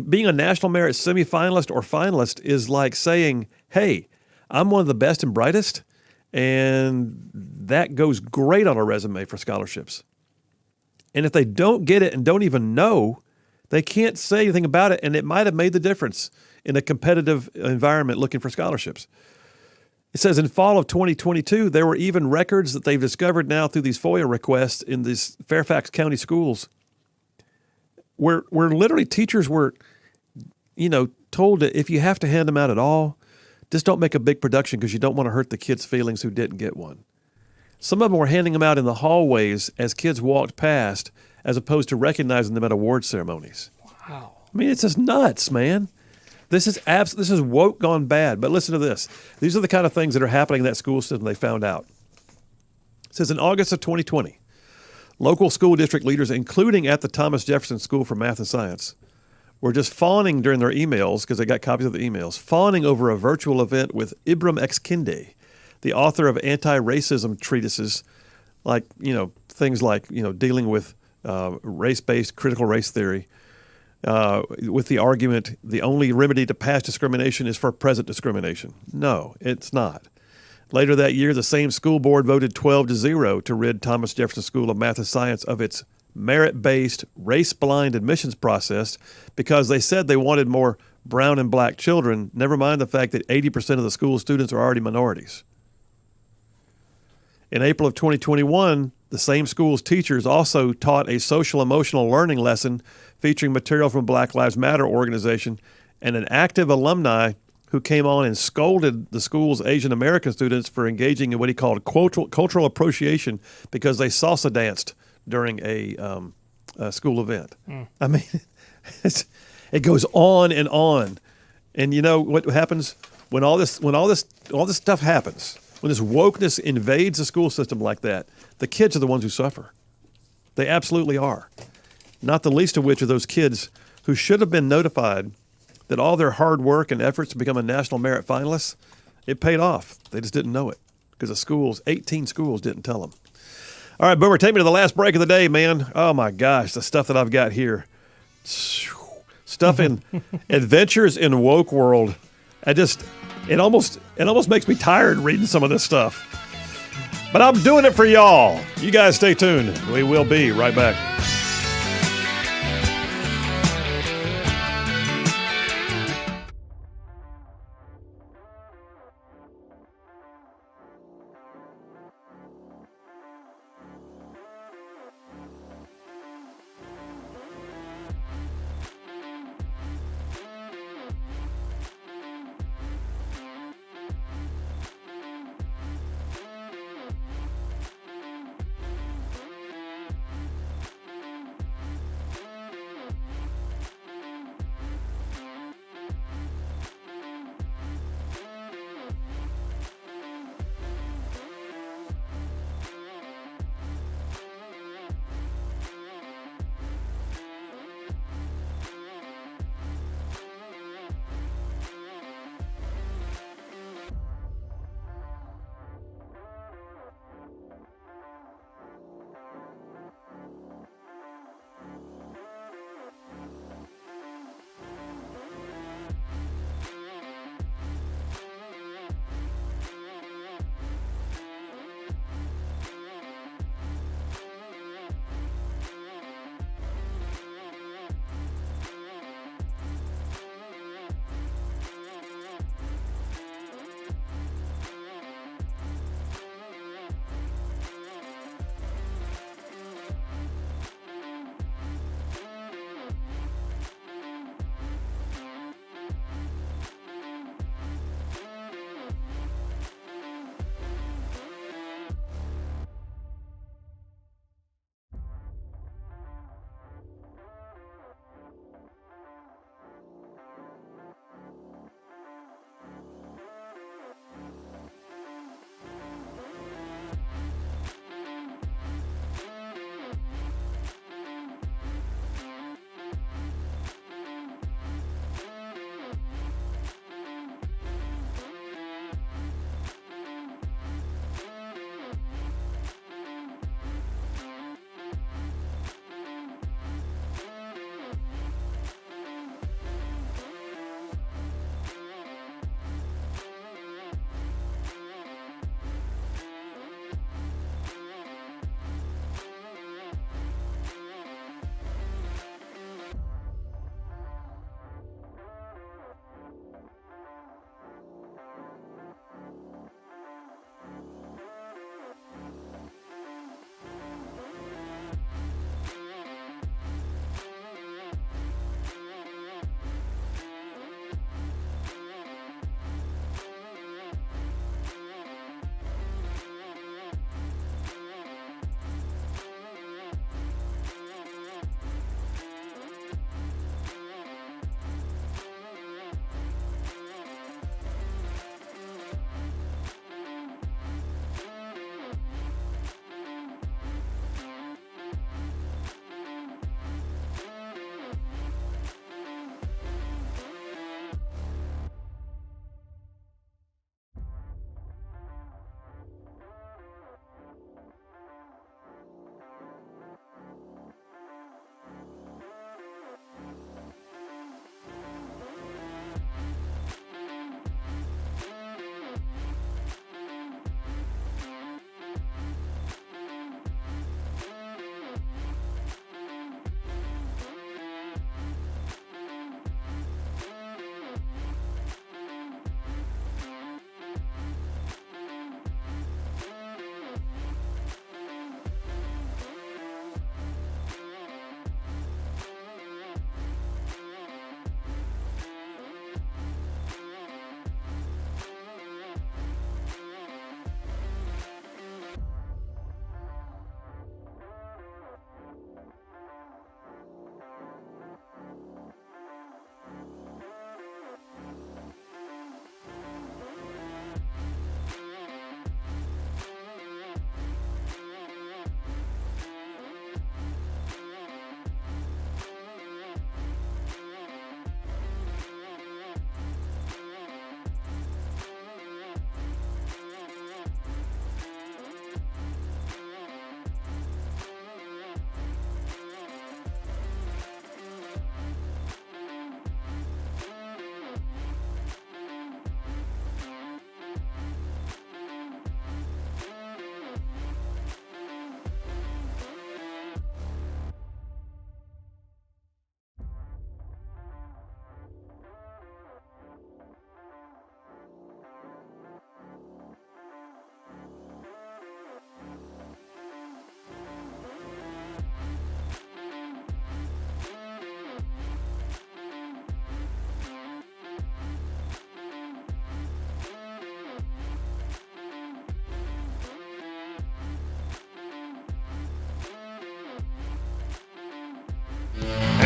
Being a national merit semifinalist or finalist is like saying, hey, I'm one of the best and brightest, and that goes great on a resume for scholarships. And if they don't get it and don't even know, they can't say anything about it, and it might have made the difference in a competitive environment looking for scholarships. It says in fall of 2022, there were even records that they've discovered now through these FOIA requests in these Fairfax County schools where literally teachers were, told that if you have to hand them out at all, just don't make a big production because you don't want to hurt the kids' feelings who didn't get one. Some of them were handing them out in the hallways as kids walked past as opposed to recognizing them at award ceremonies. Wow. I mean, it's just nuts, man. This is woke gone bad. But listen to this. These are the kind of things that are happening in that school system they found out. It says in August of 2020, local school district leaders, including at the Thomas Jefferson School for Math and Science, were just fawning during their emails, because they got copies of the emails, fawning over a virtual event with Ibram X. Kendi, the author of anti-racism treatises, like, things like, dealing with race-based critical race theory, with the argument the only remedy to past discrimination is for present discrimination. No, it's not. Later that year, the same school board voted 12-0 to rid Thomas Jefferson School of Math and Science of its merit-based, race-blind admissions process because they said they wanted more brown and black children, never mind the fact that 80% of the school students are already minorities. In April of 2021, the same school's teachers also taught a social-emotional learning lesson featuring material from Black Lives Matter organization and an active alumni who came on and scolded the school's Asian American students for engaging in what he called cultural appropriation because they salsa danced during a school event. I mean, it goes on and on. And you know what happens when all this stuff happens? When this wokeness invades the school system like that, the kids are the ones who suffer. They absolutely are. Not the least of which are those kids who should have been notified that all their hard work and efforts to become a national merit finalist, it paid off. They just didn't know it because the schools, 18 schools, didn't tell them. All right, Boomer, take me to the last break of the day, man. Oh, my gosh, the stuff that I've got here. Stuff in Adventures in Woke World. It almost makes me tired reading some of this stuff. But I'm doing it for y'all. You guys stay tuned. We will be right back.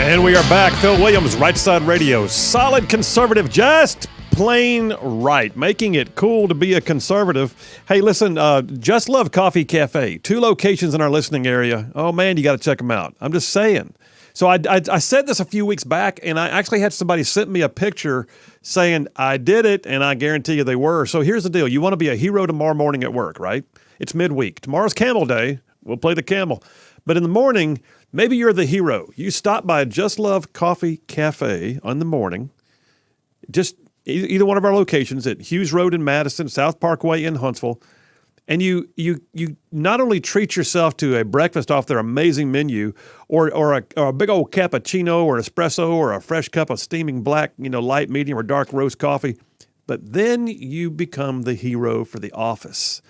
And we are back. Phil Williams, Rightside Radio. Solid conservative, just plain right. Making it cool to be a conservative. Hey, listen, Just Love Coffee Cafe. 2 locations in our listening area. Oh, man, you got to check them out. I'm just saying. So I said this a few weeks back, and I actually had somebody send me a picture saying, I did it, and I guarantee you they were. So here's the deal. You want to be a hero tomorrow morning at work, right? It's midweek. Tomorrow's Camel Day. We'll play the camel. But in the morning, maybe you're the hero. You stop by Just Love Coffee Cafe in the morning. Just either one of our locations at Hughes Road in Madison, South Parkway in Huntsville. And you not only treat yourself to a breakfast off their amazing menu or a big old cappuccino or espresso or a fresh cup of steaming black, light, medium, or dark roast coffee, but then you become the hero for the office.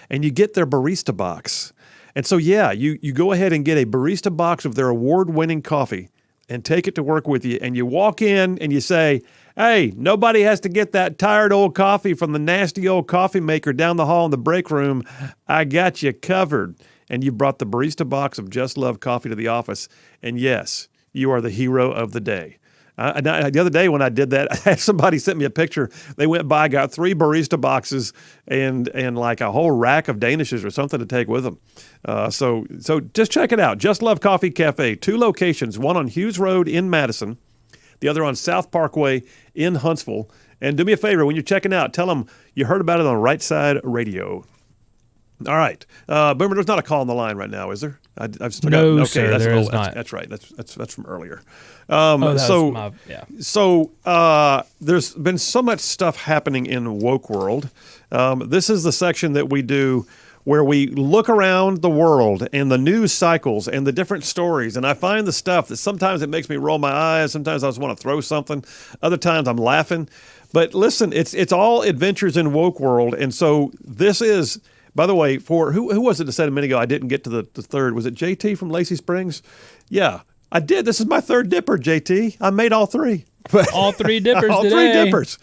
And you get their barista box. And so, yeah, you go ahead and get a barista box of their award-winning coffee and take it to work with you. And you walk in and you say, hey, nobody has to get that tired old coffee from the nasty old coffee maker down the hall in the break room. I got you covered. And you brought the barista box of Just Love Coffee to the office. And yes, you are the hero of the day. The other day when I did that, I had somebody sent me a picture. They went by, got 3 barista boxes and like a whole rack of Danishes or something to take with them. So just check it out. Just Love Coffee Cafe, 2 locations, one on Hughes Road in Madison, the other on South Parkway in Huntsville. And do me a favor, when you're checking out, tell them you heard about it on Rightside Radio. All right. Boomer, there's not a call on the line right now, is there? I've still got, okay, sir, that's, there is that's, not. That's right. That's from earlier. Yeah. There's been so much stuff happening in woke world. This is the section that we do where we look around the world and the news cycles and the different stories. And I find the stuff that sometimes it makes me roll my eyes. Sometimes I just want to throw something. Other times I'm laughing. But listen, it's all adventures in woke world. And so this is, by the way, for who was it that said a minute ago I didn't get to the third? Was it JT from Lacey Springs? Yeah, I did. This is my third dipper, JT. I made all 3. All 3 dippers all today. 3 dippers.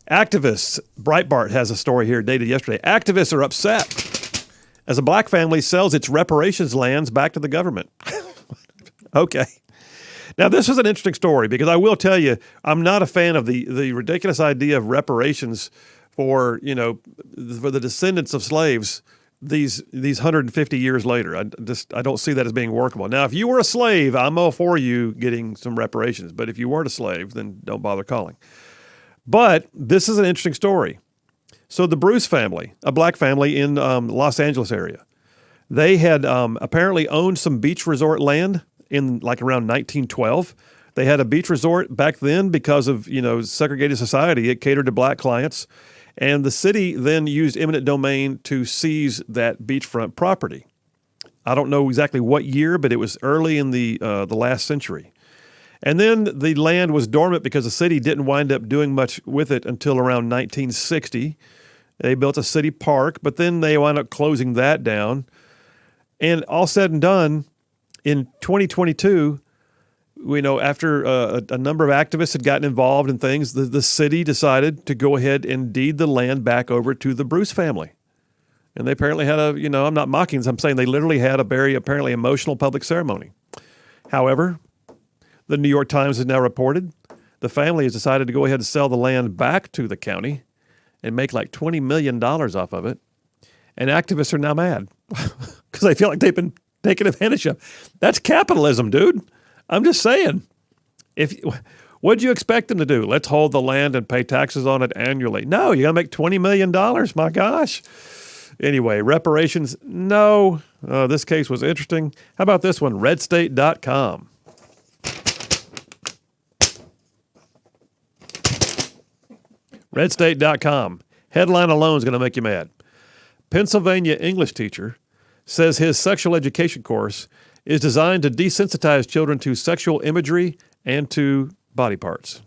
Activists, Breitbart has a story here dated yesterday. Activists are upset as a black family sells its reparations lands back to the government. Okay. Now, this is an interesting story because I will tell you, I'm not a fan of the ridiculous idea of reparations for the descendants of slaves these 150 years later. I don't see that as being workable. Now, if you were a slave, I'm all for you getting some reparations. But if you weren't a slave, then don't bother calling. But this is an interesting story. So the Bruce family, a black family in Los Angeles area, they had apparently owned some beach resort land in like around 1912. They had a beach resort back then because of, segregated society. It catered to black clients. And the city then used eminent domain to seize that beachfront property. I don't know exactly what year, but it was early in the last century. And then the land was dormant because the city didn't wind up doing much with it until around 1960. They built a city park, but then they wound up closing that down. And all said and done, in 2022, after a number of activists had gotten involved in things, the city decided to go ahead and deed the land back over to the Bruce family. And they apparently had I'm not mocking this, I'm saying they literally had a very apparently emotional public ceremony. However, the New York Times has now reported the family has decided to go ahead and sell the land back to the county and make like $20 million off of it. And activists are now mad because they feel like they've been taken advantage of. That's capitalism, dude. I'm just saying. What'd you expect them to do? Let's hold the land and pay taxes on it annually. No, you got to make $20 million. My gosh. Anyway, reparations, no. This case was interesting. How about this one? RedState.com. RedState.com. Headline alone is going to make you mad. Pennsylvania English teacher says his sexual education course is designed to desensitize children to sexual imagery and to body parts.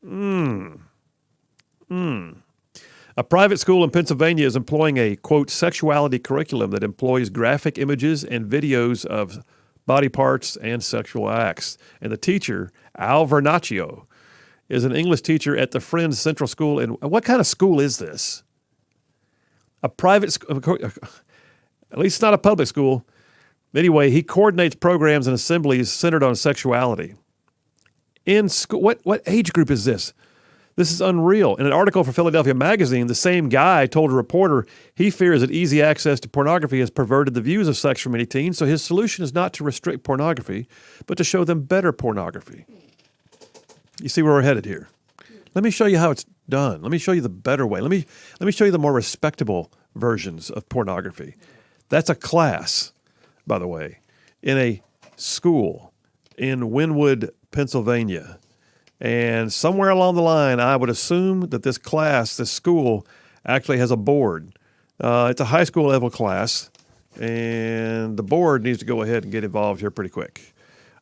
A private school in Pennsylvania is employing a, quote, sexuality curriculum that employs graphic images and videos of body parts and sexual acts. And the teacher, Al Vernaccio, is an English teacher at the Friends Central School. And what kind of school is this? A private school, at least it's not a public school. Anyway, he coordinates programs and assemblies centered on sexuality. In school, what age group is this? This is unreal. In an article for Philadelphia Magazine, the same guy told a reporter he fears that easy access to pornography has perverted the views of sex for many teens, so his solution is not to restrict pornography, but to show them better pornography. You see where we're headed here. Let me show you how it's done. Let me show you the better way. Let me show you the more respectable versions of pornography. That's a class, by the way, in a school in Wynwood, Pennsylvania. And somewhere along the line, I would assume that this school, actually has a board. It's a high school level class, and the board needs to go ahead and get involved here pretty quick.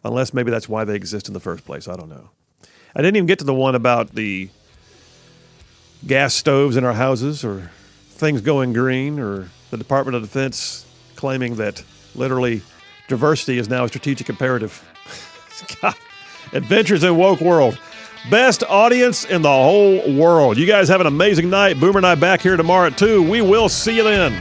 Unless maybe that's why they exist in the first place. I don't know. I didn't even get to the one about the gas stoves in our houses or things going green or the Department of Defense claiming that literally diversity is now a strategic imperative. God. Adventures in Woke World. Best audience in the whole world. You guys have an amazing night. Boomer and I back here tomorrow at 2. We will see you then.